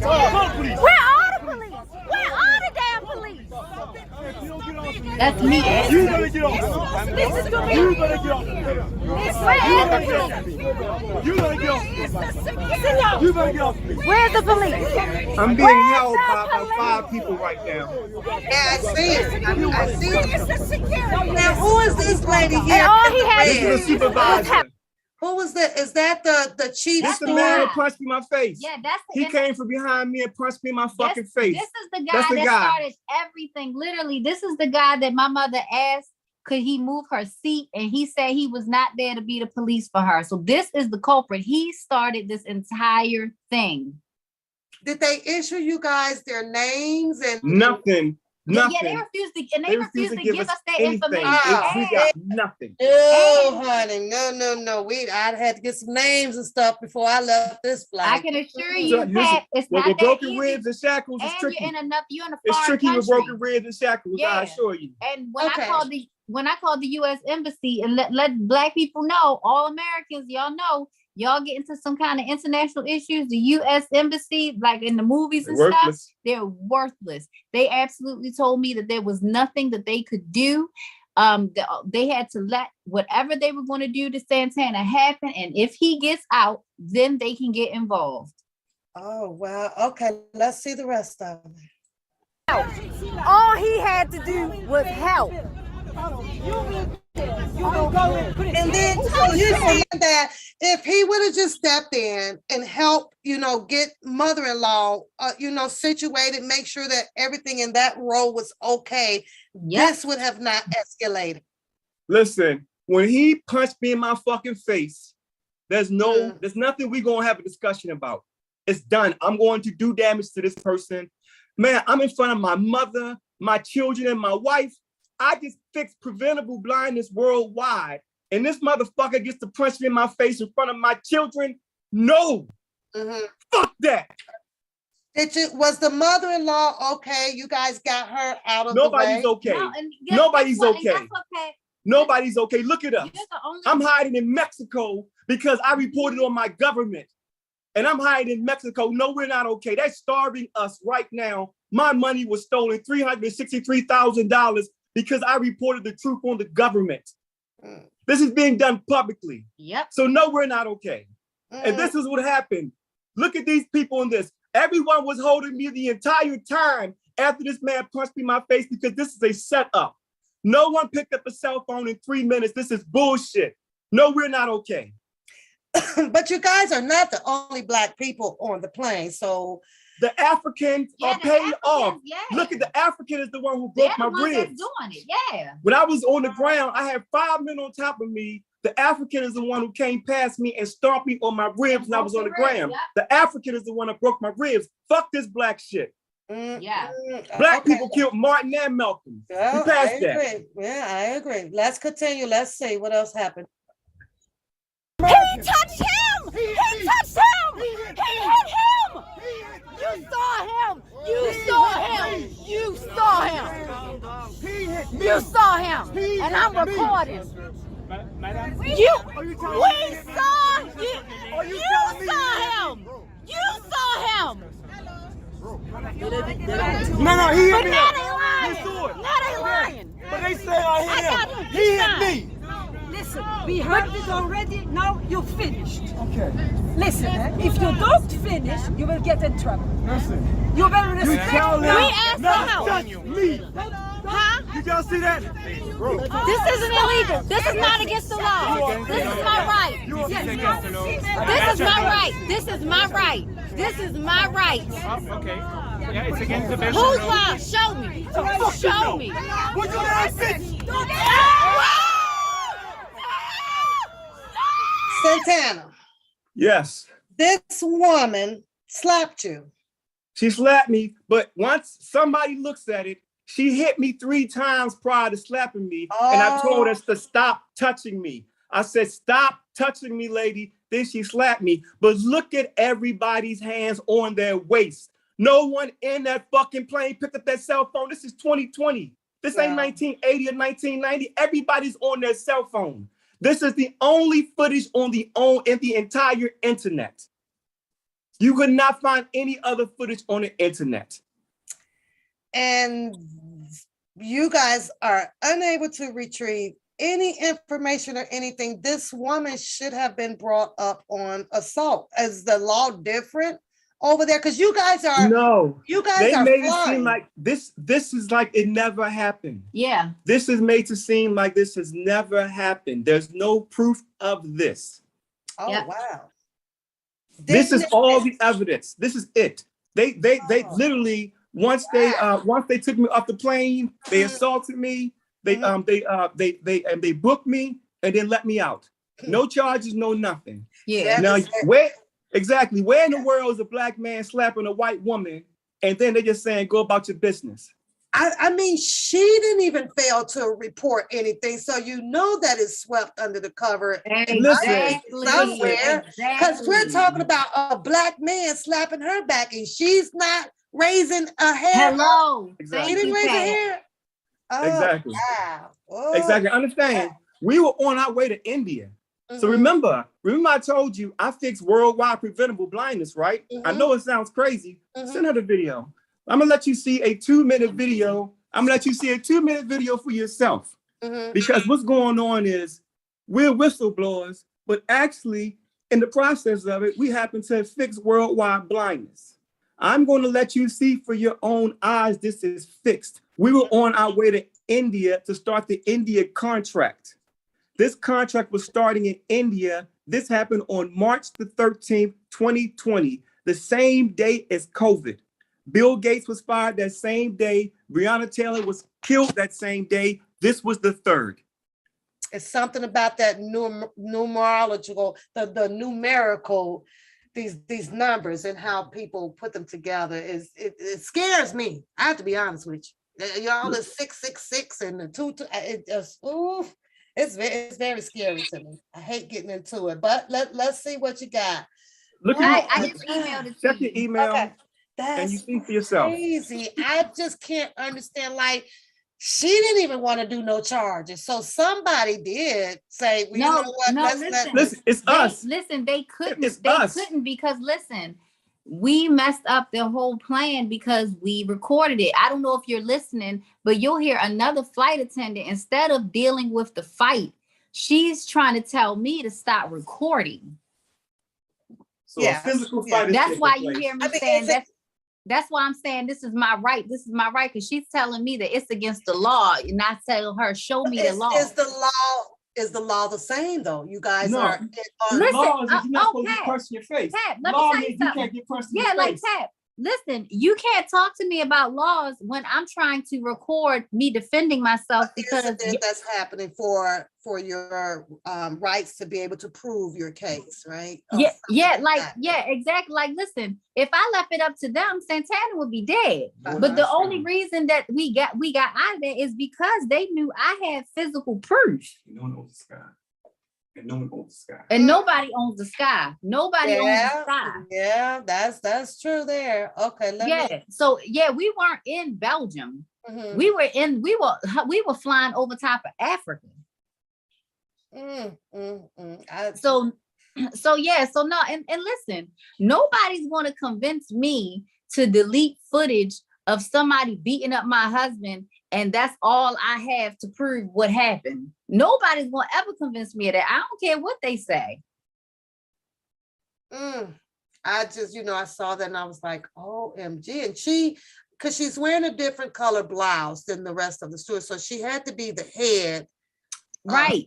Call police. where are the police? Where are the damn police? That's me. You better get off. Listen to me. You better get off. Where are the police? You better get off. You better get off. Where's the police? I'm being held by about 5 people right now. Yeah, I see it. I see It's the it. security. Now, who is this lady here? And all he in the had This red? is a supervisor. Who was that? Is that the chief? This the the man guy. that punched me in my face. Yeah, that's the He came from behind me and punched me in my fucking this, face. This is the guy That's the that guy. started everything. Literally, this is the guy that my mother asked, could he move her seat? And he said he was not there to be the police for her. So this is the culprit. He started this entire thing. Did they issue you guys their names and Nothing. Yeah, Nothing. they refused to give us their anything. information. We got nothing. Oh, honey, no. I had to get some names and stuff before I left this flight. I can assure So, you, listen, Pat, it's Well, not with that broken easy. ribs and shackles, it's And tricky. you're in a It's foreign tricky country. with broken ribs and shackles. I Yeah. assure you. And when Okay. I called the U.S. Embassy and let Black people know, all Americans, y'all know, y'all get into some kind of international issues, the U.S. Embassy, like in the movies and stuff, Worthless. they're worthless. They absolutely told me that there was nothing that they could do. They had to let whatever they were going to do to Santana happen, and if he gets out, then they can get involved. Oh, wow. Okay, let's see the rest of it. All he had to do was help. And then you know that if he would have just stepped in and helped, you know, get mother-in-law, you know, situated, make sure that everything in that role was okay, this would have not escalated. Listen, when he punched me in my fucking face, there's nothing we're gonna have a discussion about. It's done. I'm going to do damage to this person. Man, I'm in front of my mother, my children, and my wife. I just fixed preventable blindness worldwide. And this motherfucker gets to punch me in my face in front of my children? No. Fuck that. Was the mother-in-law okay? You guys got her out of Nobody's the way? okay. No, and Nobody's guess what? okay. And guess what, Pat? Nobody's okay. Look at us. You're the only I'm hiding in Mexico because I reported on my government. And I'm hiding in Mexico. No, we're not okay. They're starving us right now. My money was stolen, $363,000, because I reported the truth on the government. This is being done publicly. Yep. So no, we're not okay. And this is what happened. Look at these people in this. Everyone was holding me the entire time after this man punched me in my face because this is a setup. No one picked up a cell phone in 3 minutes. This is bullshit. No, we're not okay. But you guys are not the only Black people on the plane. So The Africans are paid off. Yeah. Look at the African is the one who broke my ribs. That's doing it. Yeah. When I was on the ground, I had 5 men on top of me. The African is the one who came past me and stomped me on my ribs when I was on the ground. Yep. The African is the one that broke my ribs. Fuck this black shit. Yeah. Black people killed Martin and Malcolm. Well, We passed I that. agree. Yeah, I agree. Let's continue. Let's see what else happened. He touched him! He touched him! He hit him! You saw him! You saw him! You saw him! You saw him! And I'm recording. You, we saw you! You saw him! You saw him! No, he hit But me. now they lying! You saw it. Now they lying! But they say I hit him. He hit me. Listen, we heard it already. Now you finished. Okay. Listen, if you don't finish, you will get in trouble. Listen. You will respect. We asked for Not help. touch me. Huh? Did y'all see that? This isn't illegal. This is not against the law. This is my right. This is my right. This is my right. This is my right. Okay. Yeah, it's against the best. Whose law? Show me. Show me. What you that bitch? Santana, Yes. this woman slapped you. She slapped me, but once somebody looks at it, she hit me 3 times prior to slapping me, and I told her to stop touching me. I said, stop touching me, lady. Then she slapped me. But look at everybody's hands on their waist. No one in that fucking plane picked up that cell phone. This is 2020. This ain't 1980 or 1990. Everybody's on their cell phone. This is the only footage in the entire internet. You could not find any other footage on the internet. And you guys are unable to retrieve any information or anything. This woman should have been brought up on assault. Is the law different over there? Because you guys are they are made flying. it seem like this is like it never happened. Yeah. This is made to seem like this has never happened. There's no proof of this. Oh, wow. This is all the evidence. This is it. They literally once they took me off the plane, they assaulted me. They booked me and then let me out. No charges, no nothing. Yeah. Now where in the world is a black man slapping a white woman and then they're just saying go about your business? I mean, she didn't even fail to report anything, so you know that it's swept under the cover somewhere. Because we're talking about a black man slapping her back, and she's not raising a hair. Hello. Exactly. She didn't raise a hair. Oh, Exactly. wow. Oh. Exactly. Understand? We were on our way to India. So remember I told you I fixed worldwide preventable blindness, right? I know it sounds crazy. Send her the video. I'm gonna let you see a 2-minute video. I'm gonna let you see a 2-minute video for yourself. Because what's going on is we're whistleblowers, but actually in the process of it, we happen to fix worldwide blindness. I'm going to let you see for your own eyes this is fixed. We were on our way to India to start the India contract. This contract was starting in India. This happened on March the 13th, 2020, the same day as COVID. Bill Gates was fired that same day. Breonna Taylor was killed that same day. This was the 3rd. It's something about that numerological, the numerical, these numbers and how people put them together. It scares me. I have to be honest with you. Y'all the 666 and the 2. It just it's very scary to me. I hate getting into it, but let's see what you got. Look I just emailed it. Check your email. Okay. And you That's see for yourself. crazy. I just can't understand. Like, she didn't even want to do no charges. So somebody did say, well, you know what? Listen, it's us. Listen, they couldn't. It's they us. couldn't because listen, we messed up the whole plan because we recorded it. I don't know if you're listening, but you'll hear another flight attendant, instead of dealing with the fight, she's trying to tell me to stop recording. So a physical fight is That's taking why you place. hear me saying that's why I'm saying this is my right. This is my right, because she's telling me that it's against the law, and I tell her, show me the law. Is the law the same though? You guys No. are The law is that you're not supposed to get punched in your face. Tab, let Law me tell means you you something. can't get punched in Yeah, your like face. Tab. listen, you can't talk to me about laws when I'm trying to record me defending myself because that's happening for your rights to be able to prove your case, right? Exactly. Like, listen, if I left it up to them, Santana would be dead. But the only reason that we got out of there is because they knew I had physical proof. No one owns the sky. And no one owns the sky. And nobody owns the sky. Nobody owns the sky. Yeah, that's true there. Okay, So we weren't in Belgium. Mm-hmm. We were flying over top of Africa. So no, and listen, nobody's going to convince me to delete footage of somebody beating up my husband, and that's all I have to prove what happened. Nobody's going to ever convince me of that. I don't care what they say. I just, I saw that and I was like, OMG. And because she's wearing a different color blouse than the rest of the stewards, so she had to be the head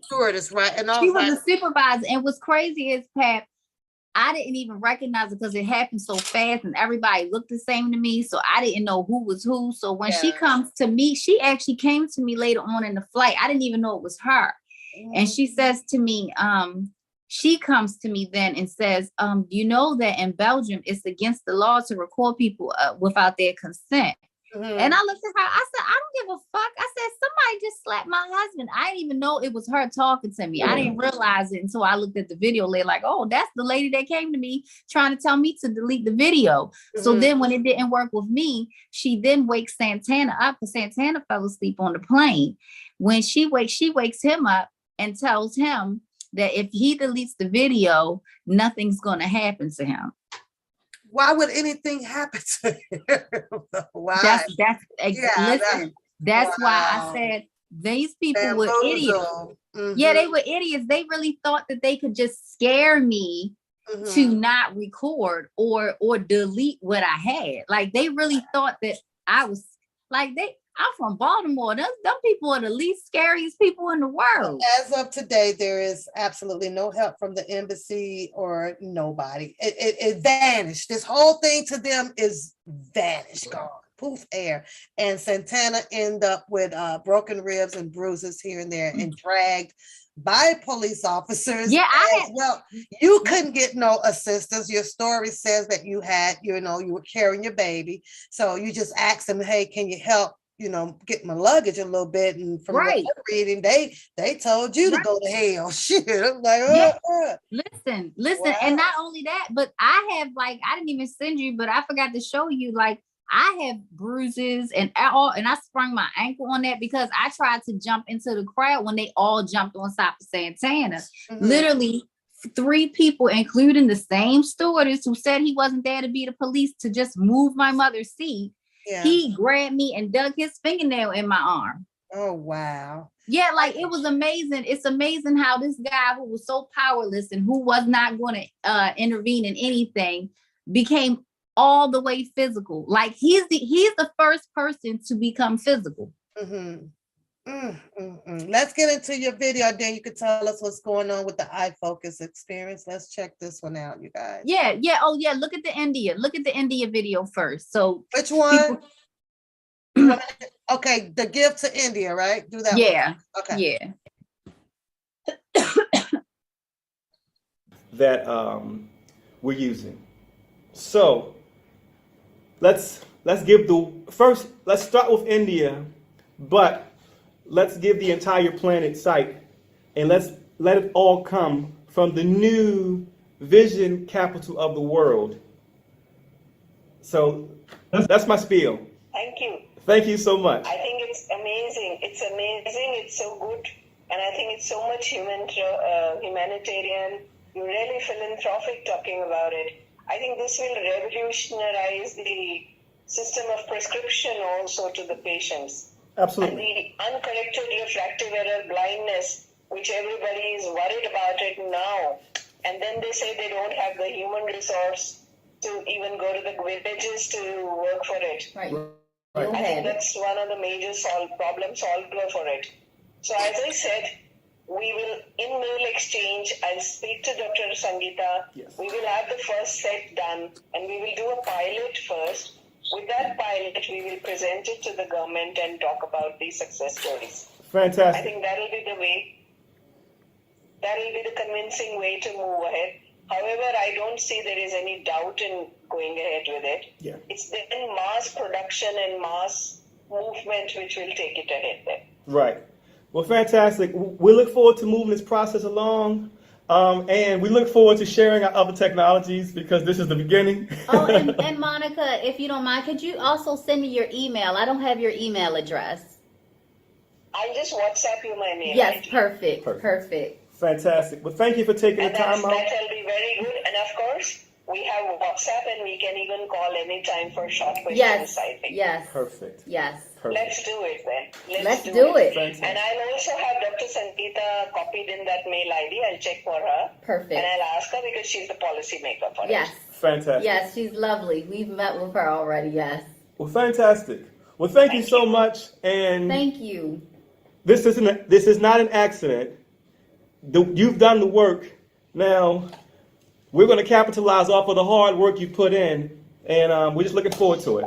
stewardess, right? And she was a supervisor. And what's crazy is, Pat, I didn't even recognize it because it happened so fast and everybody looked the same to me. So I didn't know who was who. So when she comes to me, she actually came to me later on in the flight. I didn't even know it was her. And she says to me, she comes to me then and says, you know that in Belgium, it's against the law to record people without their consent. And I looked at her, I said, I don't give a fuck. I said, somebody just slapped my husband. I didn't even know it was her talking to me. I didn't realize it until I looked at the video later, like, oh, that's the lady that came to me trying to tell me to delete the video. So then when it didn't work with me, she then wakes Santana up because Santana fell asleep on the plane. When she wakes him up and tells him that if he deletes the video, nothing's going to happen to him. Why would anything happen to him? Why? That's why I said these people were idiots. Yeah, they were idiots. They really thought that they could just scare me to not record or delete what I had. Like, they really thought that I was like, I'm from Baltimore. Them people are the least scariest people in the world. As of today, there is absolutely no help from the embassy or nobody. It vanished. This whole thing to them is vanished, gone, poof, air. And Santana ended up with broken ribs and bruises here and there and dragged by police officers. You couldn't get no assistance. Your story says that you were carrying your baby. So you just asked them, hey, can you help? Get my luggage a little bit, and from what I'm reading, they told you to go to hell. Shit, I'm like, Listen, wow. And not only that, but I didn't even send you, but I forgot to show you. Like, I have bruises and I sprung my ankle on that because I tried to jump into the crowd when they all jumped on top of Santana. Literally, 3 people, including the same stewardess who said he wasn't there to be the police, to just move my mother's seat. He grabbed me and dug his fingernail in my arm. Oh, wow. Yeah, like, it was amazing. It's amazing how this guy who was so powerless and who was not going to intervene in anything became all the way physical. Like, he's the first person to become physical. Let's get into your video, then you can tell us what's going on with the iFocus experience. Let's check this one out, you guys. Oh yeah, look at the India video first. So which one? Okay, the gift to India, right? Do that one. Okay. That we're using. So let's start with India, but let's give the entire planet sight, and let's let it all come from the new vision capital of the world. So that's my spiel. Thank you. Thank you so much. I think it's amazing. It's amazing. It's so good. And I think it's so much humanitarian. You're really philanthropic talking about it. I think this will revolutionize the system of prescription also to the patients. Absolutely. And the uncorrected refractive error blindness, which everybody is worried about it now. And then they say they don't have the human resource to even go to the villages to work for it. Right. I think that's one of the major problem solver for it. So as I said, we will, in mail exchange, I'll speak to Dr. Sangeeta. Yes. We will have the first set done, and we will do a pilot first. With that pilot, we will present it to the government and talk about the success stories. Fantastic. I think that'll be the way. That'll be the convincing way to move ahead. However, I don't see there is any doubt in going ahead with it. Yeah. It's then mass production and mass movement which will take it ahead then. Right. Well, fantastic. We look forward to moving this process along. And we look forward to sharing our other technologies because this is the beginning. Oh, and Monica, if you don't mind, could you also send me your email? I don't have your email address. I'll just WhatsApp you my mail. Yes, ID. perfect. Fantastic. Well, thank you for taking the time out. That'll be very good. And of course, we have WhatsApp and we can even call anytime for short questions. I think. Yes. Perfect. Yes. Perfect. Let's do it then. Let's do it. Fantastic. And I'll also have Dr. Sangeeta copied in that mail ID. I'll check for her. Perfect. And I'll ask her because she's the policy maker for Yes. it. Fantastic. Yes, she's lovely. We've met with her already. Yes. Well, fantastic. Well, thank you so much. And Thank you. this is not an accident. You've done the work. Now, we're going to capitalize off of the hard work you put in, and we're just looking forward to it.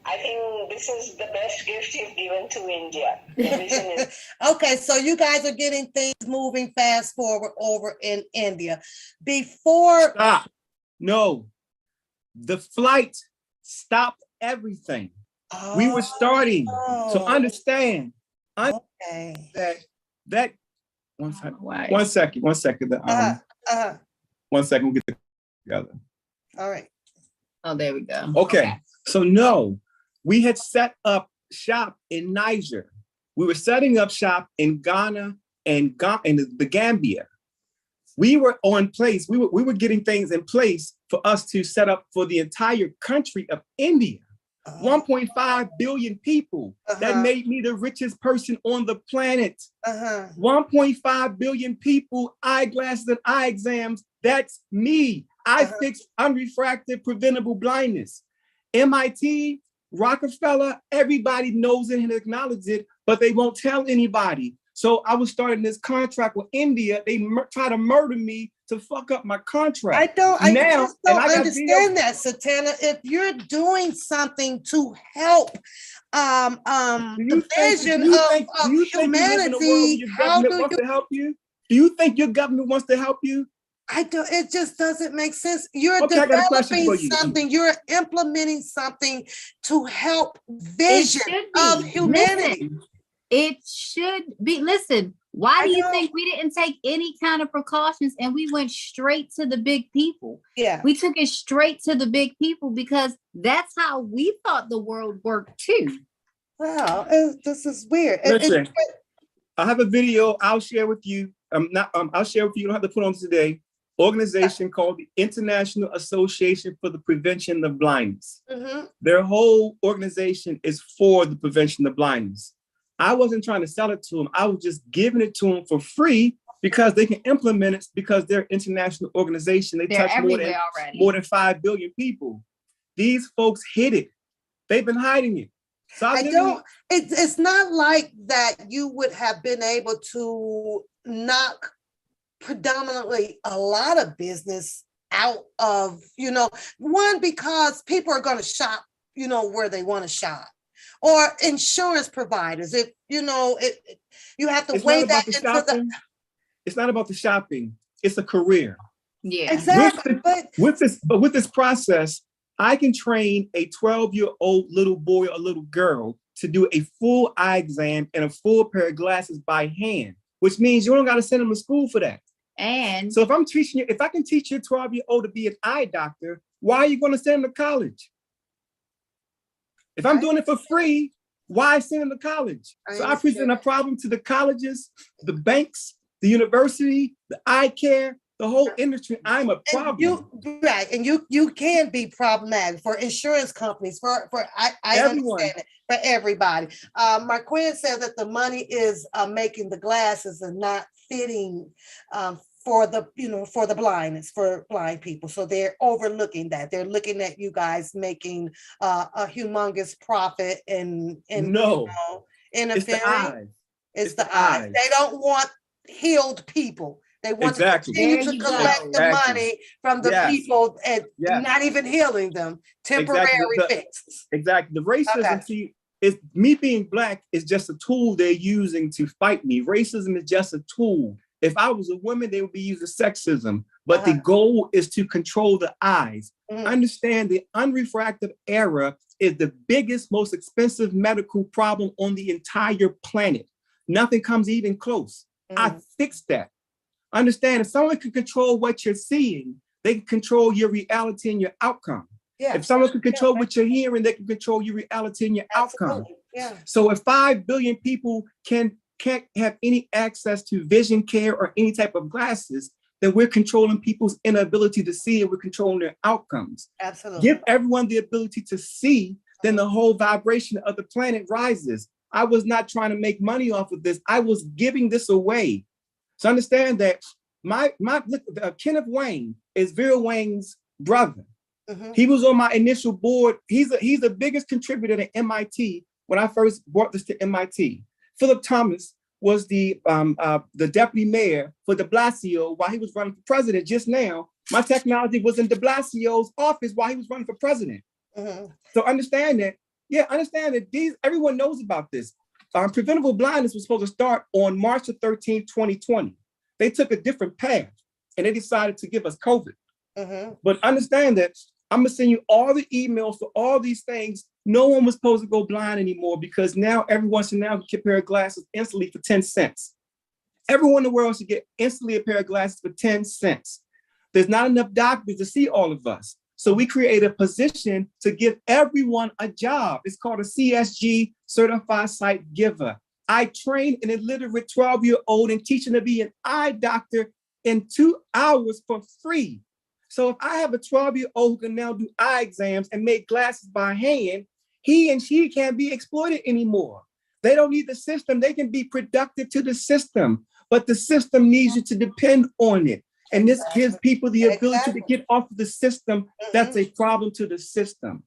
I think this is the best gift you've given to India. Okay, so you guys are getting things moving fast forward over in India. Before Stop. No. The flight stopped everything. We were starting to understand that one second. One second. One second, we'll get together. All right. Oh, there we go. Okay. So no, we had set up shop in Niger. We were setting up shop in Ghana and the Gambia. We were on place. We were getting things in place for us to set up for the entire country of India. 1.5 billion people. That made me the richest person on the planet. 1.5 billion people, eyeglasses and eye exams. That's me. I fixed unrefracted preventable blindness. MIT, Rockefeller, everybody knows it and acknowledges it, but they won't tell anybody. So I was starting this contract with India. They try to murder me to fuck up my contract. I just don't understand that, Satana. If you're doing something to help the vision of humanity, how do you help you? Do you think your government wants to help you? I don't. It just doesn't make sense. You're developing something. You're implementing something to help vision of humanity. Listen, it should be. Listen, why do you think we didn't take any kind of precautions and we went straight to the big people? Yeah, we took it straight to the big people because that's how we thought the world worked too. Wow, this is weird. Listen, I have a video I'll share with you. I'll share with you. You don't have to put on today. Organization called the International Association for the Prevention of Blindness. Their whole organization is for the prevention of blindness. I wasn't trying to sell it to them. I was just giving it to them for free because they can implement it because they're an international organization. They touch more than 5 billion people. These folks hid it. They've been hiding it. So it's not like that you would have been able to knock predominantly a lot of business out of, one, because people are going to shop, where they want to shop, or insurance providers. If, you have to weigh that into It's not about the shopping. It's a career. Yeah, exactly. With this process, I can train a 12-year-old little boy or little girl to do a full eye exam and a full pair of glasses by hand, which means you don't got to send them to school for that. And so if I can teach your 12-year-old to be an eye doctor, why are you going to send them to college? If I'm doing it for free, why send them to college? So I present a problem to the colleges, the banks, the university, the eye care, the whole industry. I'm a problem. And you can be problematic for insurance companies, for I understand it, for everybody. Marquand said that the money is making the glasses and not fitting for the blindness, for blind people. So they're overlooking that. They're looking at you guys making a humongous profit and it's the eyes. It's the eyes. They don't want healed people. They want to continue to collect the money from the people and not even healing them. Temporary fixes. Exactly. The racism, see, is me being Black is just a tool they're using to fight me. Racism is just a tool. If I was a woman, they would be using sexism. But the goal is to control the eyes. Understand the unrefractive error is the biggest, most expensive medical problem on the entire planet. Nothing comes even close. I fixed that. Understand, if someone can control what you're seeing, they can control your reality and your outcome. If someone can control what you're hearing, they can control your reality and your outcome. So if 5 billion people can't have any access to vision care or any type of glasses, then we're controlling people's inability to see, and we're controlling their outcomes. Absolutely. Give everyone the ability to see, then the whole vibration of the planet rises. I was not trying to make money off of this. I was giving this away. So understand that Kenneth Wayne is Vera Wang's brother. He was on my initial board. He's the biggest contributor to MIT when I first brought this to MIT. Philip Thomas was the deputy mayor for de Blasio while he was running for president just now. My technology was in de Blasio's office while he was running for president. So understand that, everyone knows about this. Preventable blindness was supposed to start on March the 13th, 2020. They took a different path and they decided to give us COVID. But understand that I'm gonna send you all the emails for all these things. No one was supposed to go blind anymore because now everyone should now get a pair of glasses instantly for 10 cents. Everyone in the world should get instantly a pair of glasses for 10 cents. There's not enough doctors to see all of us. So we create a position to give everyone a job. It's called a CSG, Certified Sight Giver. I train an illiterate 12-year-old and teach him to be an eye doctor in 2 hours for free. So if I have a 12-year-old who can now do eye exams and make glasses by hand, he and she can't be exploited anymore. They don't need the system. They can be productive to the system, but the system needs you to depend on it. And this gives people the ability to get off of the system. That's a problem to the system.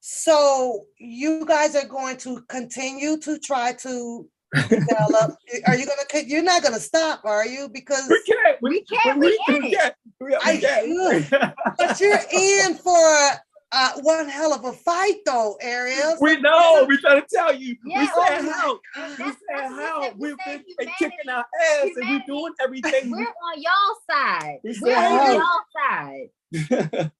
So you guys are going to continue to try to develop. You're not gonna stop, are you? Because we can't. But you're in for one hell of a fight, though, Ariel. We know. We trying to tell you. We said help. We said help. We've been kicking our ass, and we're doing everything. We're on y'all side. We're on y'all side.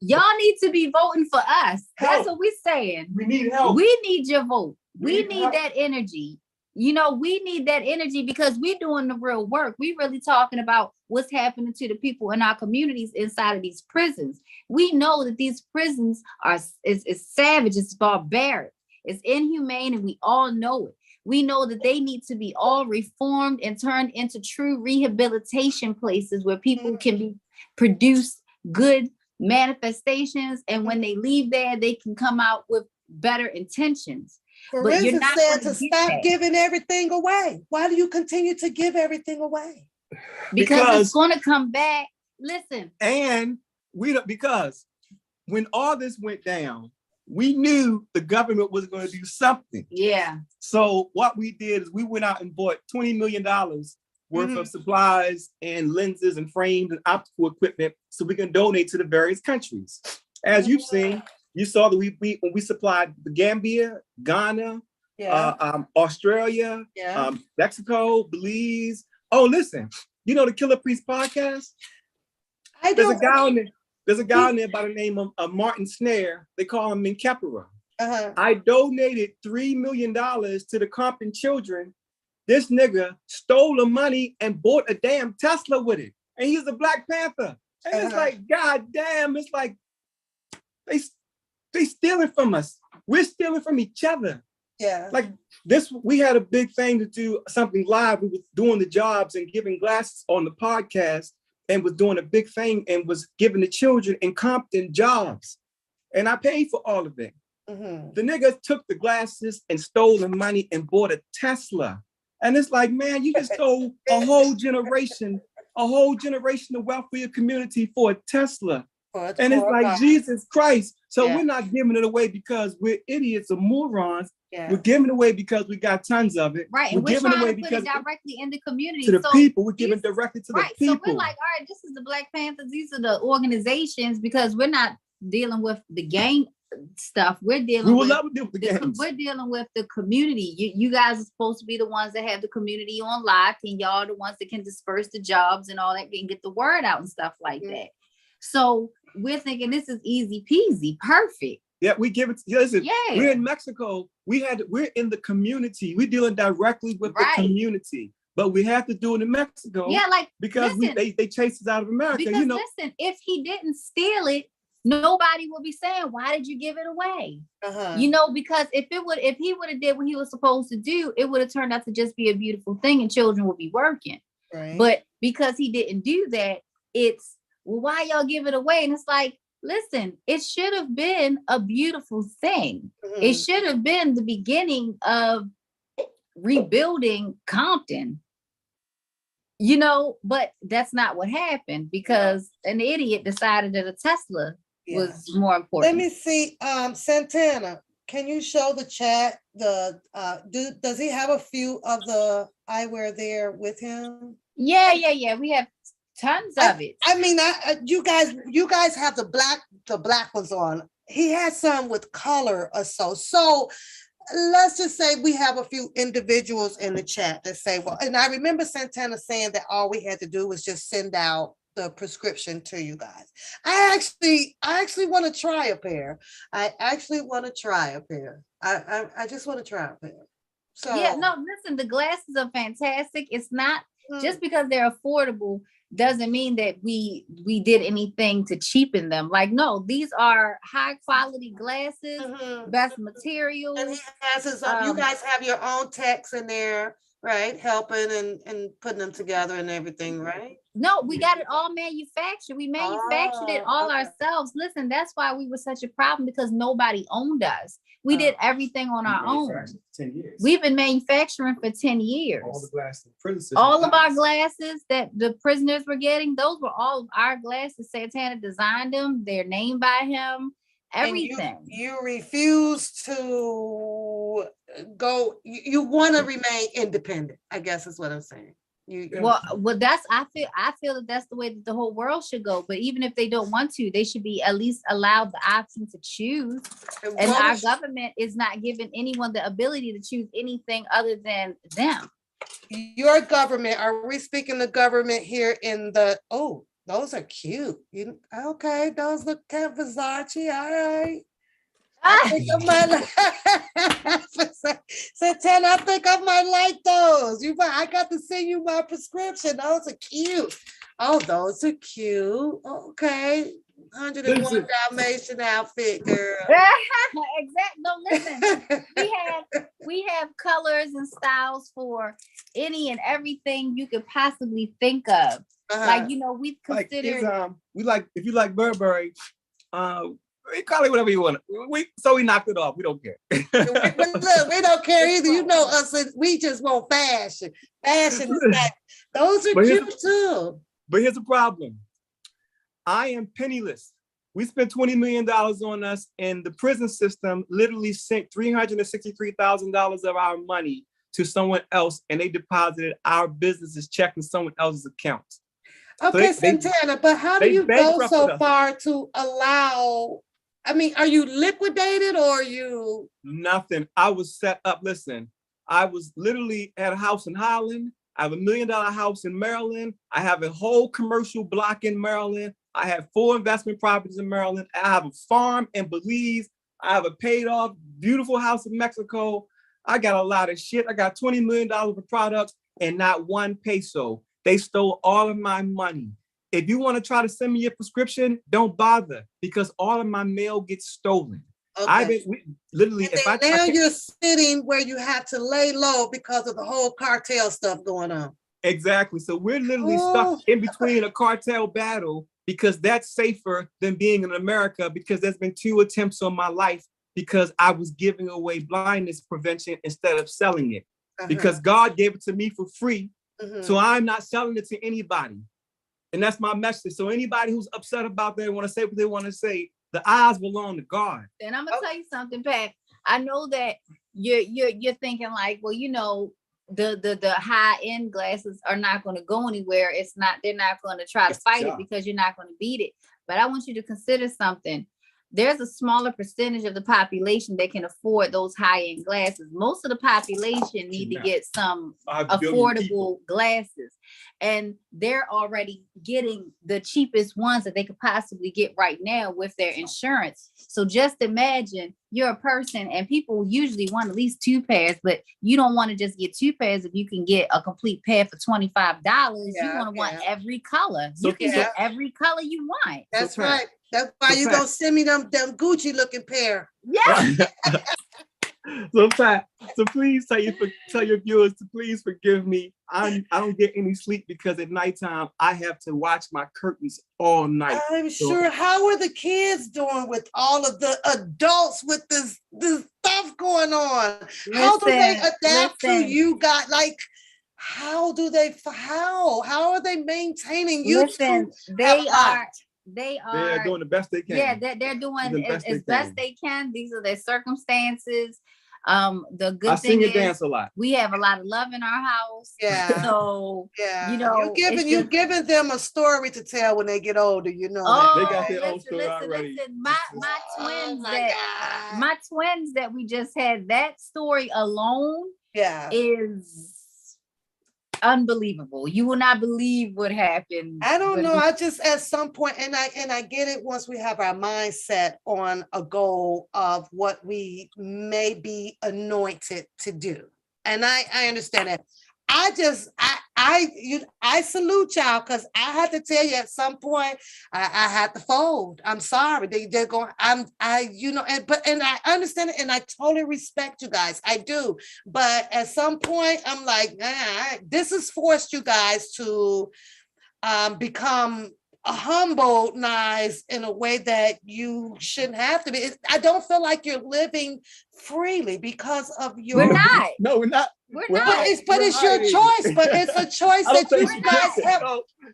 Y'all need to be voting for us. That's what we're saying. We need help. We need your vote. We need that energy. You know, we need that energy because we're doing the real work. We're really talking about what's happening to the people in our communities inside of these prisons. We know that these prisons are it's savage, it's barbaric, it's inhumane, and we all know it. We know that they need to be all reformed and turned into true rehabilitation places where people can produce good manifestations, and when they leave there, they can come out with better intentions. But you're not said to stop giving everything away. Why do you continue to give everything away? Because it's going to come back. Listen. And because when all this went down, we knew the government was going to do something. Yeah. So what we did is we went out and bought $20 million worth of supplies and lenses and frames and optical equipment so we can donate to the various countries. As you've seen, you saw that we supplied the Gambia, Ghana, Australia, Mexico, Belize. Oh, listen, you know the Killer Priest podcast? There's a guy on there by the name of Martin Snare. They call him Minkepera. I donated $3 million to the Compton children. This nigga stole the money and bought a damn Tesla with it. And he's a Black Panther. And it's like, God damn, it's like they stealing from us. We're stealing from each other. Yeah. Like this, we had a big thing to do something live. We were doing the jobs and giving glasses on the podcast and was doing a big thing and was giving the children in Compton jobs. And I paid for all of it. The niggas took the glasses and stole the money and bought a Tesla. And it's like, man, you just stole a whole generation of wealth for your community for a Tesla. And it's like, God. Jesus Christ. So Yeah. we're not giving it away because we're idiots or morons. Yeah. We're giving it away because we got tons of it. Right. We're And we're giving trying away to put because it directly in the community. to the So people. We're giving directly to right. the people. So we're like, all right, this is the Black Panthers. These are the organizations, because we're not dealing with the gang stuff. We're dealing we will with never deal with the games. we're dealing with the community. You guys are supposed to be the ones that have the community on lock, and y'all are the ones that can disperse the jobs and all that and get the word out and stuff like that. So we're thinking this is easy peasy, perfect. Yeah, we give it. Listen, Yeah. we're in Mexico. We're in the community. We're dealing directly with the community, but we have to do it in Mexico. Yeah, like because they chase us out of America. Because you know, listen, if he didn't steal it, nobody will be saying, why did you give it away? You know, because if he would have did what he was supposed to do, it would have turned out to just be a beautiful thing and children would be working. Right. But because he didn't do that, it's, well, why y'all give it away? And it's like, listen, it should have been a beautiful thing. It should have been the beginning of rebuilding Compton. You know, but that's not what happened because an idiot decided that a Tesla was more important. Let me see, Santana, can you show the chat? Does he have a few of the eyewear there with him? Yeah. We have tons of it. I mean, you guys have the black ones on. He has some with color or so. So let's just say we have a few individuals in the chat that say, well, and I remember Santana saying that all we had to do was just send out the prescription to you guys. I actually want to try a pair. I just want to try a pair. So yeah, no, listen, the glasses are fantastic. It's not just because they're affordable doesn't mean that we did anything to cheapen them. Like, no, these are high quality glasses, best materials. And he has his you guys have your own techs in there, right? Helping and putting them together and everything, right? No, we got it all manufactured. We manufactured it all ourselves. Listen, that's why we were such a problem, because nobody owned us. We did everything on our own. 10 years. We've been manufacturing for 10 years. All the glasses, prisoners. All of our glasses that the prisoners were getting, those were all of our glasses. Santana designed them. They're named by him. Everything. And you refuse to go. You want to remain independent, I guess is what I'm saying. Well, that's I feel that that's the way that the whole world should go. But even if they don't want to, they should be at least allowed the option to choose. And our government is not giving anyone the ability to choose anything other than them. Your government, are we speaking the government here in the, oh, those are cute. Okay, those look kind of Versace, all right. I think I might Santana, I think I might like those. I got to send you my prescription. Those are cute. Oh, those are cute. Okay. 101 Dalmatian outfit, girl. Exactly. No, listen. we have colors and styles for any and everything you could possibly think of. Like, you know, we consider if you like Burberry, we call it whatever you want. So we knocked it off. We don't care. Look, we don't care either. You know us. We just want fashion. Fashion is like, those are cute too. But here's the problem. I am penniless. We spent $20 million on us, and the prison system literally sent $363,000 of our money to someone else, and they deposited our business's check in someone else's account. Okay, so Santana, but how do you go so far to allow? I mean, are you liquidated or are you? Nothing. I was set up. Listen, I was literally at a house in Holland. I have $1 million house in Maryland. I have a whole commercial block in Maryland. I have 4 investment properties in Maryland. I have a farm in Belize. I have a paid off, beautiful house in Mexico. I got a lot of shit. I got $20 million of products and not 1 peso. They stole all of my money. If you want to try to send me your prescription, don't bother, because all of my mail gets stolen. Okay. Literally, you're sitting where you have to lay low because of the whole cartel stuff going on. Exactly. So we're literally stuck in between a cartel battle, because that's safer than being in America, because there's been 2 attempts on my life because I was giving away blindness prevention instead of selling it. Because God gave it to me for free. So I'm not selling it to anybody. And that's my message. So anybody who's upset about that, want to say what they want to say, the eyes belong to God. And I'm gonna tell you something, Pat. I know that you're thinking like, well, you know, the high end glasses are not going to go anywhere. They're not going to try to fight it because you're not going to beat it. But I want you to consider something. There's a smaller percentage of the population that can afford those high-end glasses. Most of the population need to get some affordable glasses. And they're already getting the cheapest ones that they could possibly get right now with their insurance. So just imagine you're a person, and people usually want at least 2 pairs, but you don't want to just get 2 pairs if you can get a complete pair for $25. You want to want every color. You can get every color you want. That's right. That's why you gonna send me them Gucci looking pair. Yeah. So Pat, so please tell your viewers to please forgive me. I don't get any sleep because at nighttime I have to watch my curtains all night. I'm sure. How are the kids doing with all of the adults with this stuff going on? How do they adapt to you guys? Like, how are they maintaining you? Listen, they are doing the best they can. Yeah, they're doing as best they can. These are their circumstances. The good I thing sing and is dance a lot. We have a lot of love in our house. Yeah. So yeah, you know, you're giving them a story to tell when they get older. You know, they got their own story already. Listen, my twins that we just had, that story alone, is unbelievable. You will not believe what happened. I don't know. I just at some point, and I get it once we have our mindset on a goal of what we may be anointed to do. And I understand that. I salute y'all because I had to tell you at some point I had to fold. I'm sorry. They're going. And I understand it, and I totally respect you guys. I do. But at some point, I'm like, this has forced you guys to become humble, nice in a way that you shouldn't have to be. I don't feel like you're living freely because of your. We're not. No, we're not. But it's your choice. But it's a choice that you guys have.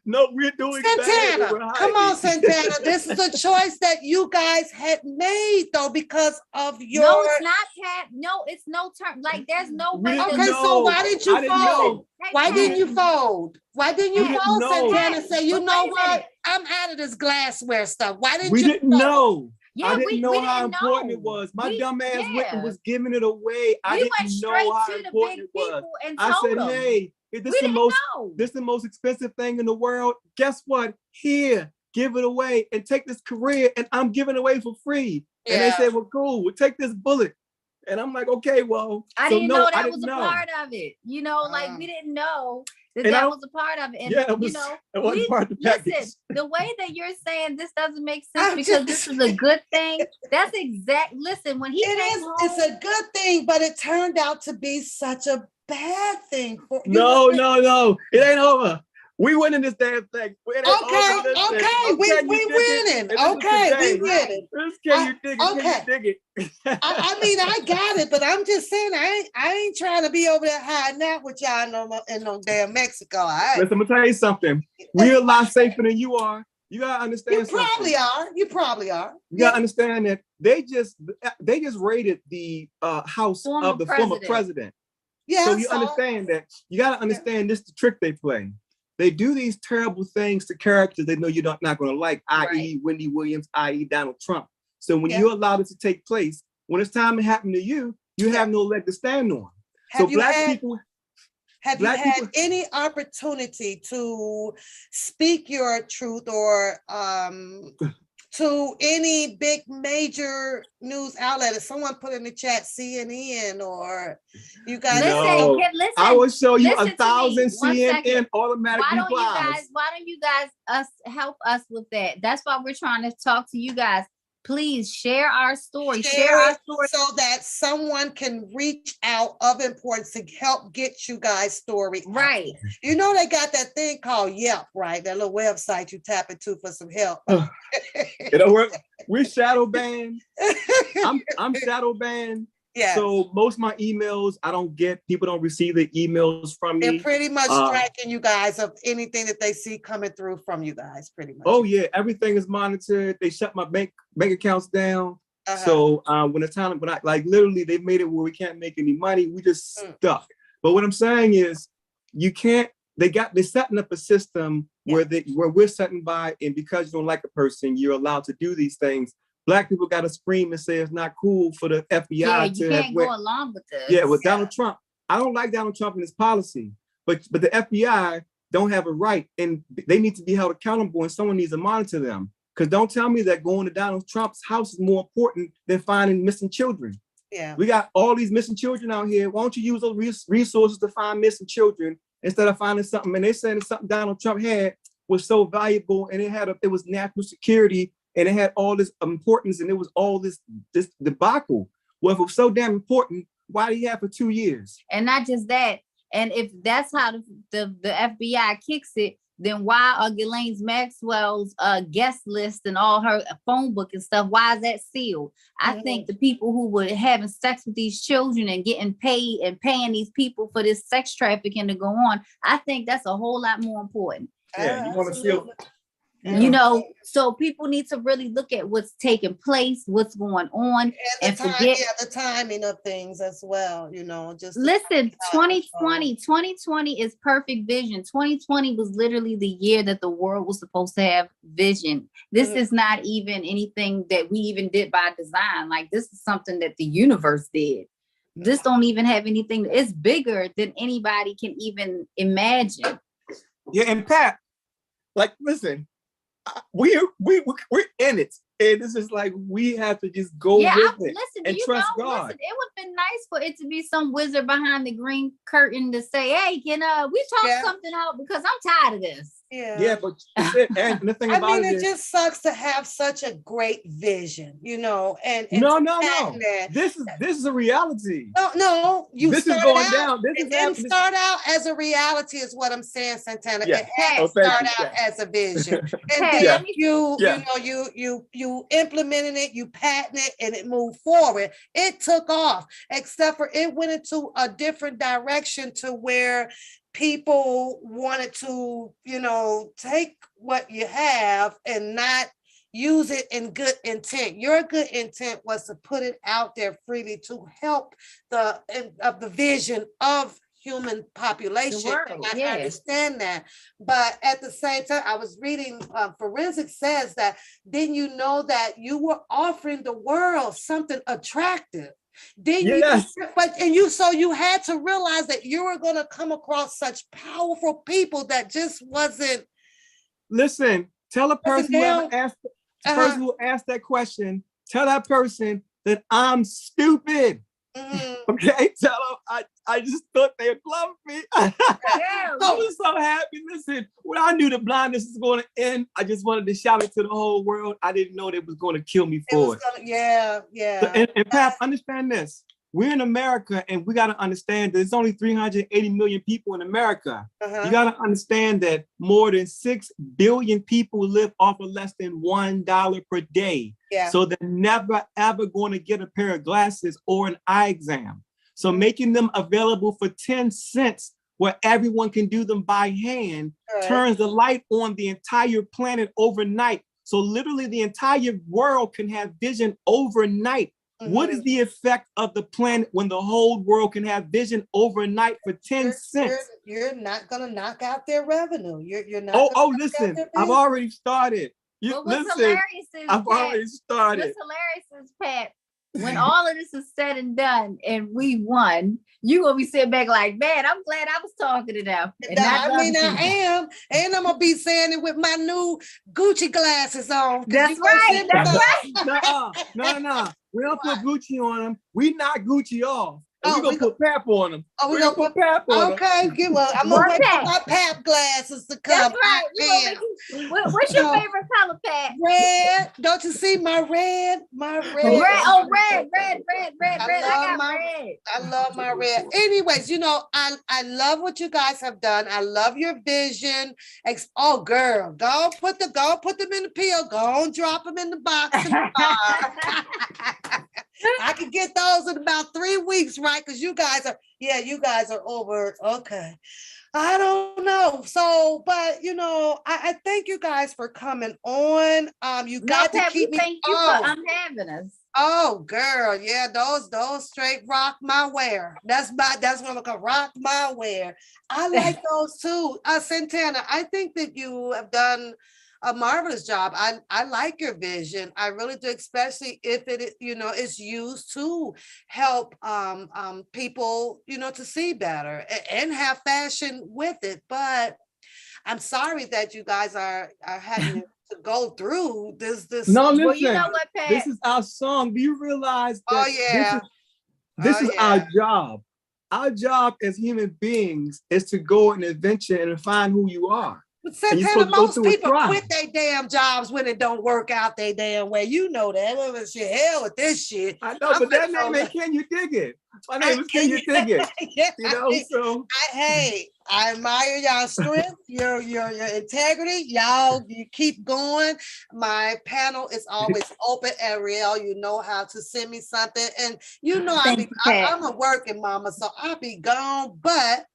No, we're doing Santana. Come on, Santana. This is a choice that you guys had made though because of your. No, it's not, Pat. No, it's no term. Like there's no way. Okay, so why didn't you fold? Why didn't you fold? Why didn't you fold, Santana? Say, you know what? I'm out of this glassware stuff. Why didn't you? We didn't know. Yeah, I didn't know how important it was. My dumb ass went and was giving it away. I didn't know how important it was. I said, hey, this is the most expensive thing in the world. Guess what? Here, give it away and take this career, and I'm giving it away for free. And they said, well, cool, we'll take this bullet. And I'm like, okay, well. I didn't know that was a part of it. You know, like we didn't know that was a part of it. And it was part of the package. Listen, the way that you're saying this doesn't make sense because this is a good thing. That's listen, when he came home, it's a good thing, but it turned out to be such a bad thing for you. No, it ain't over. We winning this damn thing. We winning. We winning. Can you dig it? I mean, I got it, but I'm just saying, I ain't trying to be over there hiding out with y'all in no damn Mexico. All right? Listen, I'm gonna tell you something. We're a lot safer than you are. You gotta understand. You probably are. You gotta understand that they just raided the house of the former president. Yeah. So you understand that. You gotta understand this is the trick they play. They do these terrible things to characters they know you're not going to like, i.e. Wendy Williams, i.e. Donald Trump. So when you allow it to take place, when it's time to happen to you, you have no leg to stand on. Have you had any opportunity to speak your truth or to any big major news outlet? If someone put in the chat CNN or you guys listen, I will show you 1,000 CNN automatic replies. Why don't you guys help us with that? That's why we're trying to talk to you guys. Please share our story. Share our story so that someone can reach out of importance to help get you guys' story right. You know they got that thing called Yelp, right? That little website you tap into for some help. It don't work. We're shadow banned. I'm shadow banned. Yeah. So most of my emails, I don't get, people don't receive the emails from me. They're pretty much tracking you guys of anything that they see coming through from you guys, pretty much. Oh yeah, everything is monitored. They shut my bank accounts down. So when I like literally they made it where we can't make any money, we just stuck. But what I'm saying is you can't, they're setting up a system where we're sitting by, and because you don't like a person, you're allowed to do these things. Black people got to scream and say it's not cool for the FBI to can't go along with this. Yeah, with Donald Trump. I don't like Donald Trump and his policy, but the FBI don't have a right, and they need to be held accountable, and someone needs to monitor them. Because don't tell me that going to Donald Trump's house is more important than finding missing children. Yeah. We got all these missing children out here. Why don't you use those resources to find missing children instead of finding something? And they're saying that something Donald Trump had was so valuable, and it was national security, and it had all this importance, and it was all this debacle. Well, if it was so damn important, why did he have for 2 years? And not just that. And if that's how the FBI kicks it, then why are Ghislaine Maxwell's guest list and all her phone book and stuff, why is that sealed? I think the people who were having sex with these children and getting paid and paying these people for this sex trafficking to go on, I think that's a whole lot more important. Yeah, you want to seal. You know, so people need to really look at what's taking place, what's going on, and forget the timing of things as well. You know, just listen. 2020 is perfect vision. 2020 was literally the year that the world was supposed to have vision. This is not even anything that we even did by design. Like, this is something that the universe did. This don't even have anything. It's bigger than anybody can even imagine. Yeah, and Pat, like, listen. We're in it, and it's just like we have to just go with it and trust God. Listen, it would have been nice for it to be some wizard behind the green curtain to say, "Hey, can we talk something out, because I'm tired of this." Yeah, but and the thing about it just sucks to have such a great vision, you know. And no. This is a reality. No, this is going down. It didn't start out as a reality, is what I'm saying, Santana. Yeah. It had to start out as a vision, and then you implemented it, you patented it, and it moved forward. It took off, except for it went into a different direction to where people wanted to, you know, take what you have and not use it in good intent. Your good intent was to put it out there freely to help the vision of human population. And I understand that. But at the same time, I was reading, Forensic says that, didn't you know that you were offering the world something attractive? So you had to realize that you were going to come across such powerful people that just wasn't. Listen, tell a person who asked that question, tell that person that I'm stupid. Okay, tell them I just thought they would love me. I was so happy. Listen, when I knew the blindness was going to end, I just wanted to shout it to the whole world. I didn't know they was going to kill me for it. Yeah. So, and Pat, understand this. We're in America, and we got to understand that there's only 380 million people in America. You got to understand that more than 6 billion people live off of less than $1 per day. Yeah. So they're never, ever going to get a pair of glasses or an eye exam. So making them available for 10 cents where everyone can do them by hand turns the light on the entire planet overnight. So literally the entire world can have vision overnight. What is the effect of the planet when the whole world can have vision overnight for 10 cents? You're not going to knock out their revenue. You're not. Listen, I've already started. What's hilarious is started. What's hilarious is, Pat, when all of this is said and done and we won, you gonna be sitting back like, man, I'm glad I was talking to them. I am, and I'm gonna be saying it with my new Gucci glasses on. That's right. No. We don't put Gucci on them. We knock Gucci off. We're going to put Pap on them. We're going to put Pap on them. Okay, I'm going to wait for my Pap glasses to come. That's right. What's your favorite color, Pat? Red. Don't you see my red? My red. Red. Red. I love my red. Anyways, you know, I love what you guys have done. I love your vision. Girl, go put them in the pill. Go drop them in the box. I could get those in about 3 weeks, right? Because you guys are over. Okay. I don't know. So, but I thank you guys for coming on. You got to keep me. Thank you for having us. Oh, girl, yeah, those straight rock my wear. That's what I'm gonna rock my wear. I like those too. Santana, I think that you have done a marvelous job. I like your vision. I really do, especially if it is used to help people to see better and have fashion with it. But I'm sorry that you guys are having to go through this. No, listen. Well, you know what, Pat? This is our song. Do you realize that Oh yeah. this is our job? Our job as human beings is to go on an adventure and find who you are. But Santana, most people quit their damn jobs when it don't work out their damn way. You know that. Well, shit, hell with this shit. I know, but that name is Can You Dig It? My name is Can You Dig It? I admire y'all strength, your integrity. Y'all, you keep going. My panel is always open. Ariel, you know how to send me something. And I'm a working mama, so I'll be gone. But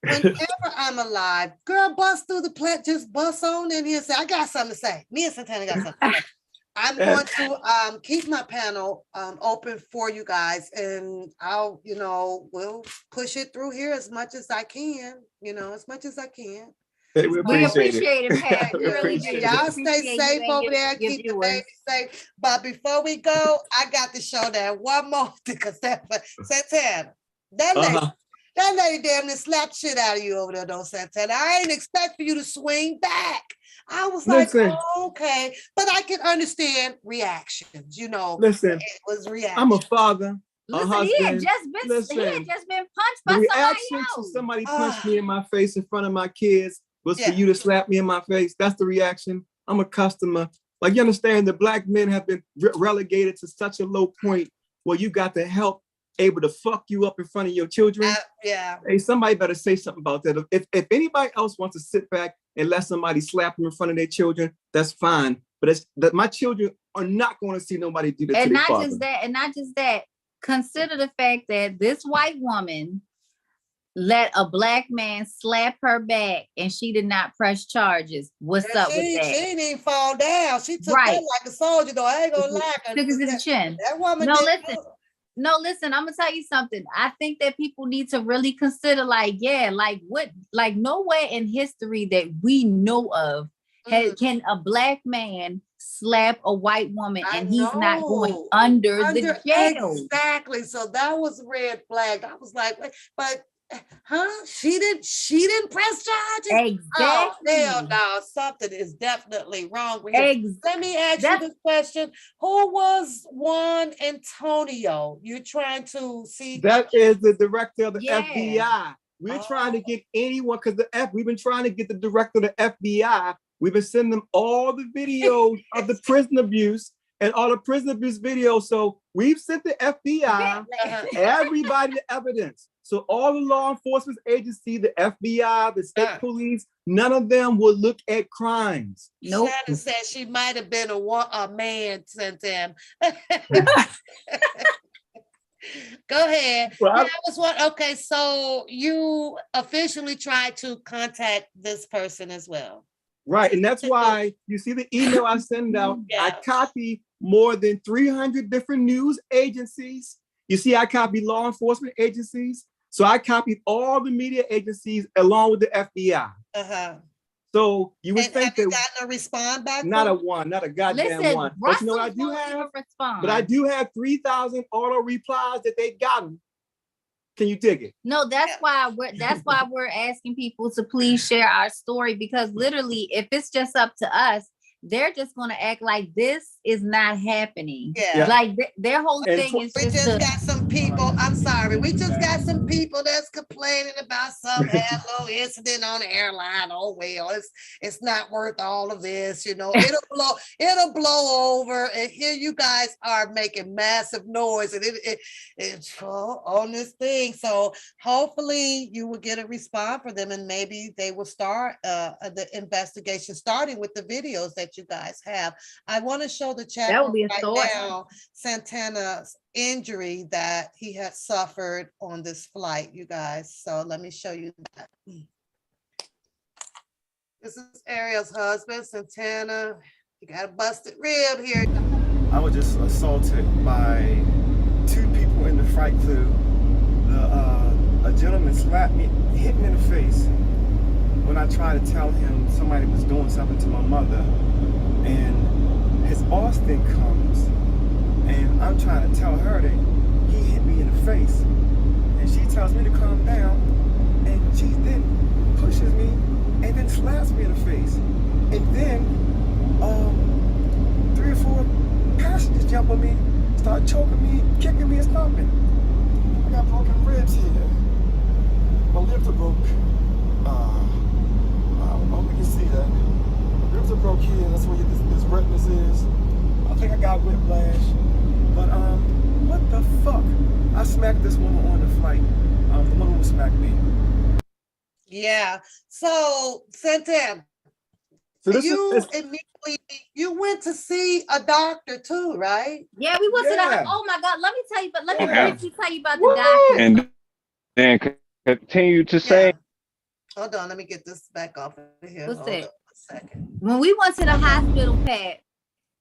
whenever I'm alive, girl, bust through the plant, just bust on in here and say, I got something to say. Me and Santana got something to say. I'm going to keep my panel open for you guys, and we'll push it through here as much as I can, as much as I can. Hey, we appreciate it, Pat. Y'all stay safe over there. Keep the baby safe. But before we go, I got to show that one more because Santana, that lady damn near slapped shit out of you over there, though, Santana. I ain't expect for you to swing back. I was like, okay, but I can understand reactions, Listen, it was reaction. I'm a father, a husband. He had just been punched by somebody else. The reaction to somebody punched me in my face in front of my kids was for you to slap me in my face. That's the reaction. I'm a customer. Like, you understand, the black men have been relegated to such a low point where you got the help able to fuck you up in front of your children. Hey, somebody better say something about that. If anybody else wants to sit back and let somebody slap them in front of their children, that's fine. But it's that my children are not going to see nobody do that. And not just that. Consider the fact that this white woman let a black man slap her back and she did not press charges. What's up with that? She didn't even fall down. She took that like a soldier, though. I ain't gonna lie. Took it to the chin. That woman listen, I'm gonna tell you something. I think that people need to really consider, nowhere in history that we know of can a black man slap a white woman and he's not going under the jail. Exactly. So that was a red flag. I was like, but she didn't press charges. Exactly. Oh, hell no, something is definitely wrong with you. Let me ask you this question: who was Juan Antonio? You're trying to see? That is the director of the FBI. We're trying to get anyone because we've been trying to get the director of the FBI. We've been sending them all the videos of the prison abuse and all the prison abuse videos. So we've sent the FBI everybody the evidence. So all the law enforcement agencies, the FBI, the state police, none of them will look at crimes. Nope. Shannon said she might have been a man sent him. Go ahead. Well, okay, so you officially tried to contact this person as well. Right, and that's why you see the email I send out. I copy more than 300 different news agencies. You see, I copy law enforcement agencies. So I copied all the media agencies along with the FBI. So you would think have you gotten a response back? Not a goddamn one. But you know what I do have? But I do have 3,000 auto replies that they got them. Can you dig it? No, that's why we're asking people to please share our story, because literally, if it's just up to us, they're just going to act like this is not happening. Like their whole thing is got some people. I'm sorry. We just got some people that's complaining about some little incident on the airline. Oh, well, it's not worth all of this. It'll blow over. And here you guys are making massive noise and it's on this thing. So hopefully you will get a response for them and maybe they will start the investigation, starting with the videos that that you guys have. I want to show the chat That would be a right thought. now Santana's injury that he had suffered on this flight, you guys. So let me show you that. This is Ariel's husband, Santana. He got a busted rib here. I was just assaulted by 2 people in the flight crew. A gentleman slapped me, hit me in the face when I tried to tell him somebody was doing something to my mother. And his boss then comes, and I'm trying to tell her that he hit me in the face. And she tells me to calm down, and she then pushes me and then slaps me in the face. And then 3 or 4 passengers jump on me, start choking me, kicking me and stomping. I got broken ribs here. My ribs are broke. I hope you can see that. My ribs are broke here. That's where this redness is. I think I got whiplash. But what the fuck? I smacked this woman on the flight. The woman who smacked me. Yeah. So Santana, you went to see a doctor too, right? Yeah, we went to the. Oh my God! Let me tell you, but let me briefly tell you about the doctor. And then continue to say. Hold on, let me get this back off of here. What's Hold on that? a second. When we went to the hospital, Pat,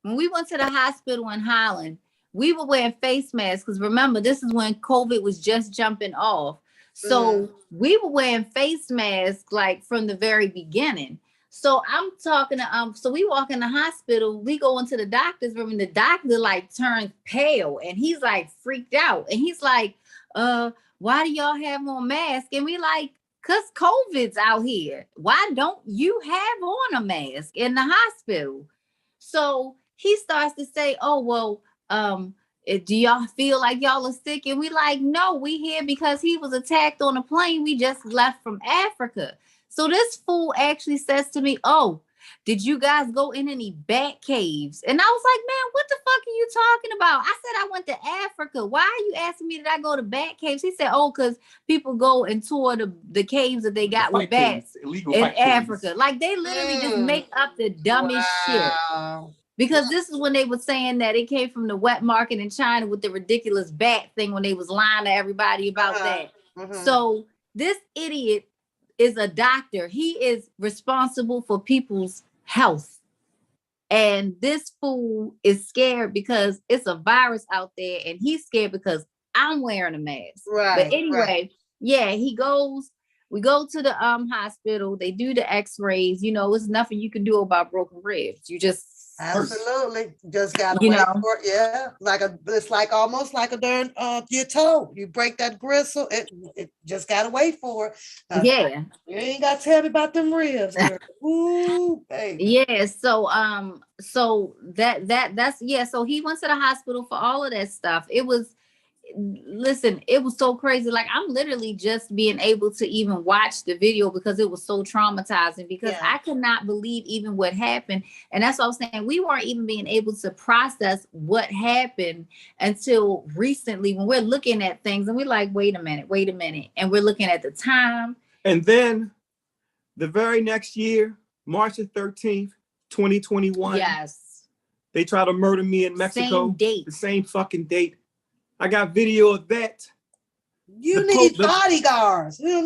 when we went to the hospital in Holland, we were wearing face masks because remember, this is when COVID was just jumping off. So we were wearing face masks like from the very beginning. So I'm talking to so we walk in the hospital, we go into the doctor's room, and the doctor like turns pale and he's like freaked out. And he's like, why do y'all have on masks? And we like, cause COVID's out here. Why don't you have on a mask in the hospital? So he starts to say, oh, well, do y'all feel like y'all are sick? And we like, no, we here because he was attacked on a plane. We just left from Africa. So this fool actually says to me, oh, did you guys go in any bat caves? And I was like, man, what the fuck are you talking about? I said, I went to Africa. Why are you asking me did I go to bat caves? He said, oh, because people go and tour the caves that they got with bats in Africa. Like they literally just make up the dumbest shit. Because this is when they were saying that it came from the wet market in China with the ridiculous bat thing when they was lying to everybody about that. So this idiot is a doctor. He is responsible for people's health. And this fool is scared because it's a virus out there and he's scared because I'm wearing a mask. Right. But anyway, yeah, we go to the hospital, they do the x-rays, it's nothing you can do about broken ribs. You just absolutely just gotta wait for it. Yeah, it's like almost like a darn your toe. You break that gristle, it just gotta wait for it. Yeah, you ain't gotta tell me about them ribs, girl. Ooh, baby. Yeah, so that's so he went to the hospital for all of that stuff. It was so crazy. Like I'm literally just being able to even watch the video because it was so traumatizing because I could not believe even what happened. And that's what I was saying. We weren't even being able to process what happened until recently when we're looking at things and we're like, wait a minute. And we're looking at the time. And then the very next year, March the 13th, 2021. Yes. They tried to murder me in Mexico. Same date. The same fucking date. I got video of that. You need bodyguards. You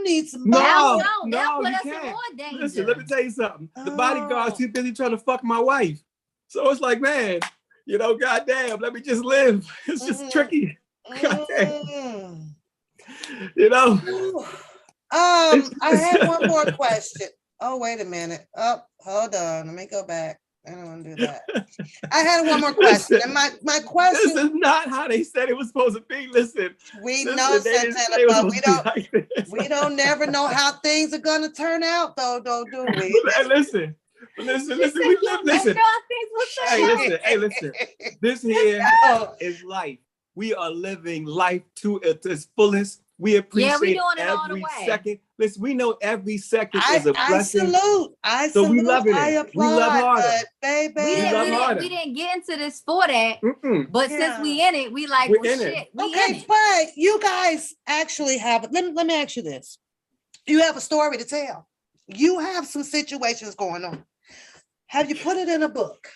need some bodyguards. No, you can't. Listen, let me tell you something. The bodyguard's too busy trying to fuck my wife. So it's like, man, goddamn, let me just live. It's just tricky. Goddamn. I had one more question. Oh, wait a minute. Oh, hold on. Let me go back. I don't want to do that. I had one more question. And my question. This is not how they said it was supposed to be. Listen. We know, Santana, but we don't never know how things are gonna turn out, though, do we? Listen. Hey, listen. This here is life. We are living life to its fullest. We appreciate every second. Listen, we know every second is a blessing. I salute. We love it. I applaud, we love harder. We didn't get into this for that. But since we in it, we like, shit. But you guys actually have. Let me ask you this: you have a story to tell. You have some situations going on. Have you put it in a book?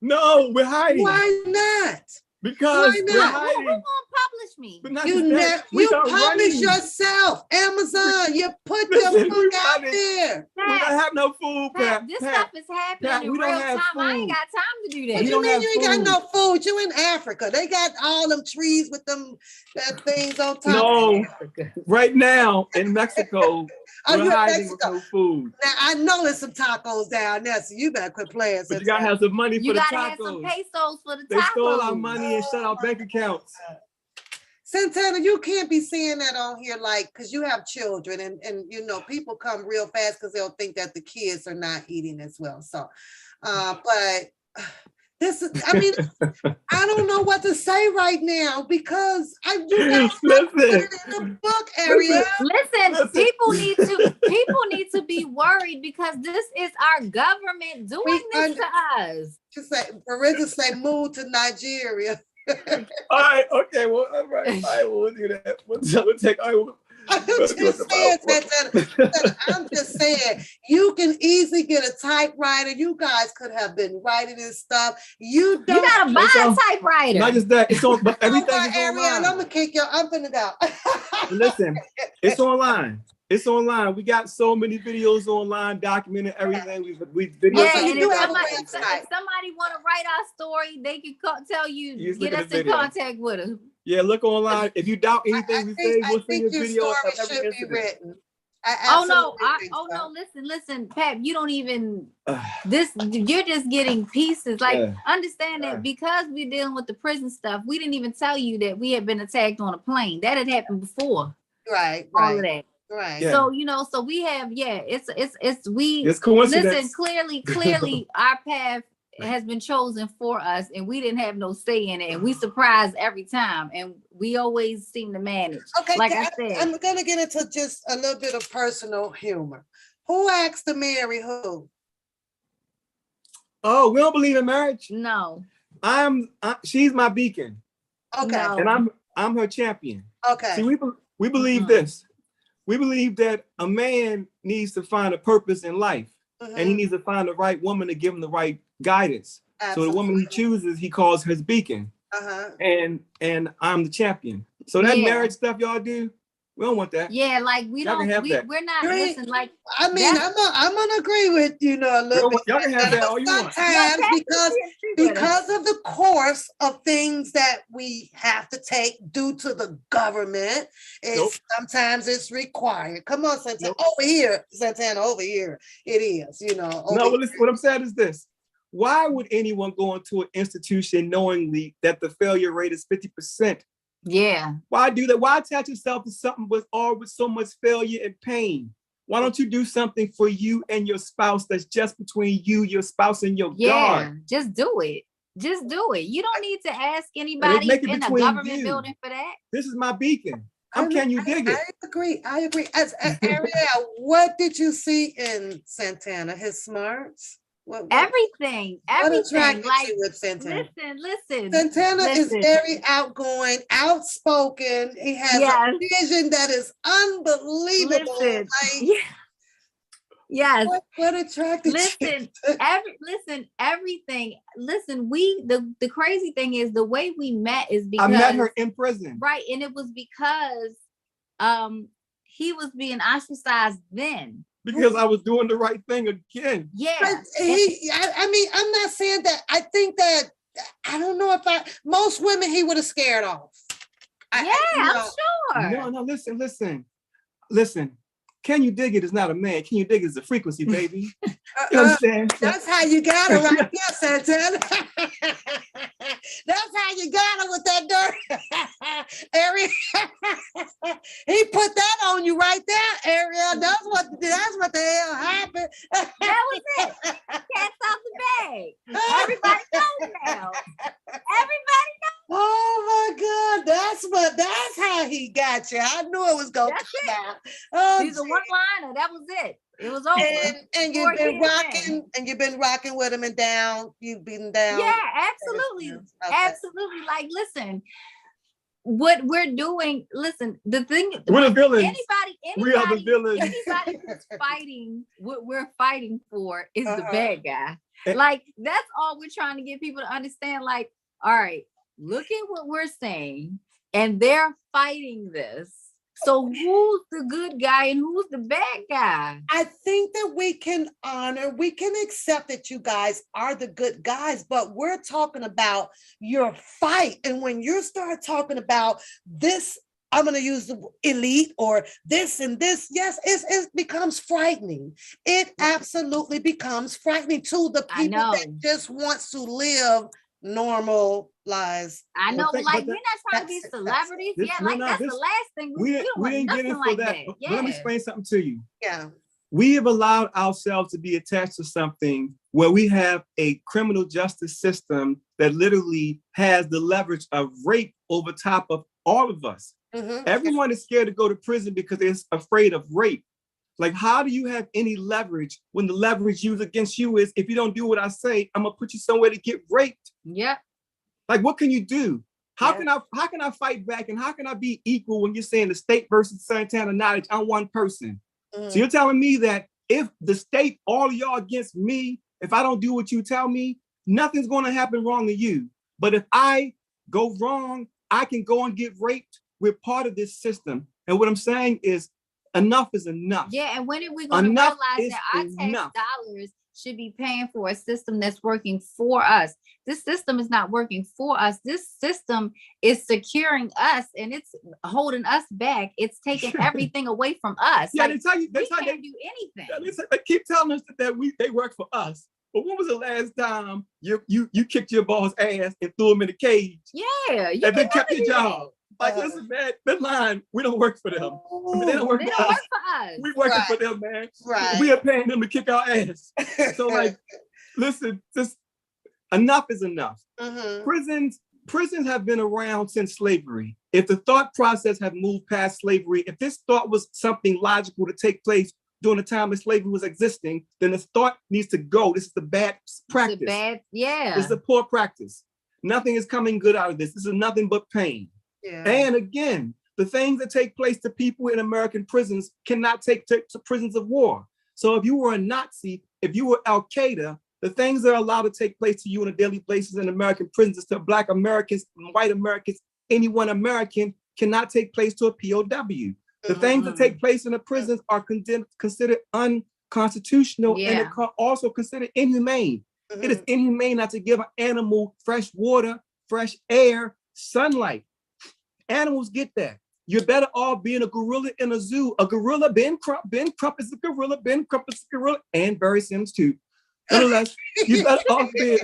No, we're hiding. Why not? Because Why we're not? hiding. Who gonna publish me? But not You just that, we you are publish running. yourself. Amazon, you put Listen, your we're book out running. there. We don't have no food, Pat. This Pat, stuff is happening Pat, in we real don't time. have I ain't food. got time to do What that. We you don't mean have you ain't got food. no food? You in Africa. They got all them trees with them things on top. No, right now in Mexico, Oh, we're you in hiding with Mexico. no food. Now I know there's some tacos down there, so you better quit playing. But you gotta have some money You for the gotta have some tacos. pesos for the They tacos. stole our money and shut our bank accounts. Santana, you can't be saying that on here, like, because you have children, and you know people come real fast because they'll think that the kids are not eating as well. So, but this is, I mean, I don't know what to say right now because you guys have to put it in the book, Ariel. Listen, people need to be worried because this is our government doing this to us. Just say, Marissa say, move to Nigeria. All right, okay, well, all right, we'll do that. We'll take. I'm just saying, you can easily get a typewriter. You guys could have been writing this stuff. You gotta buy a typewriter. Not just that, it's on, but everything is Ariel, online. I'm gonna kick you. I'm finna go. Listen, it's online. It's online. We got so many videos online documenting everything. We video. Yeah, and if somebody want to write our story, they can tell you get us in contact with us. Yeah, look online. If you doubt anything we say, we'll send you a video of every incident. Listen, Pat, you don't even you're just getting pieces. Like, understand that because we're dealing with the prison stuff, we didn't even tell you that we had been attacked on a plane. That had happened before. Right. All of that. Right. So, so we have, it's coincidence. Listen, clearly our path has been chosen for us and we didn't have no say in it. And we surprise every time and we always seem to manage. Okay, like I said. I'm gonna get into just a little bit of personal humor. Who asked to marry who? Oh, we don't believe in marriage? No. She's my beacon. Okay. No. And I'm her champion. Okay. See, we believe this. We believe that a man needs to find a purpose in life, and he needs to find the right woman to give him the right guidance. Absolutely. So the woman he chooses, he calls his beacon. And I'm the champion. So that marriage stuff y'all do, we don't want that. Yeah, like we're not listen, like I mean, I'm gonna agree with a little bit. Y'all can have that all you want. Sometimes because of the course of things that we have to take due to the government, sometimes it's required. Come on, Santana. Over here, Santana, over here. It is, No, but listen, what I'm saying is this. Why would anyone go into an institution knowingly that the failure rate is 50%? Yeah. Why do that? Why attach yourself to something with so much failure and pain? Why don't you do something for you and your spouse that's just between you, your spouse, and your God? Just do it. Just do it. You don't need to ask anybody in a government building for that. This is my beacon. Can you dig it? I agree. As Ariel, what did you see in Santana? His smarts? Everything. What attracted you with Santana? Listen. Santana is very outgoing, outspoken. He has a vision that is unbelievable. Yes. What attracted you? Everything. Listen, the crazy thing is the way we met is because I met her in prison. Right. And it was because he was being ostracized then. Because I was doing the right thing again. Yeah. But I mean, I'm not saying that. I think that, I don't know if most women he would have scared off. I'm sure. No, listen. Can you dig it is not a man. Can you dig it is a frequency, baby. You understand? That's how you got it right there, Santana. That's how you got it with that dirt. Ariel. He put that on you right there, Ariel. That's what the hell happened. That was it. Cat's out the bag. Everybody knows now. Everybody knows. Oh my God, that's how he got you. I knew it was gonna come out. Oh, he's a one-liner. That was it. It was over. And you've been rocking with him and down. You've been down. Yeah, absolutely. Okay. Absolutely. Like, listen, what we're doing, listen, the thing, we're the villains. We are the villains. Anybody who's fighting what we're fighting for is the bad guy. Like, that's all we're trying to get people to understand. Like, all right, look at what we're saying, and they're fighting this. So who's the good guy and who's the bad guy? I think that we can accept that you guys are the good guys, but we're talking about your fight. And when you start talking about this, I'm going to use the elite or this and this, yes, it becomes frightening. It absolutely becomes frightening to the people that just wants to live normal lives. I know, we're not trying to be celebrities. That's the last thing we didn't get into like that. But let me explain something to you. Yeah. We have allowed ourselves to be attached to something where we have a criminal justice system that literally has the leverage of rape over top of all of us. Mm-hmm. Everyone is scared to go to prison because they're afraid of rape. Like, how do you have any leverage when the leverage used against you is, if you don't do what I say, I'm gonna put you somewhere to get raped? Yeah. Like, what can you do? How can I fight back, and how can I be equal when you're saying the state versus Santana knowledge? I'm one person. Mm-hmm. So you're telling me that if the state, all of y'all against me, if I don't do what you tell me, nothing's going to happen wrong to you. But if I go wrong, I can go and get raped. We're part of this system. And what I'm saying is, enough is enough. Yeah, and when are we going to realize that our tax dollars should be paying for a system that's working for us? This system is not working for us. This system is securing us, and it's holding us back. It's taking everything away from us. Yeah, like, they can't do anything. They keep telling us that they work for us. But when was the last time you kicked your boss' ass and threw him in a cage? Yeah, and then kept your job. Like, listen, man, that line, we don't work for them. I mean, they don't work for us. We working for them, man. Right. We are paying them to kick our ass. So, like, listen, just enough is enough. Mm-hmm. Prisons have been around since slavery. If the thought process had moved past slavery, if this thought was something logical to take place during the time that slavery was existing, then this thought needs to go. This is the bad practice. This is a poor practice. Nothing is coming good out of this. This is nothing but pain. Yeah. And again, the things that take place to people in American prisons cannot take to prisons of war. So if you were a Nazi, if you were Al Qaeda, the things that are allowed to take place to you on a daily basis in American prisons to Black Americans, white Americans, anyone American cannot take place to a POW. The things that take place in the prisons are considered unconstitutional and also considered inhumane. Mm-hmm. It is inhumane not to give an animal fresh water, fresh air, sunlight. Animals get that. You're better off being a gorilla in a zoo. A gorilla, Ben Crump is a gorilla, Ben Crump is a gorilla, and Barry Sims too. Nonetheless, you better off being.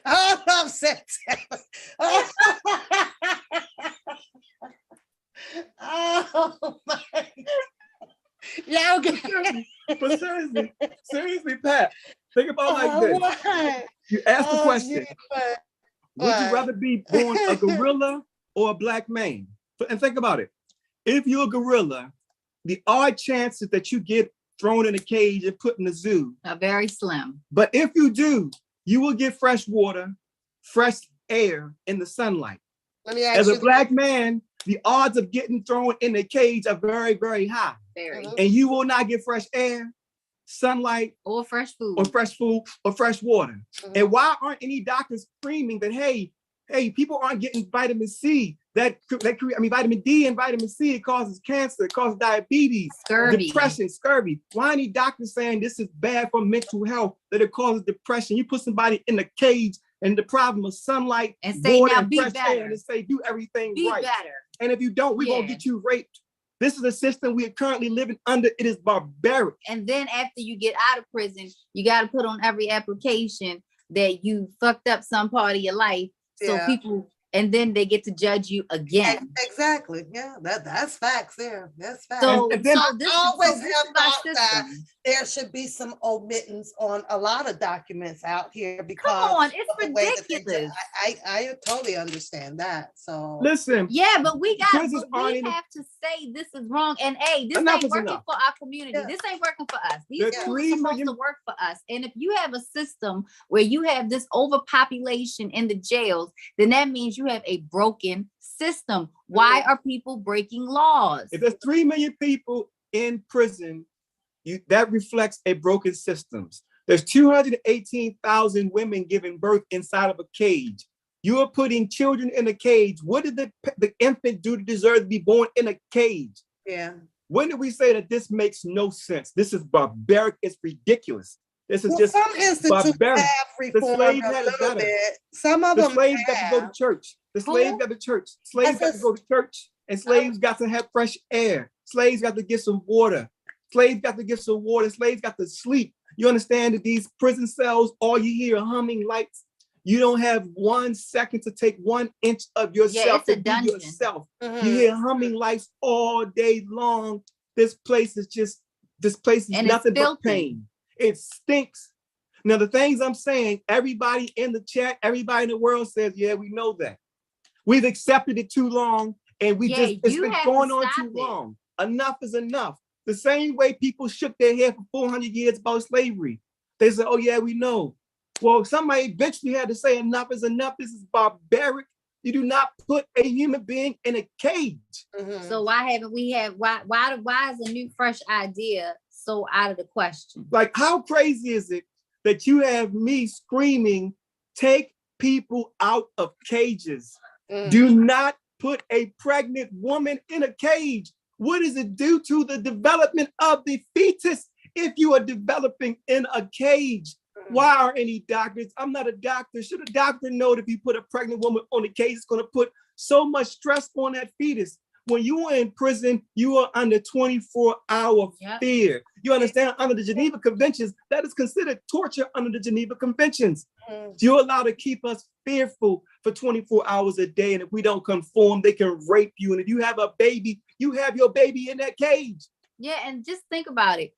Oh, I'm upset. Oh my. Yeah, okay. But seriously, Pat, think about it like this. What? You ask the question. Yeah, would you rather be born a gorilla or a Black man? And think about it. If you're a gorilla, the odd chances that you get thrown in a cage and put in a zoo are very slim. But if you do, you will get fresh water, fresh air, in the sunlight. Let me ask As a Black man, the odds of getting thrown in a cage are very, very high. Very. And you will not get fresh air, sunlight, or fresh food, or fresh water. Mm-hmm. And why aren't any doctors screaming that, hey, people aren't getting vitamin C, vitamin D and vitamin C, it causes cancer, it causes diabetes, depression, scurvy. Why are any doctors saying this is bad for mental health, that it causes depression? You put somebody in a cage and deprive them of sunlight, and say, water, now and be fresh better. air, and say, do everything be right. better. And if you don't, we're gonna get you raped. This is a system we are currently living under. It is barbaric. And then after you get out of prison, you got to put on every application that you fucked up some part of your life. So people and then they get to judge you again. Exactly. Yeah, that's facts there. That's facts. So, And then- this always is have our thought that system. there should be some omittance on a lot of documents out here because Come on, it's of the way that they ridiculous. I totally understand that. So Listen, Yeah, but we prisons we aren't even- have to say this is wrong. And hey, this Enough ain't is working enough. for our community. Yeah. This ain't working for us. These There are schools 3 are supposed million to work for us. And if you have a system where you have this overpopulation in the jails, then that means you have a broken system. Why are people breaking laws? If there's 3 million people in prison, that reflects a broken system. There's 218,000 women giving birth inside of a cage. You are putting children in a cage. What did the infant do to deserve to be born in a cage? yeah. When did we say that this makes no sense? This is barbaric. It's ridiculous. This is Well, just some institutes barbaric. have The reformed slaves a had it little better. bit. Some of The them slaves got to go to have. church. The slaves Who? got to church. Slaves got to go to church. And slaves got to have fresh air. Slaves got to get some water. Slaves got to get some water. Slaves got to sleep. You understand that these prison cells, all you hear are humming lights. You don't have 1 second to take 1 inch of yourself it's a to be dungeon. yourself. Mhm. You hear humming lights all day long. This place is And it's nothing but filthy. pain. It stinks. Now, the things I'm saying, everybody in the chat, everybody in the world says, yeah, we know that. We've accepted it too long, and it's you been have to going on stop too it. long. Enough is enough. The same way people shook their head for 400 years about slavery. They said, oh yeah, we know. Well, somebody eventually had to say enough is enough. This is barbaric. You do not put a human being in a cage. Mhm. So why haven't we why is a new fresh idea so out of the question? Like, how crazy is it that you have me screaming, take people out of cages? Mm. Do not put a pregnant woman in a cage. What does it do to the development of the fetus if you are developing in a cage? Why are any doctors? I'm not a doctor. Should a doctor know that if you put a pregnant woman on a cage, it's going to put so much stress on that fetus? When you are in prison, you are under 24-hour Yep. fear. You understand? Under the Geneva Conventions, that is considered torture under the Geneva Conventions. Mhm. You're allowed to keep us fearful for 24 hours a day. And if we don't conform, they can rape you. And if you have a baby, you have your baby in that cage. Yeah, and just think about it.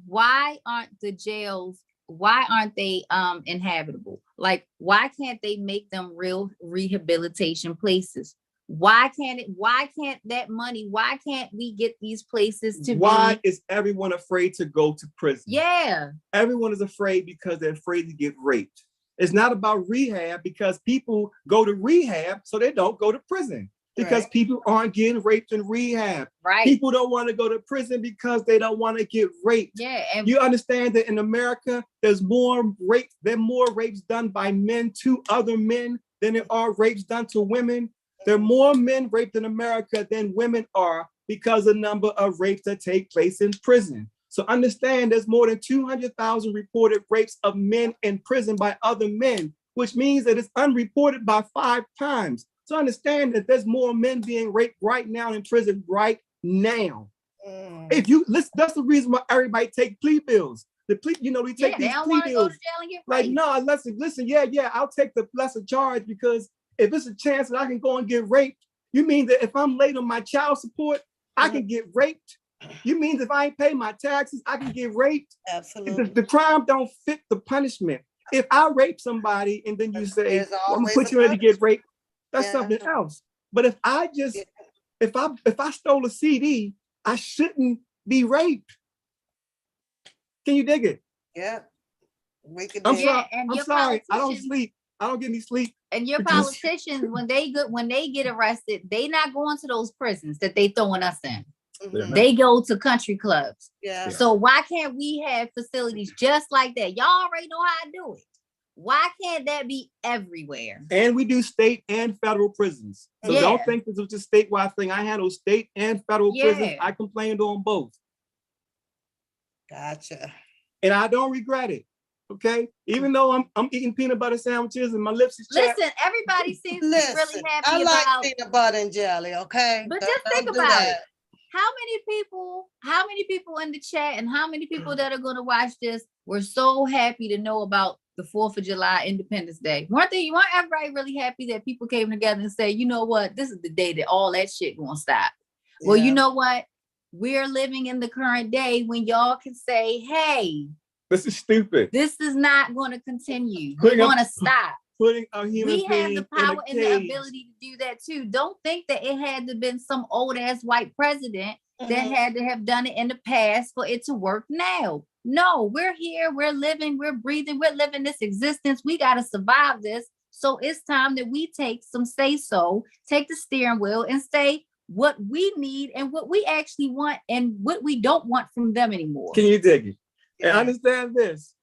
Why aren't the jails, why aren't they inhabitable? Like, why can't they make them real rehabilitation places? Why can't that money, why can't we get these places to Why be? is everyone afraid to go to prison? Yeah. Everyone is afraid because they're afraid to get raped. It's not about rehab because people go to rehab so they don't go to prison. Because Right. people aren't getting raped in rehab. Right. People don't want to go to prison because they don't want to get raped. Yeah. And You understand that in America, there's more rapes done by men to other men than there are rapes done to women. There are more men raped in America than women are because of the number of rapes that take place in prison. So understand there's more than 200,000 reported rapes of men in prison by other men, which means that it's unreported by 5 times. So understand that there's more men being raped right now in prison right now. Mm. If you listen, that's the reason why everybody take plea bills. The plea, we take they these don't plea want to go bills. to jail and get Like, raped. no, listen, yeah, I'll take the lesser charge because if it's a chance that I can go and get raped, you mean that if I'm late on my child support, I can get raped? You mean if I ain't pay my taxes, I can get raped? Absolutely. The crime don't fit the punishment. If I rape somebody and then you say, There's well, I'm gonna always put a you in to get raped, that's Yeah. something else. But if I just, if I stole a CD, I shouldn't be raped. Can you dig it? Yeah. We could I'm do- sorry. and I'm your sorry. I don't politicians- sleep. I don't get any sleep. And your because- politicians, when they get arrested, they not going to those prisons that they throwing us in. Mhm. They go to country clubs. Yeah. So why can't we have facilities just like that? Y'all already know how to do it. Why can't that be everywhere? And we do state and federal prisons. So Yeah. don't think this was just statewide thing. I handle state and federal prisons. Yeah. I complained on both. Gotcha. And I don't regret it. Okay. Even though I'm eating peanut butter sandwiches and my lips is chapped. Listen, everybody seems to be Listen, really happy I like about. peanut butter and jelly, okay? But Don't- just think don't do about that. it. How many people in the chat and how many people that are going to watch this were so happy to know about the 4th of July, Independence Day. Weren't everybody really happy that people came together and say, you know what, this is the day that all that shit gonna stop. Yeah. Well, you know what? We're living in the current day when y'all can say, hey, this is stupid. This is not going to continue. We're going to stop. Putting a human we have the power and the ability to do that too. Don't think that it had to been some old ass white president that had to have done it in the past for it to work now. No, we're here, we're living, we're breathing, we're living this existence. We got to survive this. So it's time that we take some say-so, take the steering wheel and say what we need and what we actually want and what we don't want from them anymore. Can you dig it? And understand this.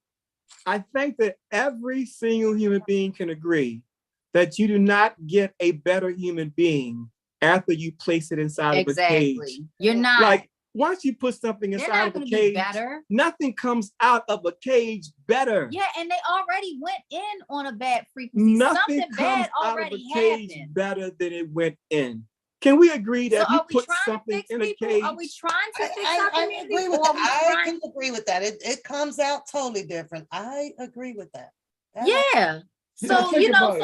I think that every single human being can agree that you do not get a better human being after you place it inside of a cage. You're not. Like, once you put something inside of a cage, nothing comes out of a cage better. Yeah, and they already went in on a bad frequency. Nothing Something comes bad out already of a cage happened. better than it went in. Can we agree that So if you put something in a cage? Are we trying to fix something? I agree with that. I can agree with that. It comes out totally different. I agree with that. Yeah. So, think about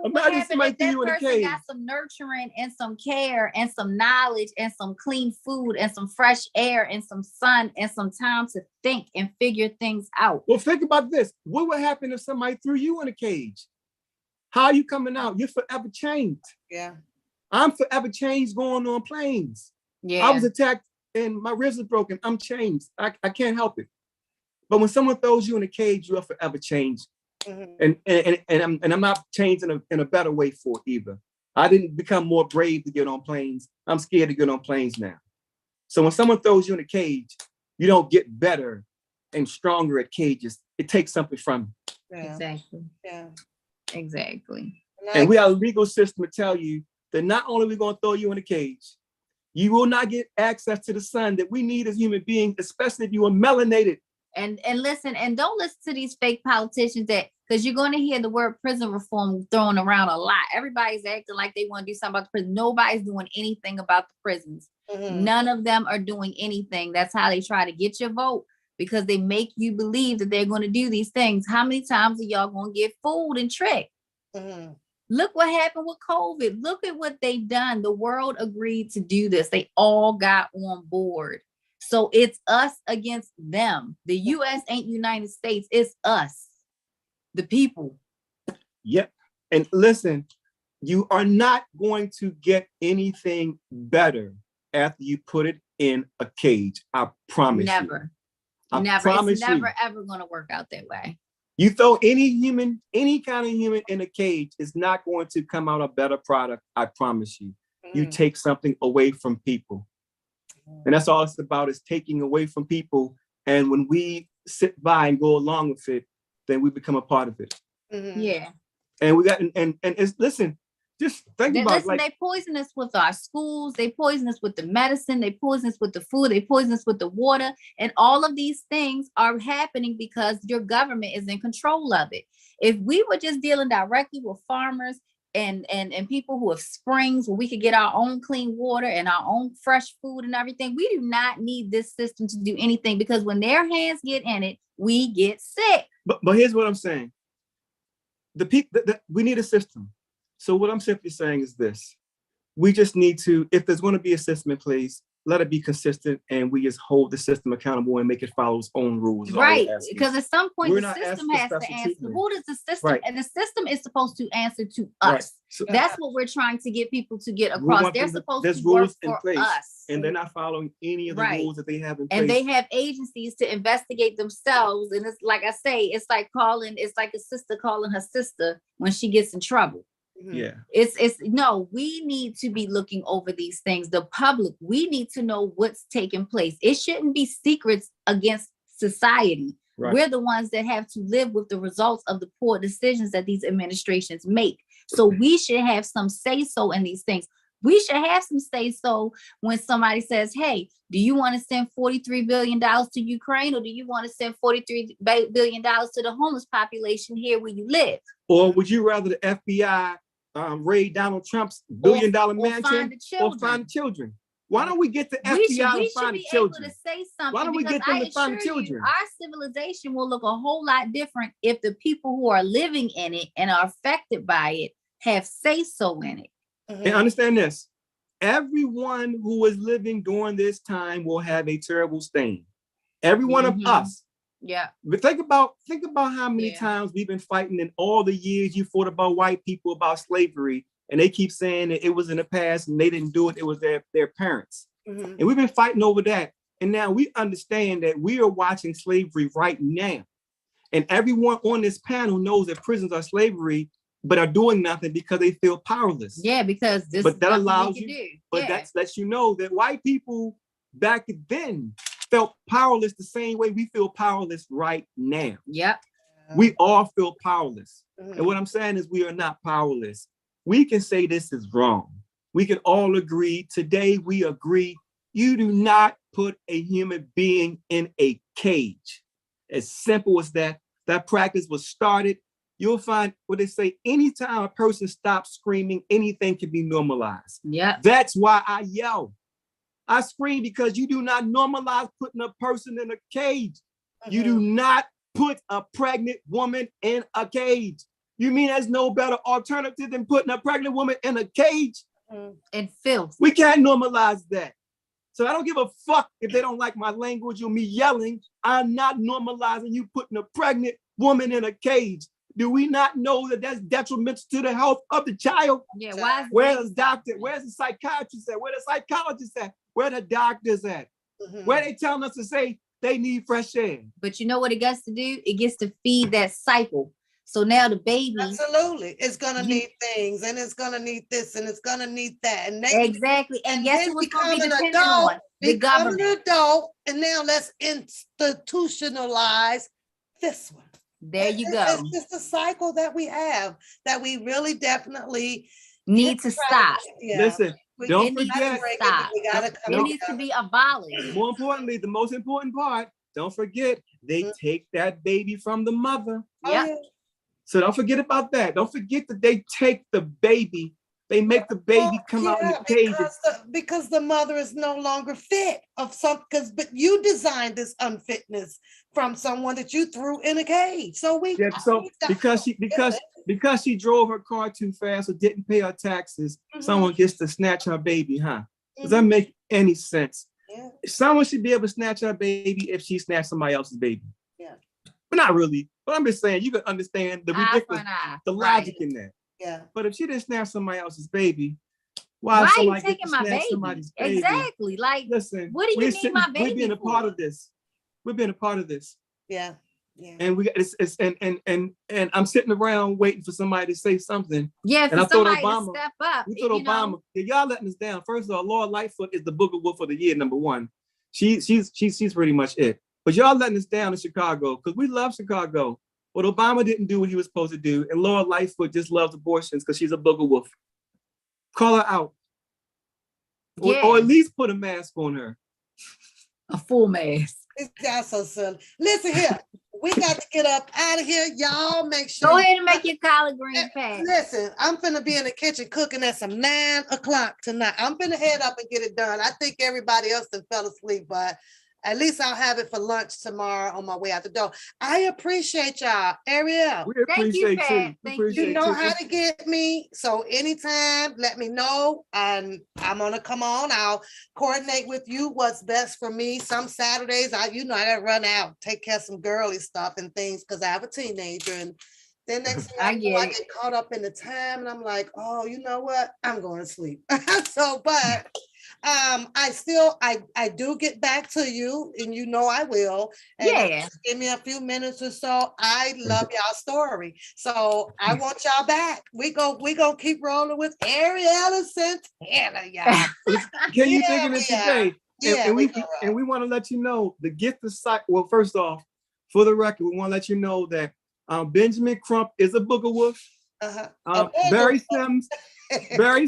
what would happen if that person got some nurturing and some care and some knowledge and some clean food and some fresh air and some sun and some time to think and figure things out. Well, think about this. What would happen if somebody threw you in a cage? How are you coming out? You're forever changed. Yeah. I'm forever changed going on planes. Yeah. I was attacked and my ribs are broken. I'm changed. I can't help it. But when someone throws you in a cage, you are forever changed. And I'm not changed in a better way for it either. I didn't become more brave to get on planes. I'm scared to get on planes now. So when someone throws you in a cage, you don't get better and stronger at cages. It takes something from you. Yeah. Exactly. Yeah. Exactly. And we have a legal system to tell you that not only are we going to throw you in a cage, you will not get access to the sun that we need as human beings, especially if you are melanated. And listen, and don't listen to these fake politicians because you're going to hear the word prison reform thrown around a lot. Everybody's acting like they want to do something about the prison. Nobody's doing anything about the prisons. None of them are doing anything. That's how they try to get your vote, because they make you believe that they're going to do these things. How many times are y'all going to get fooled and tricked? Look what happened with COVID. Look at what they've done. The world agreed to do this. They all got on board. So it's us against them. The U.S. ain't United States. It's us, the people. Yep. And listen, you are not going to get anything better after you put it in a cage. I promise you. Never. It's never, ever going to work out that way. You throw any kind of human in a cage, it's not going to come out a better product. I promise you. You take something away from people. And that's all it's about, is taking away from people. And when we sit by and go along with it, then we become a part of it. Yeah. And we got, and it's, listen, just think about it. They poison us with our schools. They poison us with the medicine. They poison us with the food. They poison us with the water. And all of these things are happening because your government is in control of it. If we were just dealing directly with farmers and people who have springs where we could get our own clean water and our own fresh food and everything, we do not need this system to do anything, because when their hands get in it, we get sick. But here's what I'm saying. We need a system. So what I'm simply saying is this: we just need to, if there's going to be a system in place, let it be consistent, and we just hold the system accountable and make it follow its own rules. Right, because at some point the system has to answer. Who does the system? Right. And the system is supposed to answer to us. Right. So that's what we're trying to get people to get across. They're supposed to work for us, and they're not following any of the rules that they have in place. And they have agencies to investigate themselves. And it's like I say, it's like a sister calling her sister when she gets in trouble. Yeah. No, we need to be looking over these things. The public, we need to know what's taking place. It shouldn't be secrets against society. Right. We're the ones that have to live with the results of the poor decisions that these administrations make. So we should have some say-so in these things. We should have some say-so when somebody says, hey, do you want to send $43 billion to Ukraine, or do you want to send $43 billion to the homeless population here where you live? Or would you rather the FBI raid Donald Trump's $1 billion mansion or find children? Why don't we get the FBI we to should find the be able children? to say something. Why don't we because get them I to find the assure you, children? our civilization will look a whole lot different if the people who are living in it and are affected by it have say so in it. And understand this. Everyone who is living during this time will have a terrible stain. Every one of us. Yeah. But think about how many times we've been fighting in all the years you fought about white people, about slavery, and they keep saying that it was in the past and they didn't do it. It was their parents. And we've been fighting over that. And now we understand that we are watching slavery right now. And everyone on this panel knows that prisons are slavery, but are doing nothing because they feel powerless. Yeah, because this but is that nothing allows we can you, do. but that lets you know that white people back then felt powerless the same way we feel powerless right now. Yep. We all feel powerless. And what I'm saying is we are not powerless. We can say this is wrong. We can all agree. Today we agree. You do not put a human being in a cage. As simple as that. That practice was started. You'll find what they say, anytime a person stops screaming, anything can be normalized. Yeah. That's why I yell. I scream because you do not normalize putting a person in a cage. You do not put a pregnant woman in a cage. You mean there's no better alternative than putting a pregnant woman in a cage? And filth. We can't normalize that. So I don't give a fuck if they don't like my language or me yelling. I'm not normalizing you putting a pregnant woman in a cage. Do we not know that that's detrimental to the health of the child? Yeah, why? Where's the doctor? Where's the psychiatrist at? Where the psychologist at? Where the doctors at? Where they telling us to say they need fresh air? But you know what it gets to do? It gets to feed that cycle. So now the baby. Absolutely. It's gonna need things, and it's gonna need this, and it's gonna need that. And they, exactly. And guess who was gonna be dependent adult, on? The government. An adult, and now let's institutionalize this one. There you go. It's just a cycle that we have that we really definitely need to stop. Yeah. Listen, don't forget. It needs to be abolished. More importantly, the most important part, don't forget, they take that baby from the mother. Yeah. So don't forget about that. Don't forget that they take the baby. They make the baby come out in the cage. Because the mother is no longer fit of some, but you designed this unfitness from someone that you threw in a cage. So we because she drove her car too fast or didn't pay her taxes, someone gets to snatch her baby, huh? Does that make any sense? Yeah. Someone should be able to snatch her baby if she snatched somebody else's baby. Yeah. But not really. But I'm just saying you can understand the ridiculous, the logic in that. Yeah. But if she didn't snatch somebody else's baby, why are you get taking to my snatch baby? somebody's baby? Exactly. Like, listen, what do you need my baby We're being a for? part of this. We're being a part of this. Yeah. Yeah. And we got and I'm sitting around waiting for somebody to say something. Yeah, and I thought Obama, to step up. We thought Obama, y'all letting us down. First of all, Laura Lightfoot is the Booger Wolf of the year, number one. She's pretty much it. But y'all letting us down in Chicago because we love Chicago. But Obama didn't do what he was supposed to do, and Laura Lightfoot just loves abortions because she's a Booger Wolf. Call her out, or at least put a mask on her. A full mask. That's so silly. Listen here, we got to get up out of here. Y'all make sure. Go ahead and make your collard green pack. Listen, I'm finna be in the kitchen cooking at some 9 o'clock tonight. I'm finna head up and get it done. I think everybody else done fell asleep, but at least I'll have it for lunch tomorrow on my way out the door. I appreciate y'all. Ariel. We appreciate you. You know how to get me. So anytime, let me know. And I'm gonna come on. I'll coordinate with you what's best for me. Some Saturdays, I gotta run out, take care of some girly stuff and things because I have a teenager. And then next thing I get caught up in the time and I'm like, oh, you know what? I'm going to sleep. But I do get back to you, and you know I will. And just give me a few minutes or so. I love y'all story, so I want y'all back. We gonna keep rolling with Ariella Santana, y'all. Can you think of it today? And we want to let you know the gift of sight. Well, first off, for the record, we want to let you know that Benjamin Crump is a Booger Wolf. Barry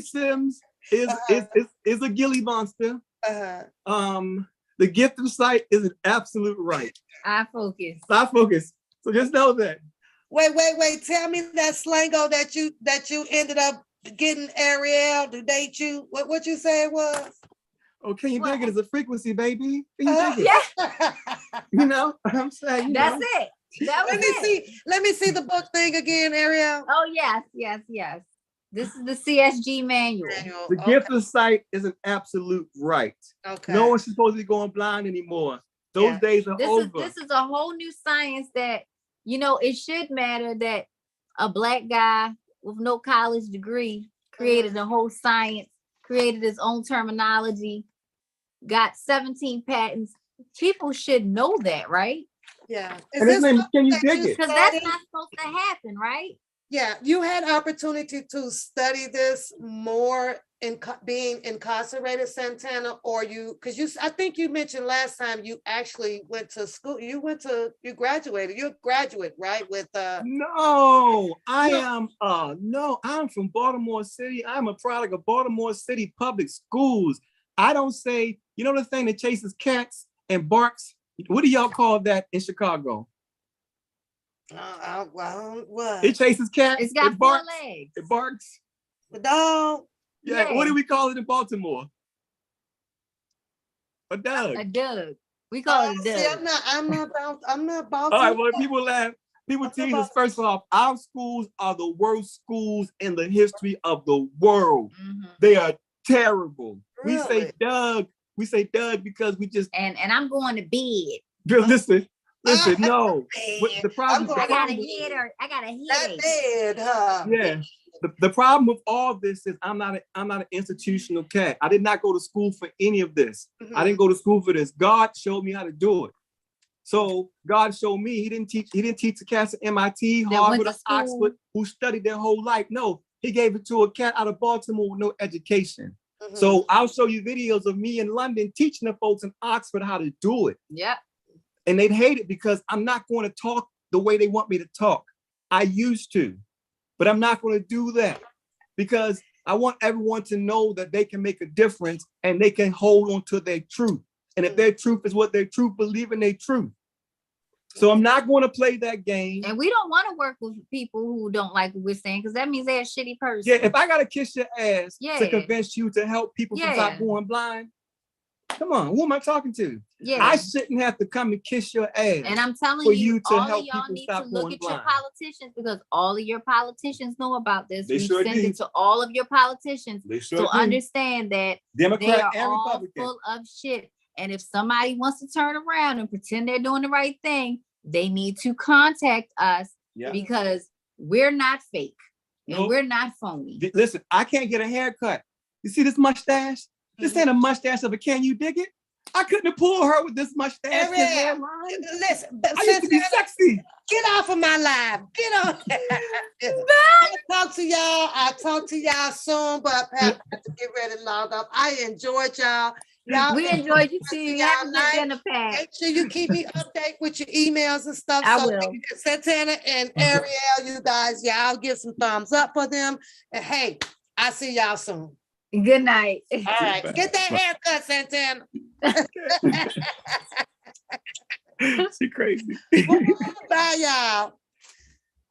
Sims is a Gilly monster. The gift of sight is an absolute right. I focus. So just know that. Wait. Tell me that slango that you ended up getting Ariel to date you. What you say it was? Oh, can you dig it as a frequency, baby? Can you dig it? Yeah. You know, I'm saying. That's it. That was Let me see the book thing again, Ariel. Oh, yes. This is the CSG manual. The gift of sight is an absolute right. Okay. No one's supposed to be going blind anymore. Those days are over. This is a whole new science that, it should matter that a Black guy with no college degree created a whole science, created his own terminology, got 17 patents. People should know that, right? Yeah. And his name is Can You Dig It? Because that's not supposed to happen, right? Yeah, you had opportunity to study this more in being incarcerated, Santana, or I think you mentioned last time you actually went to school. You graduated. You're a graduate, right? With No, I'm from Baltimore City. I'm a product of Baltimore City public schools. I don't say, the thing that chases cats and barks. What do y'all call that in Chicago? What? It chases cats. It's got 4 legs. It barks. The dog. Yeah. What do we call it in Baltimore? A dog. A dog. We call it a dog. See, I'm not Baltimore. All right. Well, people laugh. People tease us. First off, our schools are the worst schools in the history of the world. Mm-hmm. They are terrible. Really? We say Doug because we just and I'm going to bed. Listen, no. The problem. I got a headache. Bed, huh? Yeah. The problem with all this is I'm not an institutional cat. I did not go to school for any of this. Mm-hmm. I didn't go to school for this. God showed me how to do it. So God showed me. He didn't teach the cats at MIT, Harvard, or Oxford who studied their whole life. No, he gave it to a cat out of Baltimore with no education. Mm-hmm. So I'll show you videos of me in London teaching the folks in Oxford how to do it. Yeah. And they'd hate it because I'm not going to talk the way they want me to talk. I used to, but I'm not going to do that because I want everyone to know that they can make a difference and they can hold on to their truth. And if their truth is what their truth, believe in their truth. So I'm not going to play that game. And we don't want to work with people who don't like what we're saying because that means they're a shitty person. Yeah, if I got to kiss your ass to convince you to help people stop going blind, come on, who am I talking to? Yeah. I shouldn't have to come and kiss your ass. And I'm telling you, all of y'all need to look at your politicians because all of your politicians know about this. We send it to all of your politicians. So understand that Democrat they are all full of shit. And if somebody wants to turn around and pretend they're doing the right thing, they need to contact us because we're not fake and we're not phony. Listen, I can't get a haircut. You see this mustache? This ain't a mustache of a can you dig it? I couldn't have pulled her with this mustache. Listen, I used to be sexy. Get off of my live. Get on. I talk to y'all soon, but I have to get ready to log off. I enjoyed y'all. We enjoyed you too. You have a good dinner pack. Make sure you keep me updated with your emails and stuff. I will. Santana and Ariel, you guys, y'all give some thumbs up for them. And hey, I'll see y'all soon. Good night. All right. Get that haircut, Santana. She crazy. Bye, y'all.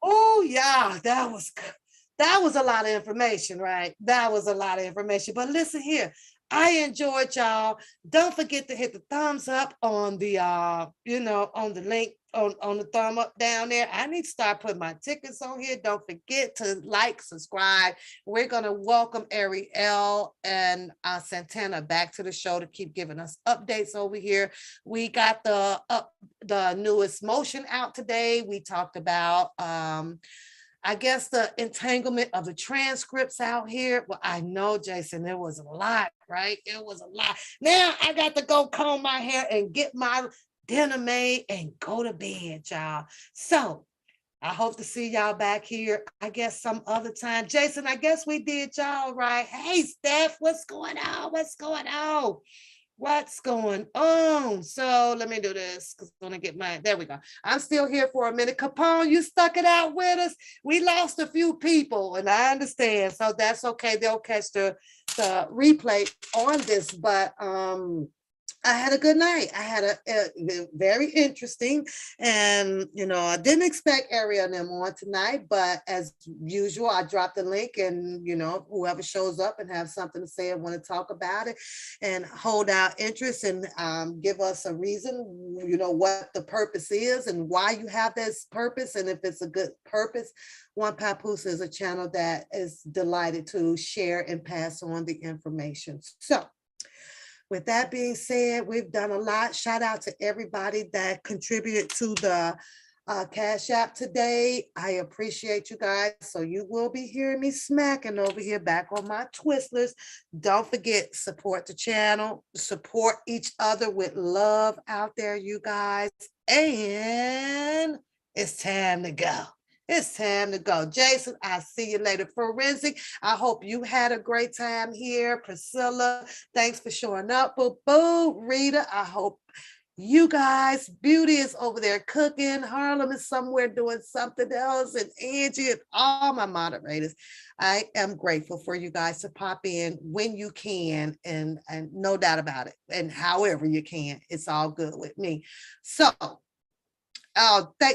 Oh, yeah, that was a lot of information, right? That was a lot of information. But listen here. I enjoyed y'all. Don't forget to hit the thumbs up on the on the link on the thumb up down there. I need to start putting my tickets on here. Don't forget to like, subscribe. We're gonna welcome Ariel and Santana back to the show to keep giving us updates over here. We got the newest motion out today. We talked about I guess the entanglement of the transcripts out here. Well, I know, Jason, it was a lot, right? It was a lot. Now I got to go comb my hair and get my dinner made and go to bed, y'all. So I hope to see y'all back here, I guess, some other time. Jason, I guess we did y'all right. Hey, Steph, what's going on? What's going on? What's going on? So let me do this because I'm gonna get there we go. I'm still here for a minute. Capone, you stuck it out with us. We lost a few people and I understand. So that's okay. They'll catch the replay on this, but I had a good night. I had a very interesting, and I didn't expect Ariel and them on tonight, but as usual, I dropped the link, and whoever shows up and have something to say and want to talk about it, and hold our interest, and give us a reason, what the purpose is and why you have this purpose, and if it's a good purpose. One Papoose is a channel that is delighted to share and pass on the information. So, with that being said, we've done a lot. Shout out to everybody that contributed to the Cash App today. I appreciate you guys. So you will be hearing me smacking over here back on my Twistlers. Don't forget, support the channel, support each other with love out there, you guys. And it's time to go. It's time to go. Jason, I'll see you later. Forensic, I hope you had a great time here. Priscilla, thanks for showing up. Boo boo. Rita, I hope you guys, Beauty is over there cooking. Harlem is somewhere doing something else. And Angie and all my moderators. I am grateful for you guys to pop in when you can, and no doubt about it. And however you can, it's all good with me. So,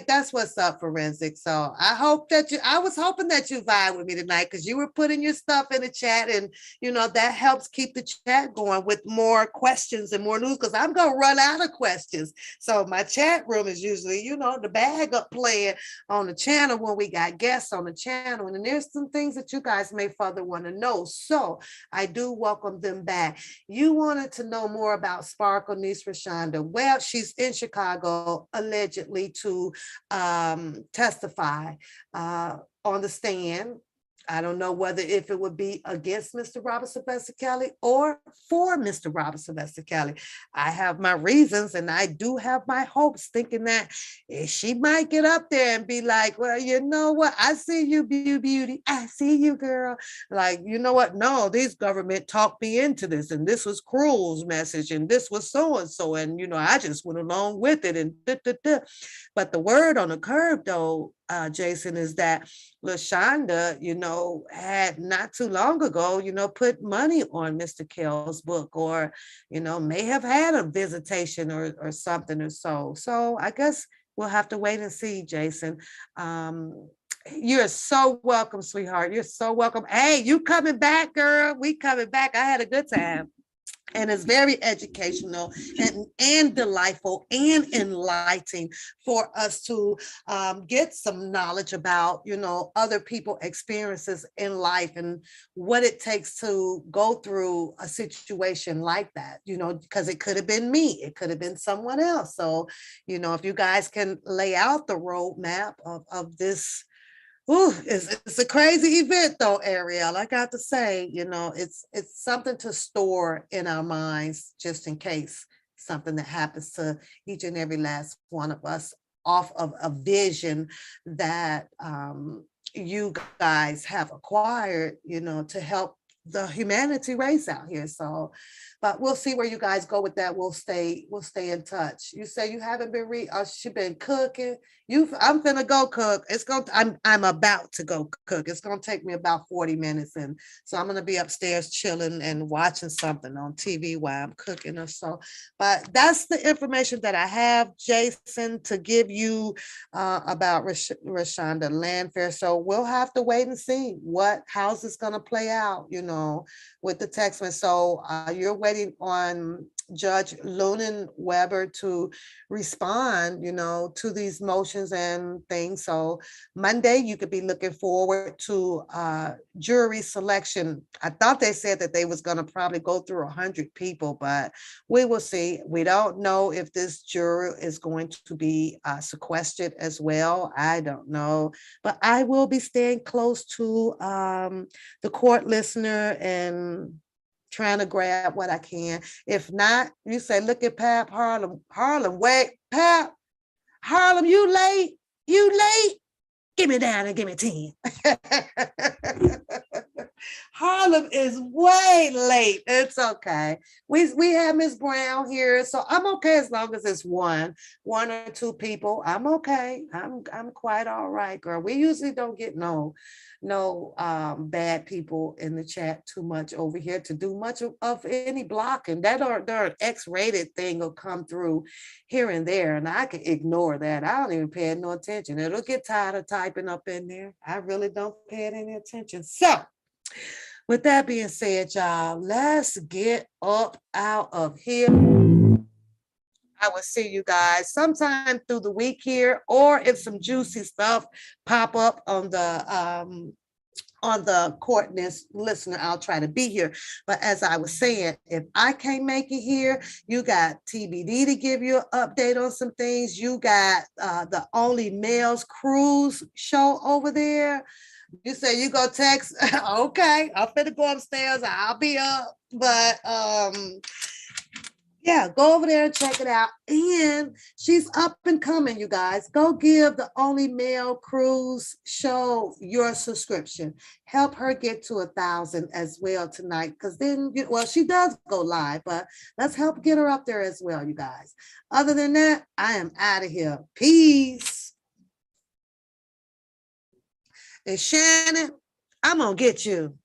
that's what's up, Forensic. So I was hoping that you vibe with me tonight, because you were putting your stuff in the chat, and that helps keep the chat going with more questions and more news, because I'm gonna run out of questions. So my chat room is usually, the bag up playing on the channel when we got guests on the channel. And then there's some things that you guys may further want to know. So I do welcome them back. You wanted to know more about Sparkle niece Rashonda. Well, she's in Chicago, allegedly, to testify on the stand. I don't know whether if it would be against Mr. Robert Sylvester Kelly or for Mr. Robert Sylvester Kelly. I have my reasons, and I do have my hopes, thinking that she might get up there and be like, well, you know what? I see you, beauty. I see you, girl. Like, you know what? No, this government talked me into this, and this was Cruel's message, and this was so-and-so, and, I just went along with it, and But the word on the curb, though, Jason, is that LaShonda, had not too long ago, put money on Mr. Kell's book, or, may have had a visitation or something or so. So I guess we'll have to wait and see, Jason. You're so welcome, sweetheart. You're so welcome. Hey, you coming back, girl? We coming back. I had a good time. And it's very educational and delightful and enlightening for us to get some knowledge about, other people's experiences in life and what it takes to go through a situation like that, because it could have been me, it could have been someone else. So, if you guys can lay out the roadmap of this. Ooh, it's a crazy event, though, Ariel. I got to say, it's something to store in our minds, just in case something that happens to each and every last one of us, off of a vision that you guys have acquired, to help the humanity race out here. So, but we'll see where you guys go with that. We'll stay in touch. You say you haven't been she been cooking. I'm gonna go cook. I'm about to go cook. It's gonna take me about 40 minutes. And so I'm gonna be upstairs chilling and watching something on TV while I'm cooking or so. But that's the information that I have, Jason, to give you about Rashonda Landfair. So we'll have to wait and see how's this gonna play out, with the text message. So you're waiting on Judge Lunan Weber to respond, to these motions and things. So Monday, you could be looking forward to jury selection. I thought they said that they was going to probably go through 100 people, but we will see. We don't know if this jury is going to be sequestered as well. I don't know, but I will be staying close to the court listener and trying to grab what I can. If not, you say, look at Pap Harlem. Harlem, wait, Pap, Harlem, you late? You late? Give me down and give me 10. Harlem is way late. It's okay. We have Miss Brown here, so I'm okay as long as it's one or two people. I'm okay. I'm quite all right, girl. We usually don't get no bad people in the chat too much over here to do much of any blocking. That or an X-rated thing will come through here and there, and I can ignore that. I don't even pay no attention. It'll get tired of typing up in there. I really don't pay it any attention. So with that being said, y'all, let's get up out of here. I will see you guys sometime through the week here, or if some juicy stuff pop up on the court listener, I'll try to be here. But as I was saying, if I can't make it here, you got TBD to give you an update on some things. You got the Only Males Cruise show over there. You say you go text. Okay, I'm finna go upstairs. I'll be up. But yeah, go over there and check it out. And she's up and coming, you guys. Go give the Only Male Cruise show your subscription. Help her get to 1,000 as well tonight. Because then, well, she does go live, but let's help get her up there as well, you guys. Other than that, I am out of here. Peace. And Shannon, I'm going to get you.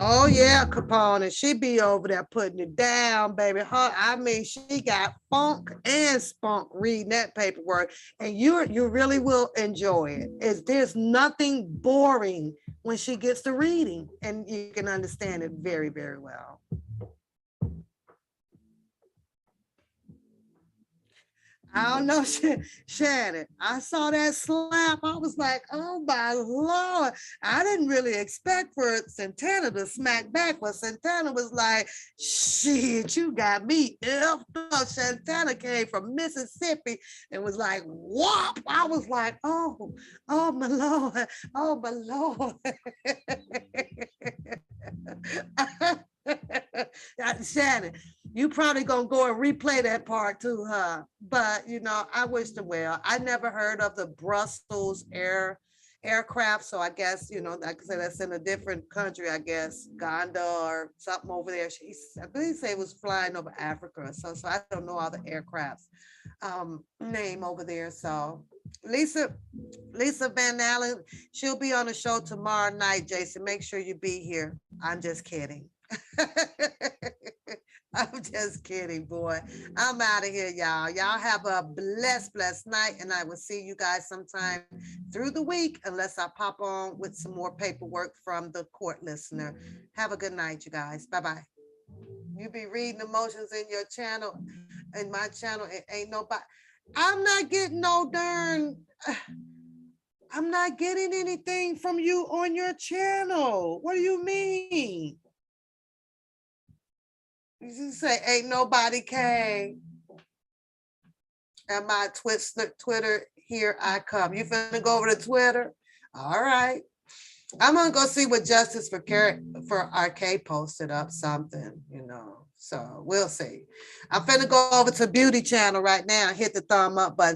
Oh yeah, Capone, she be over there putting it down, baby. I mean, she got funk and spunk reading that paperwork, and you really will enjoy it. There's nothing boring when she gets to reading, and you can understand it very, very well. I don't know, Shannon. I saw that slap. I was like, oh my Lord. I didn't really expect for Santana to smack back, but Santana was like, shit, you got me effed up. Santana came from Mississippi and was like, whop. I was like, oh my Lord. Oh my Lord. Shannon, you probably gonna go and replay that part too, huh? But I wish them well. I never heard of the Brussels aircraft, so I guess like I said, that's in a different country. I guess Uganda or something over there. I believe it was flying over Africa, so I don't know all the aircrafts name over there. So Lisa Van Allen, she'll be on the show tomorrow night. Jason, make sure you be here. I'm just kidding. I'm just kidding, boy. I'm out of here, y'all. Y'all have a blessed night, and I will see you guys sometime through the week, unless I pop on with some more paperwork from the court listener. Have a good night, you guys. Bye-bye. You be reading emotions in your channel, in my channel. It ain't nobody. I'm not getting I'm not getting anything from you on your channel. What do you mean? You just say, ain't nobody came. And my Twitter, here I come. You finna go over to Twitter? All right. I'm gonna go see what Justice for RK posted up something, so we'll see. I'm finna go over to Beauty Channel right now and hit the thumb up button.